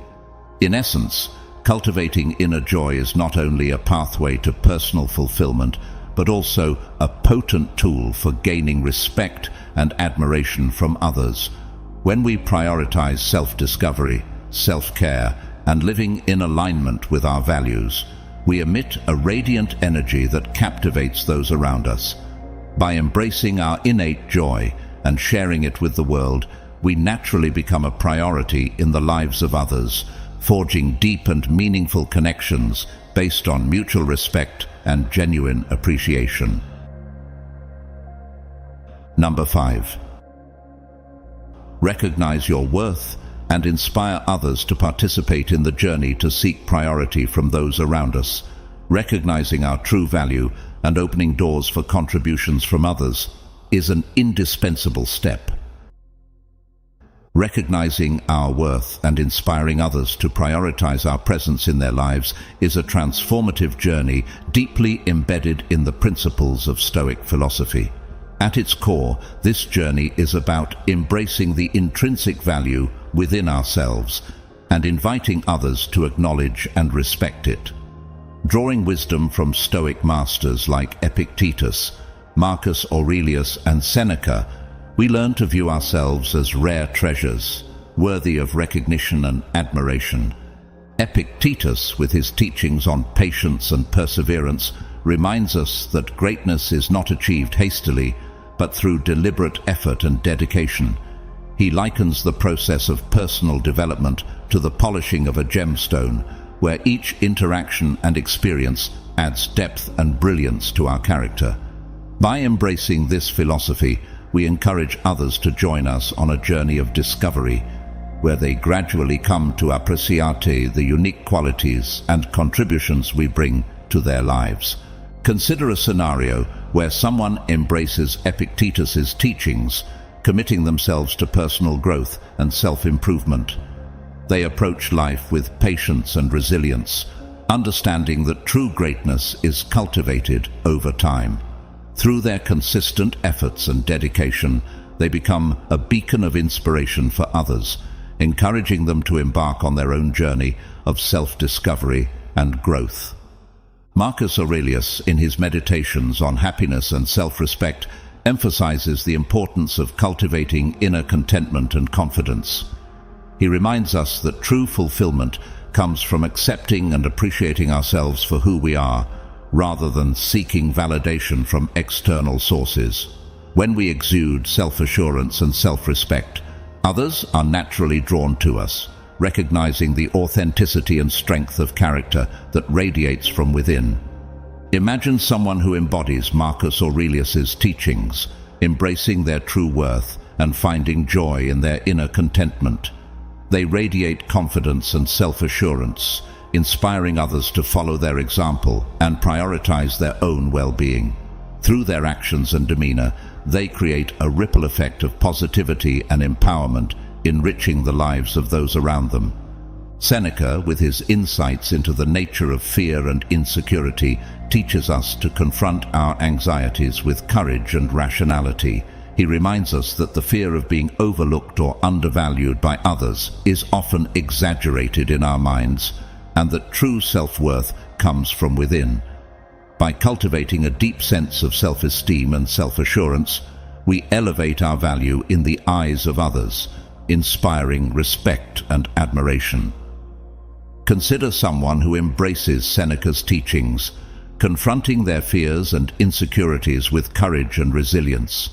In essence, cultivating inner joy is not only a pathway to personal fulfillment, but also a potent tool for gaining respect and admiration from others. When we prioritize self-discovery, self-care, and living in alignment with our values, we emit a radiant energy that captivates those around us. By embracing our innate joy and sharing it with the world, we naturally become a priority in the lives of others, forging deep and meaningful connections based on mutual respect and genuine appreciation. Number 5. Recognize your worth and inspire others to participate in the journey to seek priority from those around us. Recognizing our true value and opening doors for contributions from others is an indispensable step. Recognizing our worth and inspiring others to prioritize our presence in their lives is a transformative journey deeply embedded in the principles of Stoic philosophy. At its core, this journey is about embracing the intrinsic value within ourselves and inviting others to acknowledge and respect it. Drawing wisdom from Stoic masters like Epictetus, Marcus Aurelius, and Seneca, we learn to view ourselves as rare treasures, worthy of recognition and admiration. Epictetus, with his teachings on patience and perseverance, reminds us that greatness is not achieved hastily, but through deliberate effort and dedication. He likens the process of personal development to the polishing of a gemstone, where each interaction and experience adds depth and brilliance to our character. By embracing this philosophy, we encourage others to join us on a journey of discovery, where they gradually come to appreciate the unique qualities and contributions we bring to their lives. Consider a scenario where someone embraces Epictetus's teachings, committing themselves to personal growth and self-improvement. They approach life with patience and resilience, understanding that true greatness is cultivated over time. Through their consistent efforts and dedication, they become a beacon of inspiration for others, encouraging them to embark on their own journey of self-discovery and growth. Marcus Aurelius, in his meditations on happiness and self-respect, emphasizes the importance of cultivating inner contentment and confidence. He reminds us that true fulfillment comes from accepting and appreciating ourselves for who we are, rather than seeking validation from external sources. When we exude self-assurance and self-respect, others are naturally drawn to us, recognizing the authenticity and strength of character that radiates from within. Imagine someone who embodies Marcus Aurelius's teachings, embracing their true worth and finding joy in their inner contentment. They radiate confidence and self-assurance, inspiring others to follow their example and prioritize their own well-being. Through their actions and demeanor, they create a ripple effect of positivity and empowerment, enriching the lives of those around them. Seneca, with his insights into the nature of fear and insecurity, teaches us to confront our anxieties with courage and rationality. He reminds us that the fear of being overlooked or undervalued by others is often exaggerated in our minds, and that true self-worth comes from within. By cultivating a deep sense of self-esteem and self-assurance, we elevate our value in the eyes of others, inspiring respect and admiration. Consider someone who embraces Seneca's teachings, confronting their fears and insecurities with courage and resilience.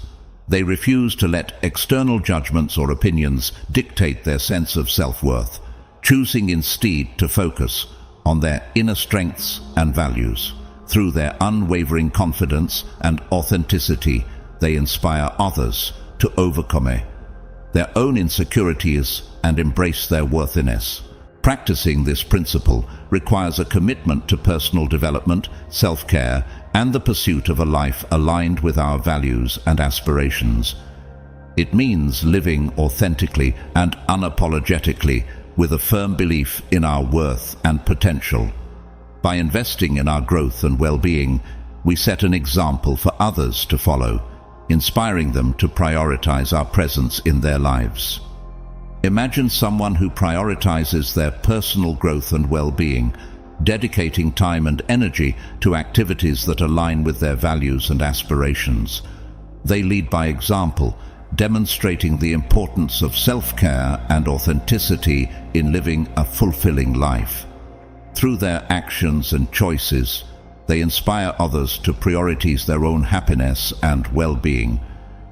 They refuse to let external judgments or opinions dictate their sense of self-worth, choosing instead to focus on their inner strengths and values. Through their unwavering confidence and authenticity, they inspire others to overcome their own insecurities and embrace their worthiness. Practicing this principle requires a commitment to personal development, self-care, and the pursuit of a life aligned with our values and aspirations. It means living authentically and unapologetically with a firm belief in our worth and potential. By investing in our growth and well-being, we set an example for others to follow, inspiring them to prioritize our presence in their lives. Imagine someone who prioritizes their personal growth and well-being, dedicating time and energy to activities that align with their values and aspirations. They lead by example, demonstrating the importance of self-care and authenticity in living a fulfilling life. Through their actions and choices, they inspire others to prioritize their own happiness and well-being,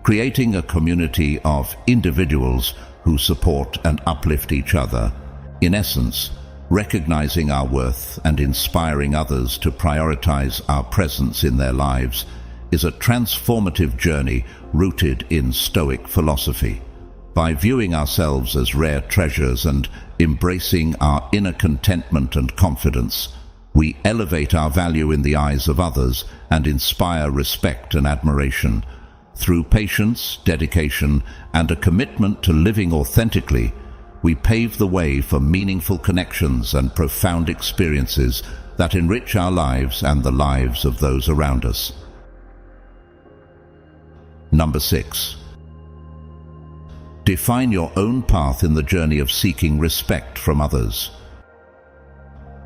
creating a community of individuals who support and uplift each other. In essence, recognizing our worth and inspiring others to prioritize our presence in their lives is a transformative journey rooted in Stoic philosophy. By viewing ourselves as rare treasures and embracing our inner contentment and confidence, we elevate our value in the eyes of others and inspire respect and admiration. Through patience, dedication, and a commitment to living authentically, we pave the way for meaningful connections and profound experiences that enrich our lives and the lives of those around us. Number 6. Define your own path in the journey of seeking respect from others.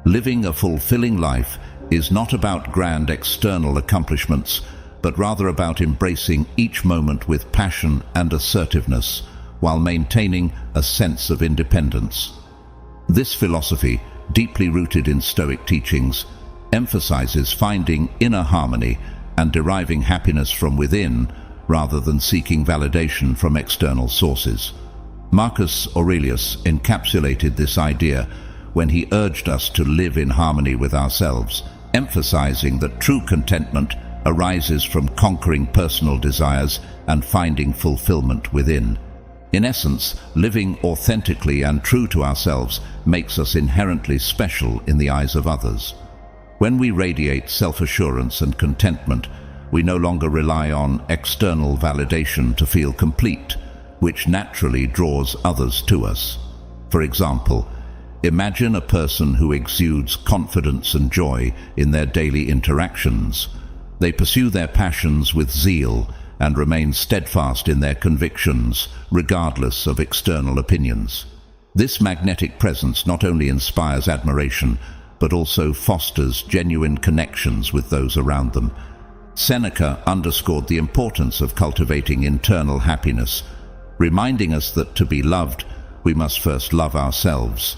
Living a fulfilling life is not about grand external accomplishments, but rather about embracing each moment with passion and assertiveness while maintaining a sense of independence. This philosophy, deeply rooted in Stoic teachings, emphasizes finding inner harmony and deriving happiness from within rather than seeking validation from external sources. Marcus Aurelius encapsulated this idea when he urged us to live in harmony with ourselves, emphasizing that true contentment arises from conquering personal desires and finding fulfillment within. In essence, living authentically and true to ourselves makes us inherently special in the eyes of others. When we radiate self-assurance and contentment, we no longer rely on external validation to feel complete, which naturally draws others to us. For example, imagine a person who exudes confidence and joy in their daily interactions. They pursue their passions with zeal and remain steadfast in their convictions, regardless of external opinions. This magnetic presence not only inspires admiration, but also fosters genuine connections with those around them. Seneca underscored the importance of cultivating internal happiness, reminding us that to be loved, we must first love ourselves.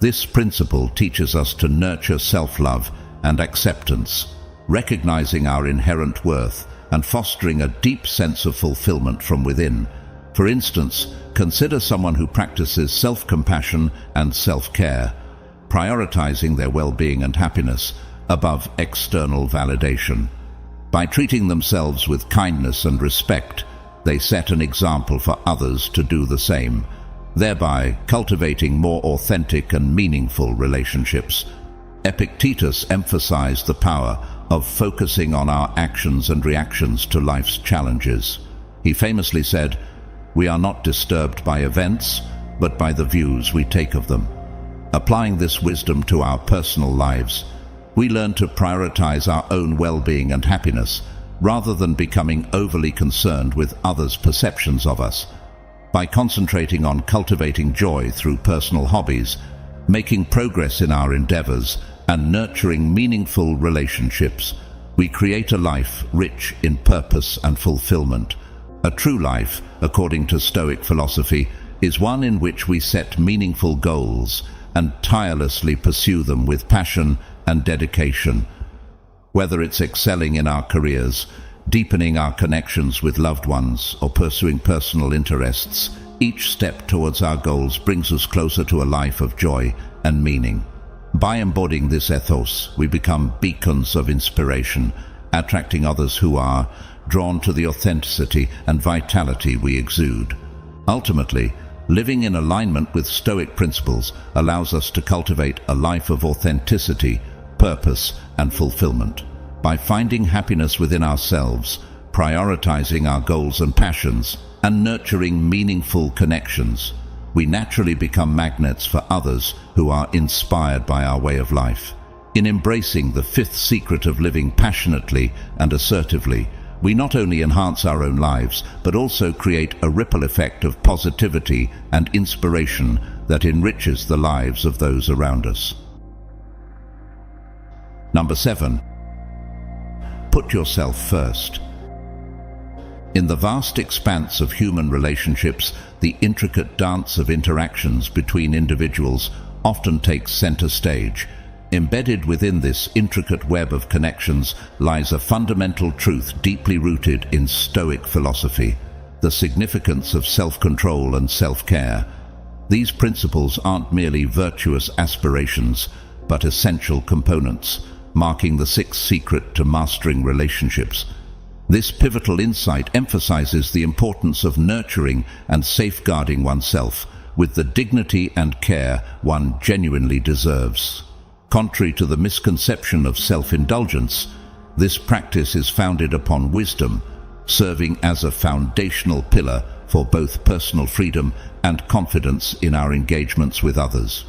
This principle teaches us to nurture self-love and acceptance, recognizing our inherent worth and fostering a deep sense of fulfillment from within. For instance, consider someone who practices self-compassion and self-care, prioritizing their well-being and happiness above external validation. By treating themselves with kindness and respect, they set an example for others to do the same, thereby cultivating more authentic and meaningful relationships. Epictetus emphasized the power of focusing on our actions and reactions to life's challenges. He famously said, "We are not disturbed by events, but by the views we take of them." Applying this wisdom to our personal lives, we learn to prioritize our own well-being and happiness, rather than becoming overly concerned with others' perceptions of us. By concentrating on cultivating joy through personal hobbies, making progress in our endeavors, and nurturing meaningful relationships, we create a life rich in purpose and fulfillment. A true life, according to Stoic philosophy, is one in which we set meaningful goals and tirelessly pursue them with passion and dedication. Whether it's excelling in our careers, deepening our connections with loved ones, or pursuing personal interests. Each step towards our goals brings us closer to a life of joy and meaning. By embodying this ethos, we become beacons of inspiration, attracting others who are drawn to the authenticity and vitality we exude. Ultimately, living in alignment with Stoic principles allows us to cultivate a life of authenticity, purpose, and fulfillment. By finding happiness within ourselves, prioritizing our goals and passions, and nurturing meaningful connections, we naturally become magnets for others who are inspired by our way of life. In embracing the fifth secret of living passionately and assertively, we not only enhance our own lives, but also create a ripple effect of positivity and inspiration that enriches the lives of those around us. Number 7. Put yourself first. In the vast expanse of human relationships, the intricate dance of interactions between individuals often takes center stage. Embedded within this intricate web of connections lies a fundamental truth deeply rooted in Stoic philosophy: the significance of self-control and self-care. These principles aren't merely virtuous aspirations, but essential components, marking the sixth secret to mastering relationships. This pivotal insight emphasizes the importance of nurturing and safeguarding oneself with the dignity and care one genuinely deserves. Contrary to the misconception of self-indulgence, this practice is founded upon wisdom, serving as a foundational pillar for both personal freedom and confidence in our engagements with others.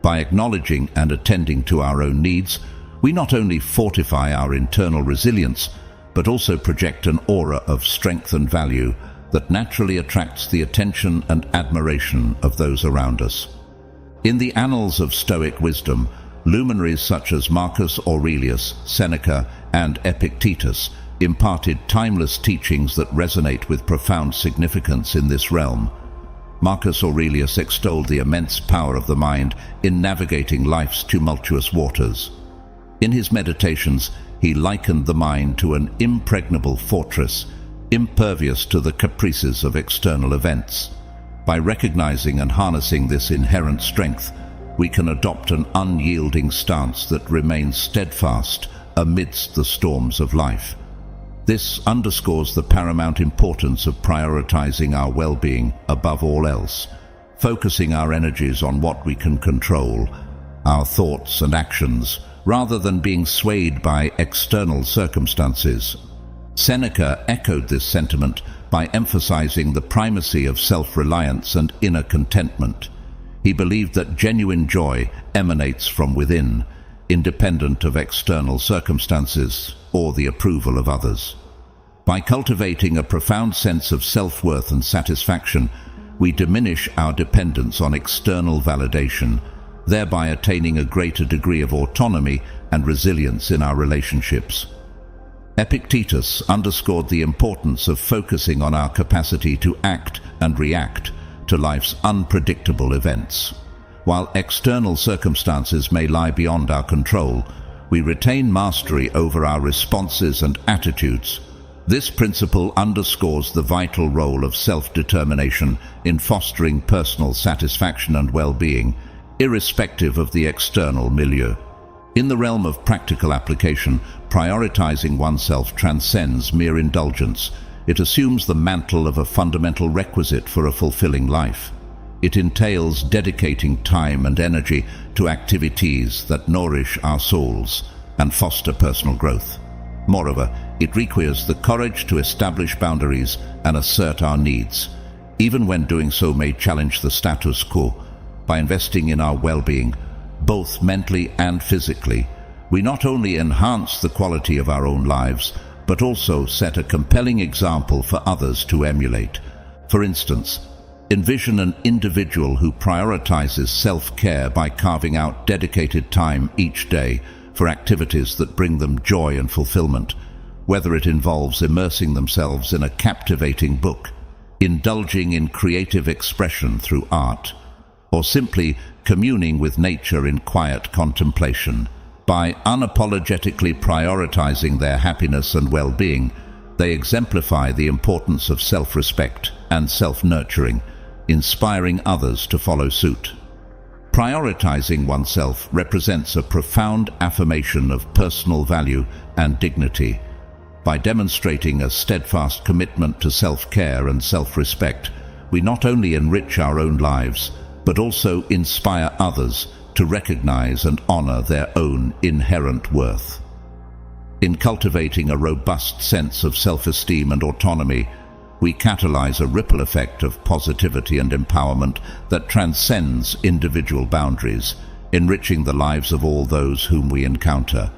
By acknowledging and attending to our own needs, we not only fortify our internal resilience, but also project an aura of strength and value that naturally attracts the attention and admiration of those around us. In the annals of Stoic wisdom, luminaries such as Marcus Aurelius, Seneca, and Epictetus imparted timeless teachings that resonate with profound significance in this realm. Marcus Aurelius extolled the immense power of the mind in navigating life's tumultuous waters. In his meditations, he likened the mind to an impregnable fortress, impervious to the caprices of external events. By recognizing and harnessing this inherent strength, we can adopt an unyielding stance that remains steadfast amidst the storms of life. This underscores the paramount importance of prioritizing our well-being above all else, focusing our energies on what we can control, our thoughts and actions, rather than being swayed by external circumstances. Seneca echoed this sentiment by emphasizing the primacy of self-reliance and inner contentment. He believed that genuine joy emanates from within, independent of external circumstances or the approval of others. By cultivating a profound sense of self-worth and satisfaction, we diminish our dependence on external validation, thereby attaining a greater degree of autonomy and resilience in our relationships. Epictetus underscored the importance of focusing on our capacity to act and react to life's unpredictable events. While external circumstances may lie beyond our control, we retain mastery over our responses and attitudes. This principle underscores the vital role of self-determination in fostering personal satisfaction and well-being, irrespective of the external milieu. In the realm of practical application, prioritizing oneself transcends mere indulgence. It assumes the mantle of a fundamental requisite for a fulfilling life. It entails dedicating time and energy to activities that nourish our souls and foster personal growth. Moreover, it requires the courage to establish boundaries and assert our needs, even when doing so may challenge the status quo. By investing in our well-being, both mentally and physically, we not only enhance the quality of our own lives, but also set a compelling example for others to emulate. For instance, envision an individual who prioritizes self-care by carving out dedicated time each day for activities that bring them joy and fulfillment, whether it involves immersing themselves in a captivating book, indulging in creative expression through art, or simply communing with nature in quiet contemplation. By unapologetically prioritizing their happiness and well-being, They exemplify the importance of self-respect and self-nurturing, inspiring others to follow suit. Prioritizing oneself represents a profound affirmation of personal value and dignity. By demonstrating a steadfast commitment to self-care and self-respect, we not only enrich our own lives, but also inspire others to recognize and honor their own inherent worth. In cultivating a robust sense of self-esteem and autonomy, we catalyze a ripple effect of positivity and empowerment that transcends individual boundaries, enriching the lives of all those whom we encounter.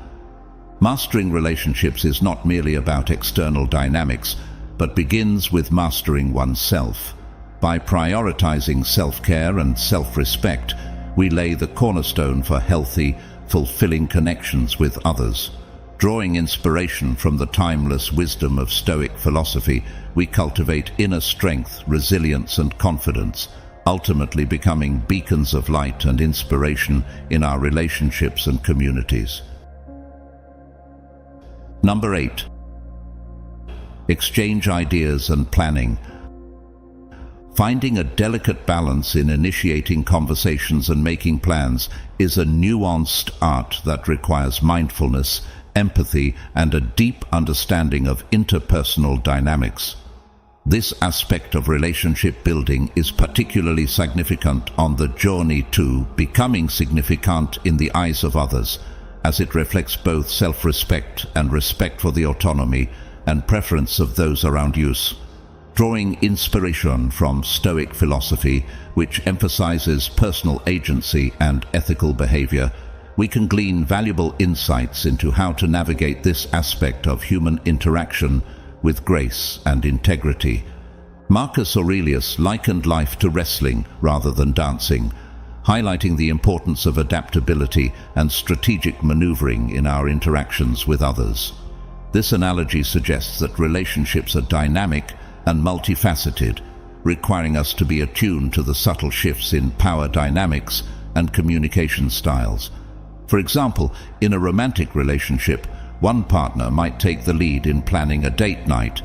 Mastering relationships is not merely about external dynamics, but begins with mastering oneself. By prioritizing self-care and self-respect, we lay the cornerstone for healthy, fulfilling connections with others. Drawing inspiration from the timeless wisdom of Stoic philosophy, we cultivate inner strength, resilience, and confidence, ultimately becoming beacons of light and inspiration in our relationships and communities. Number 8. Exchange ideas and planning. Finding a delicate balance in initiating conversations and making plans is a nuanced art that requires mindfulness, empathy, and a deep understanding of interpersonal dynamics. This aspect of relationship building is particularly significant on the journey to becoming significant in the eyes of others, as it reflects both self-respect and respect for the autonomy and preference of those around you. Drawing inspiration from Stoic philosophy, which emphasizes personal agency and ethical behavior, we can glean valuable insights into how to navigate this aspect of human interaction with grace and integrity. Marcus Aurelius likened life to wrestling rather than dancing, highlighting the importance of adaptability and strategic maneuvering in our interactions with others. This analogy suggests that relationships are dynamic and multifaceted, requiring us to be attuned to the subtle shifts in power dynamics and communication styles. For example, in a romantic relationship, one partner might take the lead in planning a date night,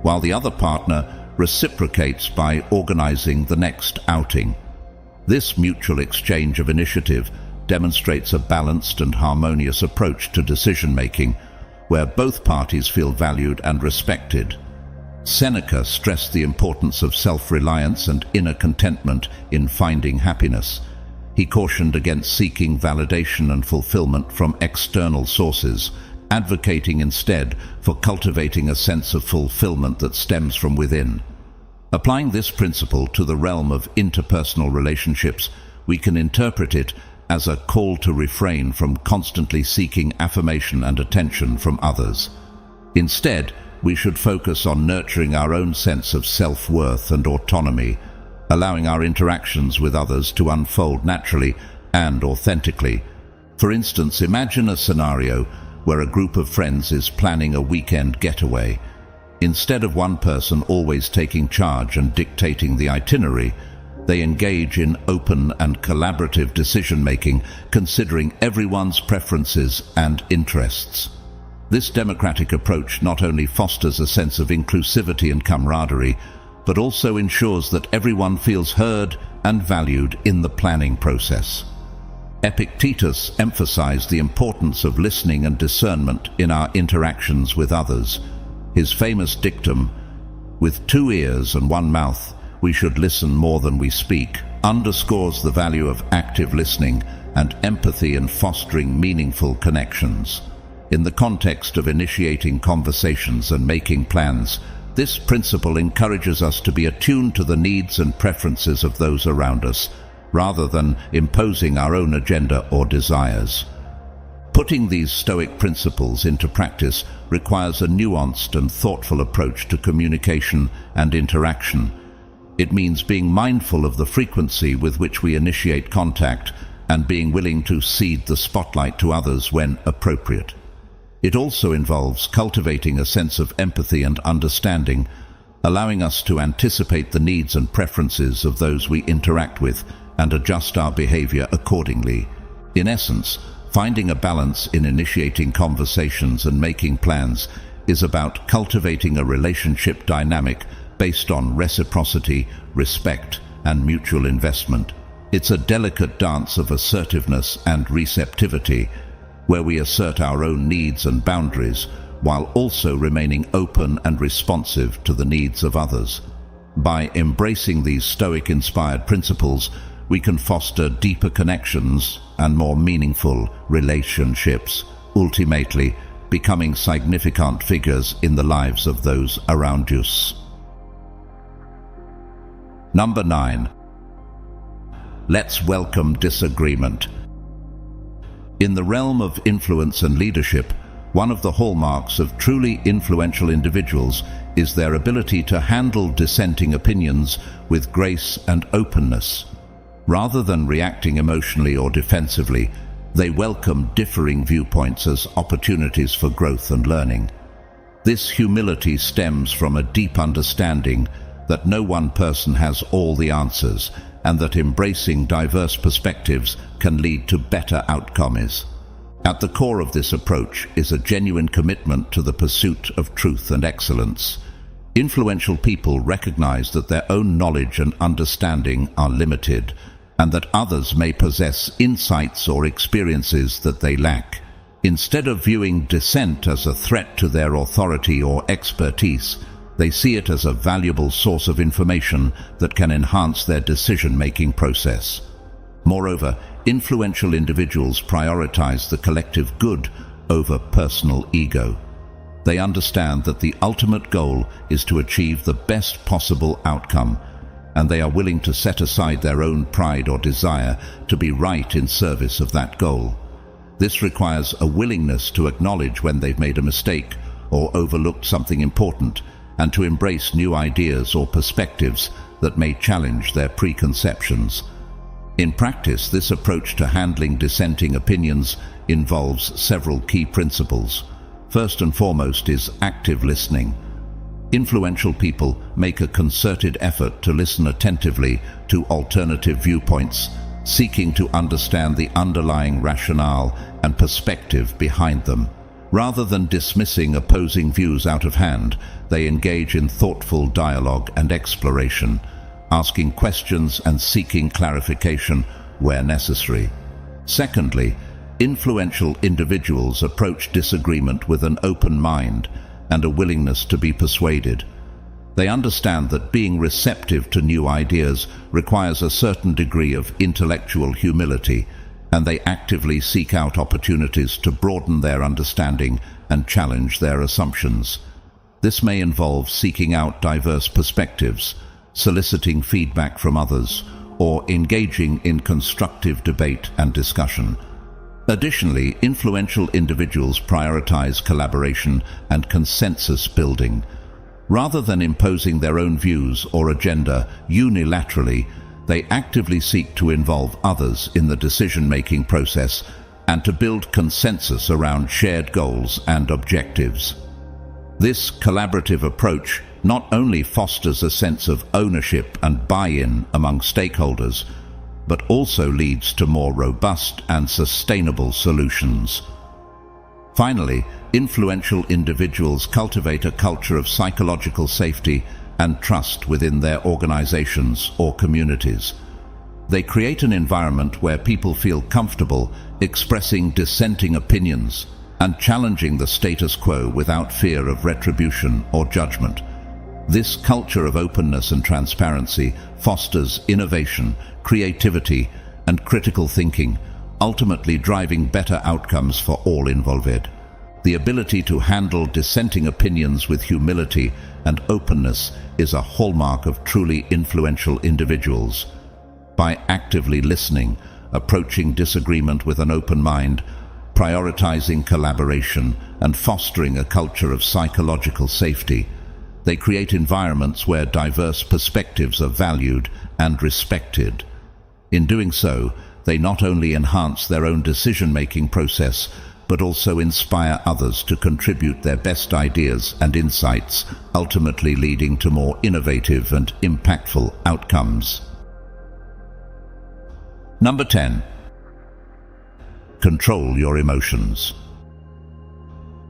while the other partner reciprocates by organizing the next outing. This mutual exchange of initiative demonstrates a balanced and harmonious approach to decision-making, where both parties feel valued and respected. Seneca stressed the importance of self-reliance and inner contentment in finding happiness. He cautioned against seeking validation and fulfillment from external sources, advocating instead for cultivating a sense of fulfillment that stems from within. Applying this principle to the realm of interpersonal relationships, we can interpret it as a call to refrain from constantly seeking affirmation and attention from others. Instead, we should focus on nurturing our own sense of self-worth and autonomy, allowing our interactions with others to unfold naturally and authentically. For instance, imagine a scenario where a group of friends is planning a weekend getaway. Instead of one person always taking charge and dictating the itinerary, they engage in open and collaborative decision-making, considering everyone's preferences and interests. This democratic approach not only fosters a sense of inclusivity and camaraderie, but also ensures that everyone feels heard and valued in the planning process. Epictetus emphasized the importance of listening and discernment in our interactions with others. His famous dictum, "With 2 ears and 1 mouth, we should listen more than we speak," underscores the value of active listening and empathy in fostering meaningful connections. In the context of initiating conversations and making plans, this principle encourages us to be attuned to the needs and preferences of those around us, rather than imposing our own agenda or desires. Putting these Stoic principles into practice requires a nuanced and thoughtful approach to communication and interaction. It means being mindful of the frequency with which we initiate contact and being willing to cede the spotlight to others when appropriate. It also involves cultivating a sense of empathy and understanding, allowing us to anticipate the needs and preferences of those we interact with and adjust our behavior accordingly. In essence, finding a balance in initiating conversations and making plans is about cultivating a relationship dynamic based on reciprocity, respect, and mutual investment. It's a delicate dance of assertiveness and receptivity, where we assert our own needs and boundaries while also remaining open and responsive to the needs of others. By embracing these Stoic-inspired principles, we can foster deeper connections and more meaningful relationships, ultimately becoming significant figures in the lives of those around us. Number 9. Let's welcome disagreement. In the realm of influence and leadership, one of the hallmarks of truly influential individuals is their ability to handle dissenting opinions with grace and openness. Rather than reacting emotionally or defensively, they welcome differing viewpoints as opportunities for growth and learning. This humility stems from a deep understanding that no one person has all the answers, and that embracing diverse perspectives can lead to better outcomes. At the core of this approach is a genuine commitment to the pursuit of truth and excellence. Influential people recognize that their own knowledge and understanding are limited, and that others may possess insights or experiences that they lack. Instead of viewing dissent as a threat to their authority or expertise, they see it as a valuable source of information that can enhance their decision-making process. Moreover, influential individuals prioritize the collective good over personal ego. They understand that the ultimate goal is to achieve the best possible outcome, and they are willing to set aside their own pride or desire to be right in service of that goal. This requires a willingness to acknowledge when they've made a mistake or overlooked something important, and to embrace new ideas or perspectives that may challenge their preconceptions. In practice, this approach to handling dissenting opinions involves several key principles. First and foremost is active listening. Influential people make a concerted effort to listen attentively to alternative viewpoints, seeking to understand the underlying rationale and perspective behind them. Rather than dismissing opposing views out of hand, they engage in thoughtful dialogue and exploration, asking questions and seeking clarification where necessary. Secondly, influential individuals approach disagreement with an open mind and a willingness to be persuaded. They understand that being receptive to new ideas requires a certain degree of intellectual humility, and they actively seek out opportunities to broaden their understanding and challenge their assumptions. This may involve seeking out diverse perspectives, soliciting feedback from others, or engaging in constructive debate and discussion. Additionally, influential individuals prioritize collaboration and consensus building. Rather than imposing their own views or agenda unilaterally, they actively seek to involve others in the decision-making process and to build consensus around shared goals and objectives. This collaborative approach not only fosters a sense of ownership and buy-in among stakeholders, but also leads to more robust and sustainable solutions. Finally, influential individuals cultivate a culture of psychological safety and trust within their organizations or communities. They create an environment where people feel comfortable expressing dissenting opinions and challenging the status quo without fear of retribution or judgment. This culture of openness and transparency fosters innovation, creativity, and critical thinking, ultimately driving better outcomes for all involved. The ability to handle dissenting opinions with humility and openness is a hallmark of truly influential individuals. By actively listening, approaching disagreement with an open mind, prioritizing collaboration, and fostering a culture of psychological safety, they create environments where diverse perspectives are valued and respected. In doing so, they not only enhance their own decision-making process, but also inspire others to contribute their best ideas and insights, ultimately leading to more innovative and impactful outcomes. Number 10. Control your emotions.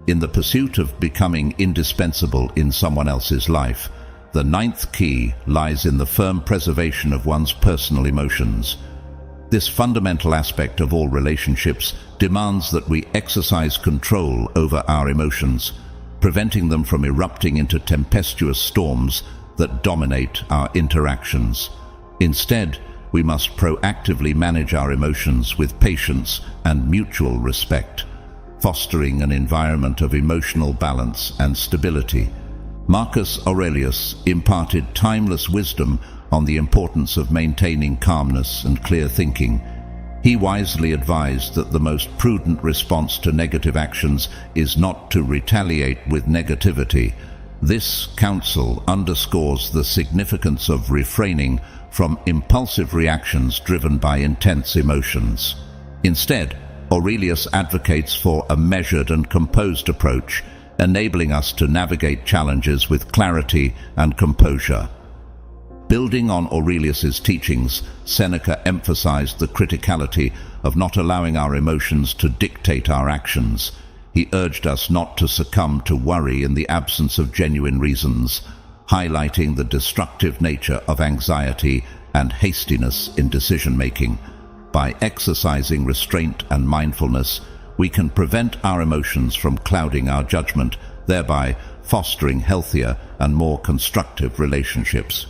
In the pursuit of becoming indispensable in someone else's life, the ninth key lies in the firm preservation of one's personal emotions. This fundamental aspect of all relationships demands that we exercise control over our emotions, preventing them from erupting into tempestuous storms that dominate our interactions. Instead, we must proactively manage our emotions with patience and mutual respect, fostering an environment of emotional balance and stability. Marcus Aurelius imparted timeless wisdom on the importance of maintaining calmness and clear thinking. He wisely advised that the most prudent response to negative actions is not to retaliate with negativity. This counsel underscores the significance of refraining from impulsive reactions driven by intense emotions. Instead, Aurelius advocates for a measured and composed approach, enabling us to navigate challenges with clarity and composure. Building on Aurelius's teachings, Seneca emphasized the criticality of not allowing our emotions to dictate our actions. He urged us not to succumb to worry in the absence of genuine reasons, highlighting the destructive nature of anxiety and hastiness in decision-making. By exercising restraint and mindfulness, we can prevent our emotions from clouding our judgment, thereby fostering healthier and more constructive relationships.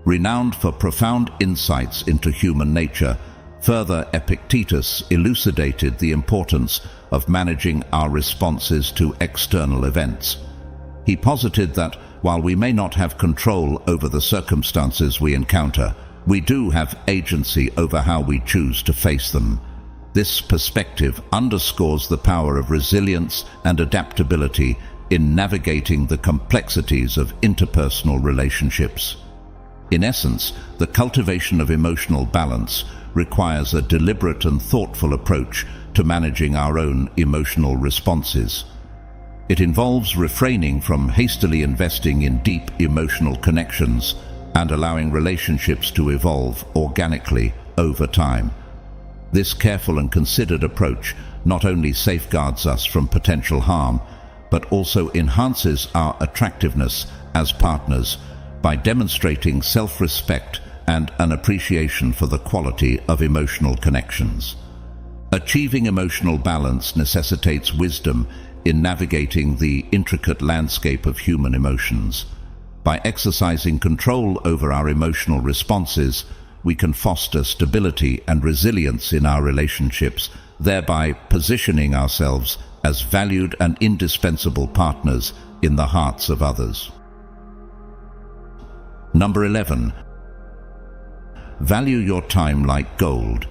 Renowned for profound insights into human nature, further Epictetus elucidated the importance of managing our responses to external events. He posited that while we may not have control over the circumstances we encounter, we do have agency over how we choose to face them. This perspective underscores the power of resilience and adaptability in navigating the complexities of interpersonal relationships. In essence, the cultivation of emotional balance requires a deliberate and thoughtful approach to managing our own emotional responses. It involves refraining from hastily investing in deep emotional connections and allowing relationships to evolve organically over time. This careful and considered approach not only safeguards us from potential harm, but also enhances our attractiveness as partners by demonstrating self-respect and an appreciation for the quality of emotional connections. Achieving emotional balance necessitates wisdom in navigating the intricate landscape of human emotions. By exercising control over our emotional responses, we can foster stability and resilience in our relationships, thereby positioning ourselves as valued and indispensable partners in the hearts of others. Number 11. Value your time like gold.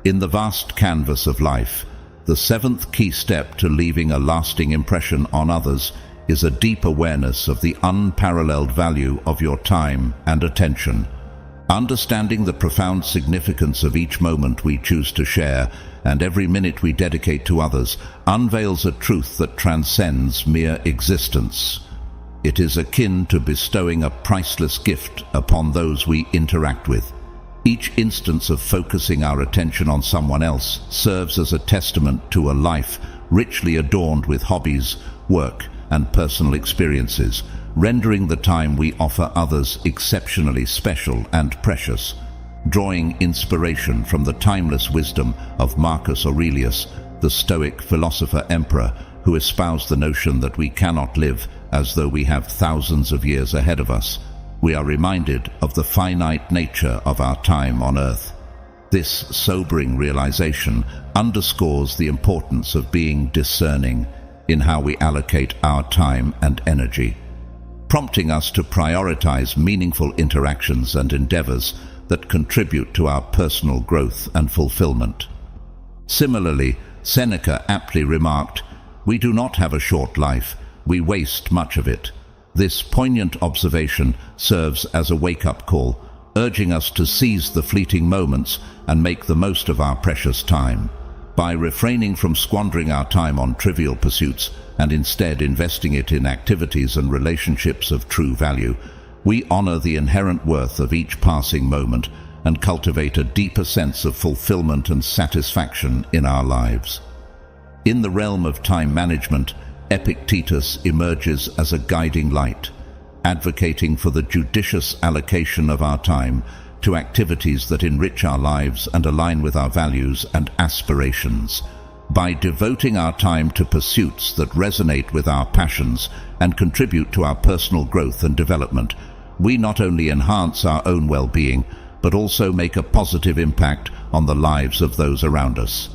In the vast canvas of life, the seventh key step to leaving a lasting impression on others is a deep awareness of the unparalleled value of your time and attention. Understanding the profound significance of each moment we choose to share and every minute we dedicate to others unveils a truth that transcends mere existence. It is akin to bestowing a priceless gift upon those we interact with. Each instance of focusing our attention on someone else serves as a testament to a life richly adorned with hobbies, work, and personal experiences, rendering the time we offer others exceptionally special and precious. Drawing inspiration from the timeless wisdom of Marcus Aurelius, the Stoic philosopher-emperor, who espoused the notion that we cannot live as though we have thousands of years ahead of us, we are reminded of the finite nature of our time on earth. This sobering realization underscores the importance of being discerning in how we allocate our time and energy, prompting us to prioritize meaningful interactions and endeavors that contribute to our personal growth and fulfillment. Similarly, Seneca aptly remarked, "We do not have a short life, we waste much of it." This poignant observation serves as a wake-up call, urging us to seize the fleeting moments and make the most of our precious time. By refraining from squandering our time on trivial pursuits and instead investing it in activities and relationships of true value, we honor the inherent worth of each passing moment and cultivate a deeper sense of fulfillment and satisfaction in our lives. In the realm of time management, Epictetus emerges as a guiding light, advocating for the judicious allocation of our time to activities that enrich our lives and align with our values and aspirations. By devoting our time to pursuits that resonate with our passions and contribute to our personal growth and development, we not only enhance our own well-being, but also make a positive impact on the lives of those around us.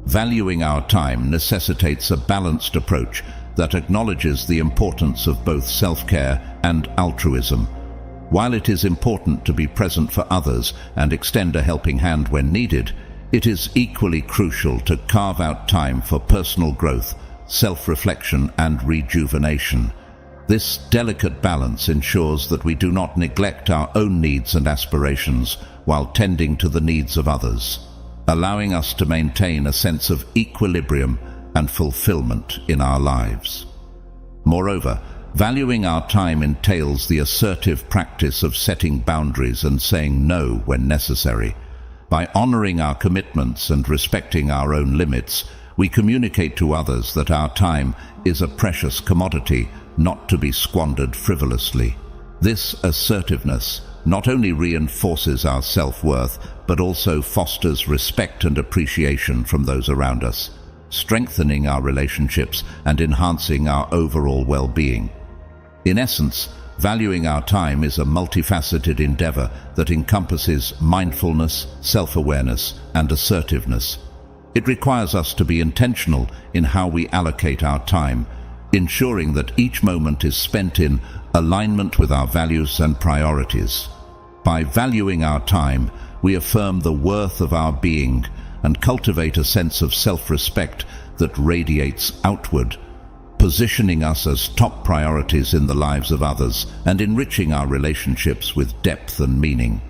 Valuing our time necessitates a balanced approach that acknowledges the importance of both self-care and altruism. While it is important to be present for others and extend a helping hand when needed, it is equally crucial to carve out time for personal growth, self-reflection, and rejuvenation. This delicate balance ensures that we do not neglect our own needs and aspirations while tending to the needs of others, allowing us to maintain a sense of equilibrium and fulfillment in our lives. Moreover, valuing our time entails the assertive practice of setting boundaries and saying no when necessary. By honoring our commitments and respecting our own limits, we communicate to others that our time is a precious commodity, not to be squandered frivolously. This assertiveness not only reinforces our self-worth, but also fosters respect and appreciation from those around us, strengthening our relationships and enhancing our overall well-being. In essence, valuing our time is a multifaceted endeavor that encompasses mindfulness, self-awareness, and assertiveness. It requires us to be intentional in how we allocate our time, ensuring that each moment is spent in alignment with our values and priorities. By valuing our time, we affirm the worth of our being and cultivate a sense of self-respect that radiates outward, positioning us as top priorities in the lives of others and enriching our relationships with depth and meaning.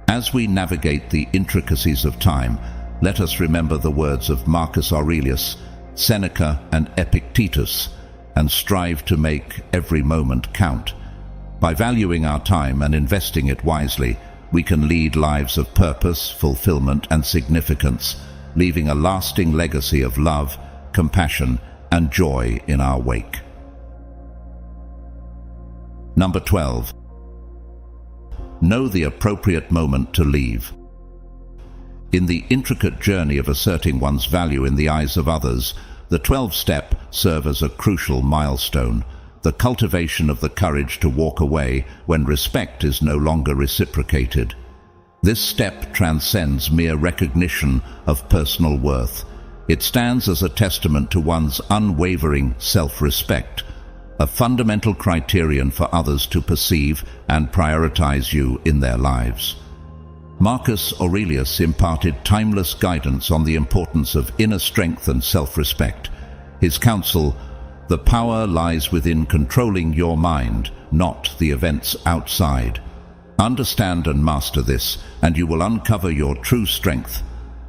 As we navigate the intricacies of time, let us remember the words of Marcus Aurelius, Seneca, and Epictetus, and strive to make every moment count. By valuing our time and investing it wisely, we can lead lives of purpose, fulfillment, and significance, leaving a lasting legacy of love, compassion, and joy in our wake. Number 12. Know the appropriate moment to leave. In the intricate journey of asserting one's value in the eyes of others, the 12-step serve as a crucial milestone, the cultivation of the courage to walk away when respect is no longer reciprocated. This step transcends mere recognition of personal worth. It stands as a testament to one's unwavering self-respect, a fundamental criterion for others to perceive and prioritize you in their lives. Marcus Aurelius imparted timeless guidance on the importance of inner strength and self-respect. His counsel, "The power lies within controlling your mind, not the events outside. Understand and master this, and you will uncover your true strength,"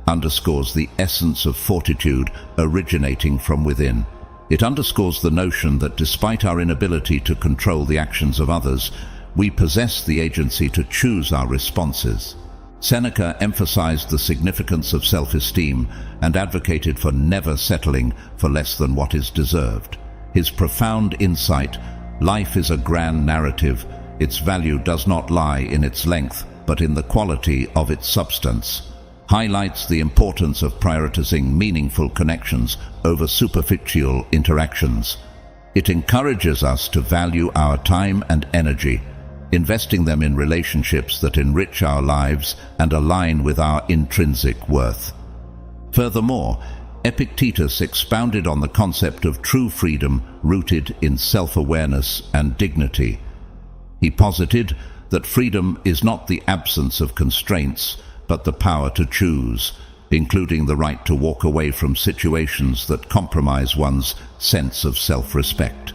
underscores the essence of fortitude originating from within. It underscores the notion that despite our inability to control the actions of others, we possess the agency to choose our responses. Seneca emphasized the significance of self-esteem and advocated for never settling for less than what is deserved. His profound insight, "Life is a grand narrative. Its value does not lie in its length, but in the quality of its substance," highlights the importance of prioritizing meaningful connections over superficial interactions. It encourages us to value our time and energy, investing them in relationships that enrich our lives and align with our intrinsic worth. Furthermore, Epictetus expounded on the concept of true freedom rooted in self-awareness and dignity. He posited that freedom is not the absence of constraints, but the power to choose, including the right to walk away from situations that compromise one's sense of self-respect.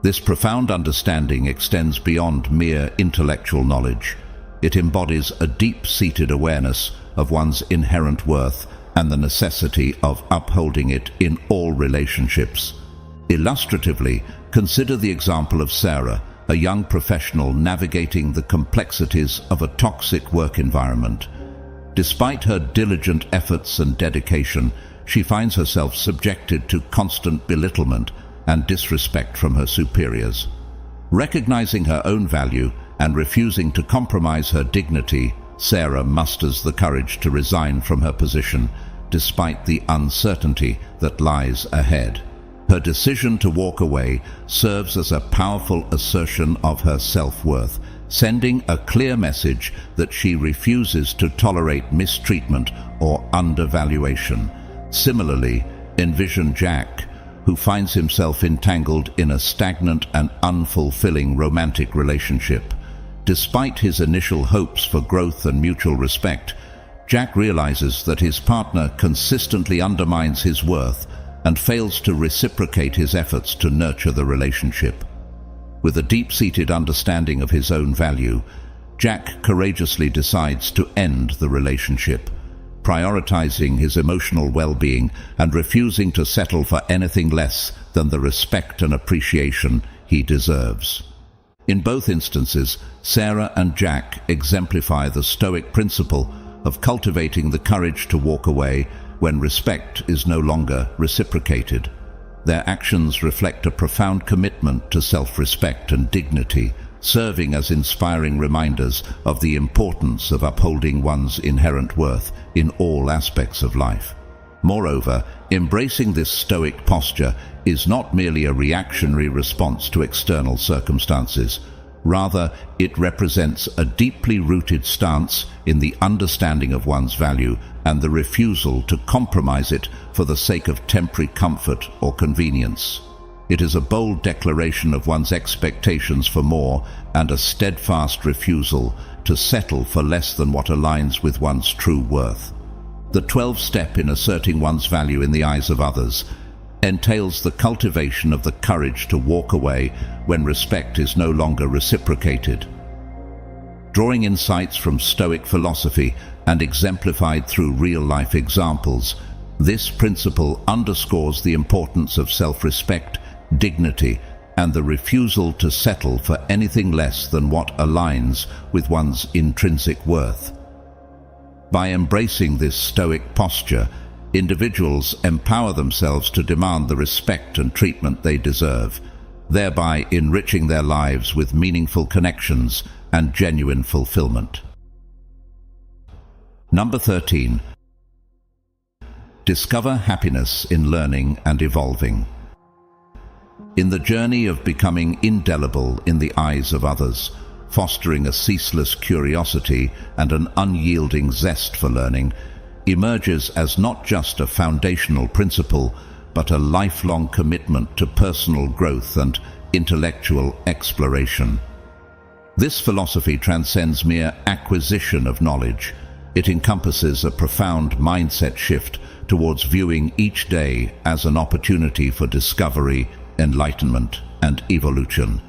This profound understanding extends beyond mere intellectual knowledge. It embodies a deep-seated awareness of one's inherent worth and the necessity of upholding it in all relationships. Illustratively, consider the example of Sarah, a young professional navigating the complexities of a toxic work environment. Despite her diligent efforts and dedication, she finds herself subjected to constant belittlement and disrespect from her superiors. Recognizing her own value and refusing to compromise her dignity, Sarah musters the courage to resign from her position, despite the uncertainty that lies ahead. Her decision to walk away serves as a powerful assertion of her self-worth, sending a clear message that she refuses to tolerate mistreatment or undervaluation. Similarly, envision Jack, who finds himself entangled in a stagnant and unfulfilling romantic relationship. Despite his initial hopes for growth and mutual respect, Jack realizes that his partner consistently undermines his worth and fails to reciprocate his efforts to nurture the relationship. With a deep-seated understanding of his own value, Jack courageously decides to end the relationship, prioritizing his emotional well-being and refusing to settle for anything less than the respect and appreciation he deserves. In both instances, Sarah and Jack exemplify the Stoic principle of cultivating the courage to walk away when respect is no longer reciprocated. Their actions reflect a profound commitment to self-respect and dignity, serving as inspiring reminders of the importance of upholding one's inherent worth in all aspects of life. Moreover, embracing this Stoic posture is not merely a reactionary response to external circumstances. Rather, it represents a deeply rooted stance in the understanding of one's value and the refusal to compromise it for the sake of temporary comfort or convenience. It is a bold declaration of one's expectations for more and a steadfast refusal to settle for less than what aligns with one's true worth. The 12th step in asserting one's value in the eyes of others entails the cultivation of the courage to walk away when respect is no longer reciprocated. Drawing insights from Stoic philosophy and exemplified through real-life examples, this principle underscores the importance of self-respect, dignity, and the refusal to settle for anything less than what aligns with one's intrinsic worth. By embracing this Stoic posture, individuals empower themselves to demand the respect and treatment they deserve, thereby enriching their lives with meaningful connections and genuine fulfillment. Number 13. Discover happiness in learning and evolving. In the journey of becoming indelible in the eyes of others, fostering a ceaseless curiosity and an unyielding zest for learning emerges as not just a foundational principle, but a lifelong commitment to personal growth and intellectual exploration. This philosophy transcends mere acquisition of knowledge. It encompasses a profound mindset shift towards viewing each day as an opportunity for discovery, enlightenment, and evolution.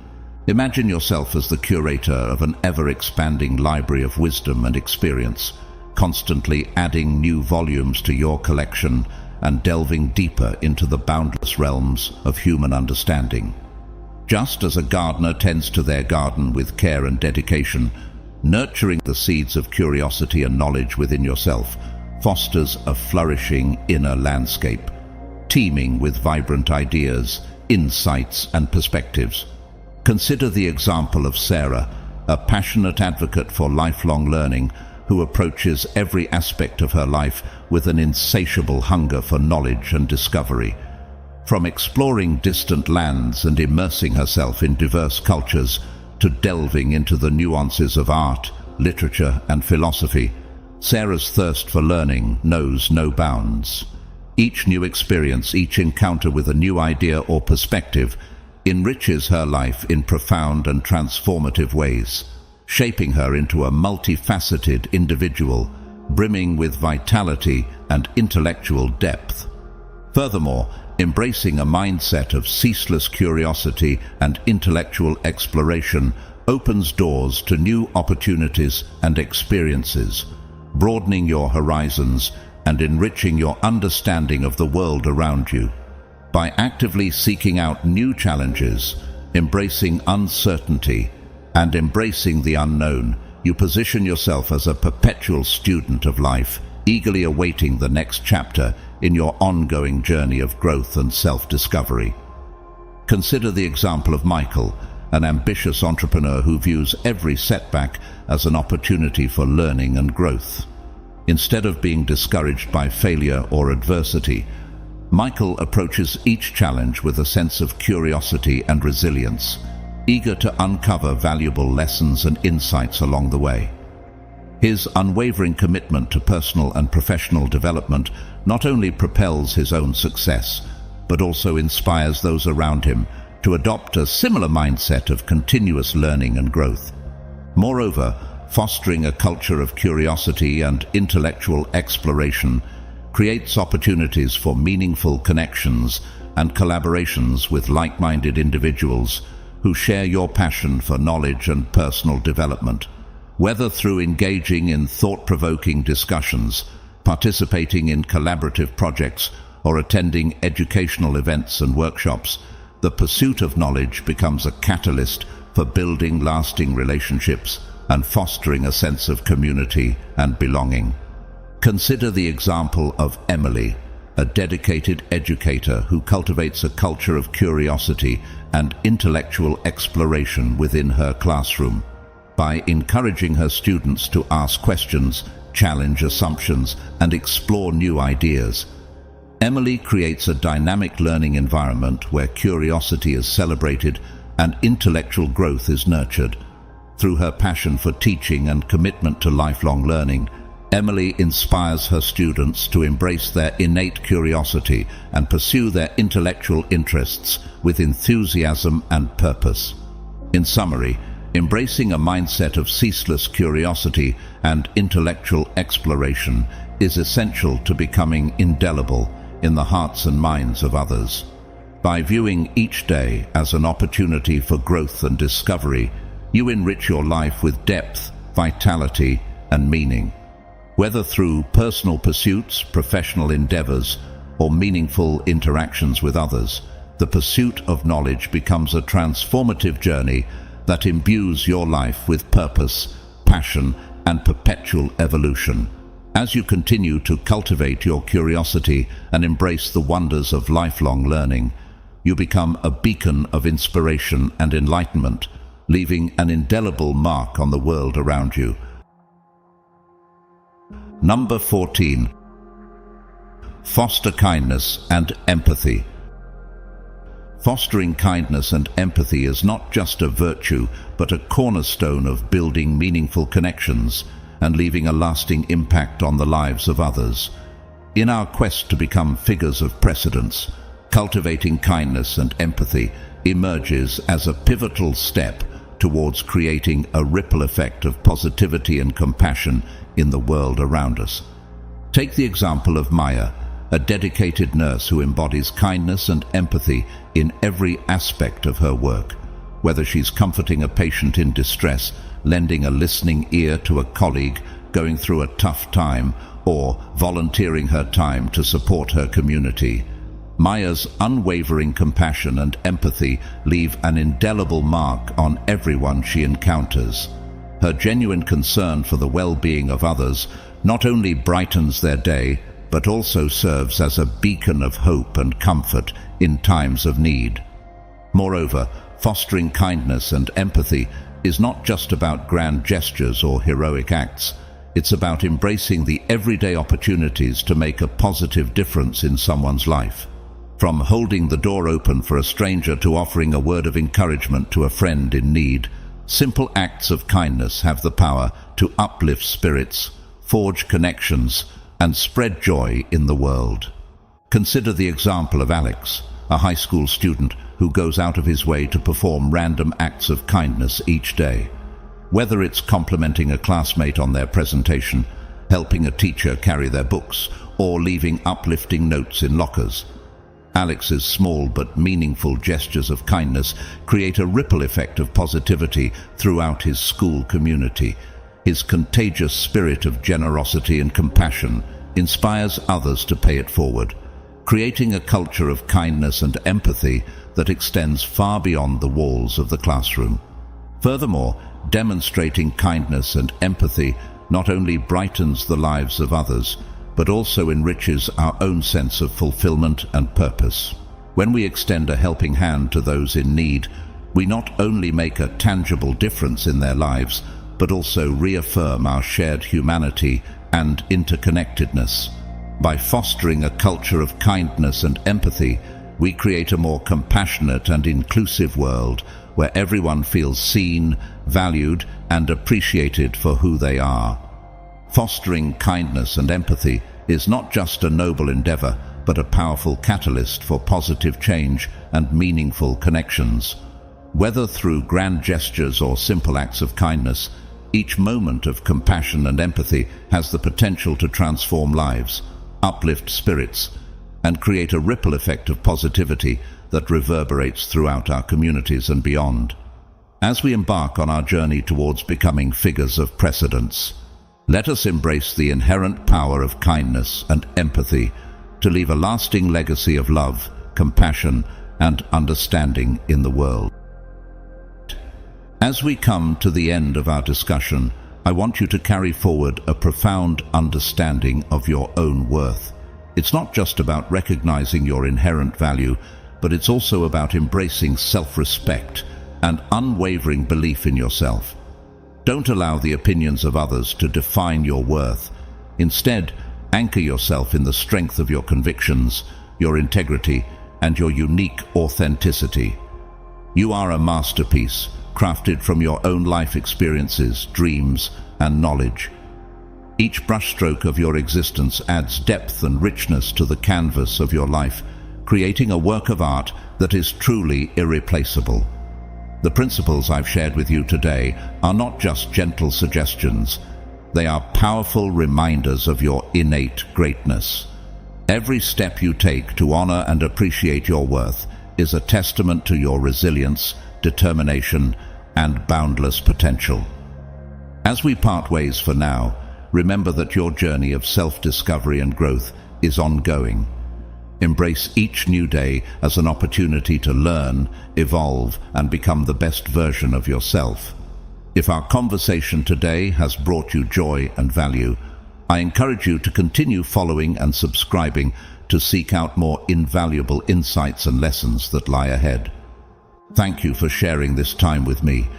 Imagine yourself as the curator of an ever-expanding library of wisdom and experience, constantly adding new volumes to your collection and delving deeper into the boundless realms of human understanding. Just as a gardener tends to their garden with care and dedication, nurturing the seeds of curiosity and knowledge within yourself fosters a flourishing inner landscape, teeming with vibrant ideas, insights, and perspectives. Consider the example of Sarah, a passionate advocate for lifelong learning, who approaches every aspect of her life with an insatiable hunger for knowledge and discovery. From exploring distant lands and immersing herself in diverse cultures, to delving into the nuances of art, literature, and philosophy, Sarah's thirst for learning knows no bounds. Each new experience, each encounter with a new idea or perspective, enriches her life in profound and transformative ways, shaping her into a multifaceted individual, brimming with vitality and intellectual depth. Furthermore, embracing a mindset of ceaseless curiosity and intellectual exploration opens doors to new opportunities and experiences, broadening your horizons and enriching your understanding of the world around you. By actively seeking out new challenges, embracing uncertainty, and embracing the unknown, you position yourself as a perpetual student of life, eagerly awaiting the next chapter in your ongoing journey of growth and self-discovery. Consider the example of Michael, an ambitious entrepreneur who views every setback as an opportunity for learning and growth. Instead of being discouraged by failure or adversity, Michael approaches each challenge with a sense of curiosity and resilience, eager to uncover valuable lessons and insights along the way. His unwavering commitment to personal and professional development not only propels his own success, but also inspires those around him to adopt a similar mindset of continuous learning and growth. Moreover, fostering a culture of curiosity and intellectual exploration creates opportunities for meaningful connections and collaborations with like-minded individuals who share your passion for knowledge and personal development. Whether through engaging in thought-provoking discussions, participating in collaborative projects, or attending educational events and workshops, the pursuit of knowledge becomes a catalyst for building lasting relationships and fostering a sense of community and belonging. Consider the example of Emily, a dedicated educator who cultivates a culture of curiosity and intellectual exploration within her classroom. By encouraging her students to ask questions, challenge assumptions, and explore new ideas, Emily creates a dynamic learning environment where curiosity is celebrated and intellectual growth is nurtured. Through her passion for teaching and commitment to lifelong learning, Emily inspires her students to embrace their innate curiosity and pursue their intellectual interests with enthusiasm and purpose. In summary, embracing a mindset of ceaseless curiosity and intellectual exploration is essential to becoming indelible in the hearts and minds of others. By viewing each day as an opportunity for growth and discovery, you enrich your life with depth, vitality, and meaning. Whether through personal pursuits, professional endeavors, or meaningful interactions with others, the pursuit of knowledge becomes a transformative journey that imbues your life with purpose, passion, and perpetual evolution. As you continue to cultivate your curiosity and embrace the wonders of lifelong learning, you become a beacon of inspiration and enlightenment, leaving an indelible mark on the world around you. Number 14. Foster kindness and empathy. Fostering kindness and empathy is not just a virtue, but a cornerstone of building meaningful connections and leaving a lasting impact on the lives of others. In our quest to become figures of precedence, cultivating kindness and empathy emerges as a pivotal step towards creating a ripple effect of positivity and compassion in the world around us. Take the example of Maya, a dedicated nurse who embodies kindness and empathy in every aspect of her work. Whether she's comforting a patient in distress, lending a listening ear to a colleague going through a tough time, or volunteering her time to support her community, Maya's unwavering compassion and empathy leave an indelible mark on everyone she encounters. Her genuine concern for the well-being of others not only brightens their day, but also serves as a beacon of hope and comfort in times of need. Moreover, fostering kindness and empathy is not just about grand gestures or heroic acts. It's about embracing the everyday opportunities to make a positive difference in someone's life. From holding the door open for a stranger to offering a word of encouragement to a friend in need, simple acts of kindness have the power to uplift spirits, forge connections, and spread joy in the world. Consider the example of Alex, a high school student who goes out of his way to perform random acts of kindness each day. Whether it's complimenting a classmate on their presentation, helping a teacher carry their books, or leaving uplifting notes in lockers, Alex's small but meaningful gestures of kindness create a ripple effect of positivity throughout his school community. His contagious spirit of generosity and compassion inspires others to pay it forward, creating a culture of kindness and empathy that extends far beyond the walls of the classroom. Furthermore, demonstrating kindness and empathy not only brightens the lives of others, but also enriches our own sense of fulfillment and purpose. When we extend a helping hand to those in need, we not only make a tangible difference in their lives, but also reaffirm our shared humanity and interconnectedness. By fostering a culture of kindness and empathy, we create a more compassionate and inclusive world where everyone feels seen, valued, and appreciated for who they are. Fostering kindness and empathy is not just a noble endeavor, but a powerful catalyst for positive change and meaningful connections. Whether through grand gestures or simple acts of kindness, each moment of compassion and empathy has the potential to transform lives, uplift spirits, and create a ripple effect of positivity that reverberates throughout our communities and beyond. As we embark on our journey towards becoming figures of precedence, let us embrace the inherent power of kindness and empathy to leave a lasting legacy of love, compassion, and understanding in the world. As we come to the end of our discussion, I want you to carry forward a profound understanding of your own worth. It's not just about recognizing your inherent value, but it's also about embracing self-respect and unwavering belief in yourself. Don't allow the opinions of others to define your worth. Instead, anchor yourself in the strength of your convictions, your integrity, and your unique authenticity. You are a masterpiece, crafted from your own life experiences, dreams, and knowledge. Each brushstroke of your existence adds depth and richness to the canvas of your life, creating a work of art that is truly irreplaceable. The principles I've shared with you today are not just gentle suggestions. They are powerful reminders of your innate greatness. Every step you take to honor and appreciate your worth is a testament to your resilience, determination, and boundless potential. As we part ways for now, remember that your journey of self-discovery and growth is ongoing. Embrace each new day as an opportunity to learn, evolve, and become the best version of yourself. If our conversation today has brought you joy and value, I encourage you to continue following and subscribing to seek out more invaluable insights and lessons that lie ahead. Thank you for sharing this time with me,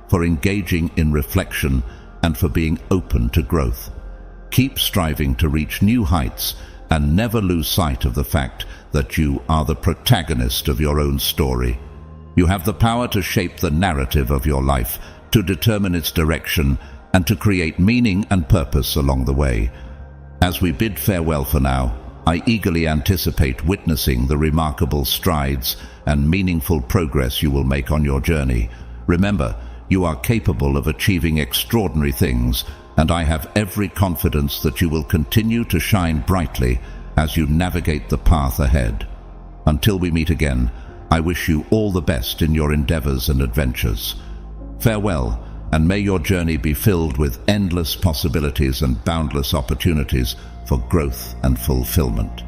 for engaging in reflection, and for being open to growth. Keep striving to reach new heights and never lose sight of the fact that you are the protagonist of your own story. You have the power to shape the narrative of your life, to determine its direction, and to create meaning and purpose along the way. As we bid farewell for now, I eagerly anticipate witnessing the remarkable strides and meaningful progress you will make on your journey. Remember, you are capable of achieving extraordinary things, and I have every confidence that you will continue to shine brightly as you navigate the path ahead. Until we meet again, I wish you all the best in your endeavors and adventures. Farewell, and may your journey be filled with endless possibilities and boundless opportunities for growth and fulfillment.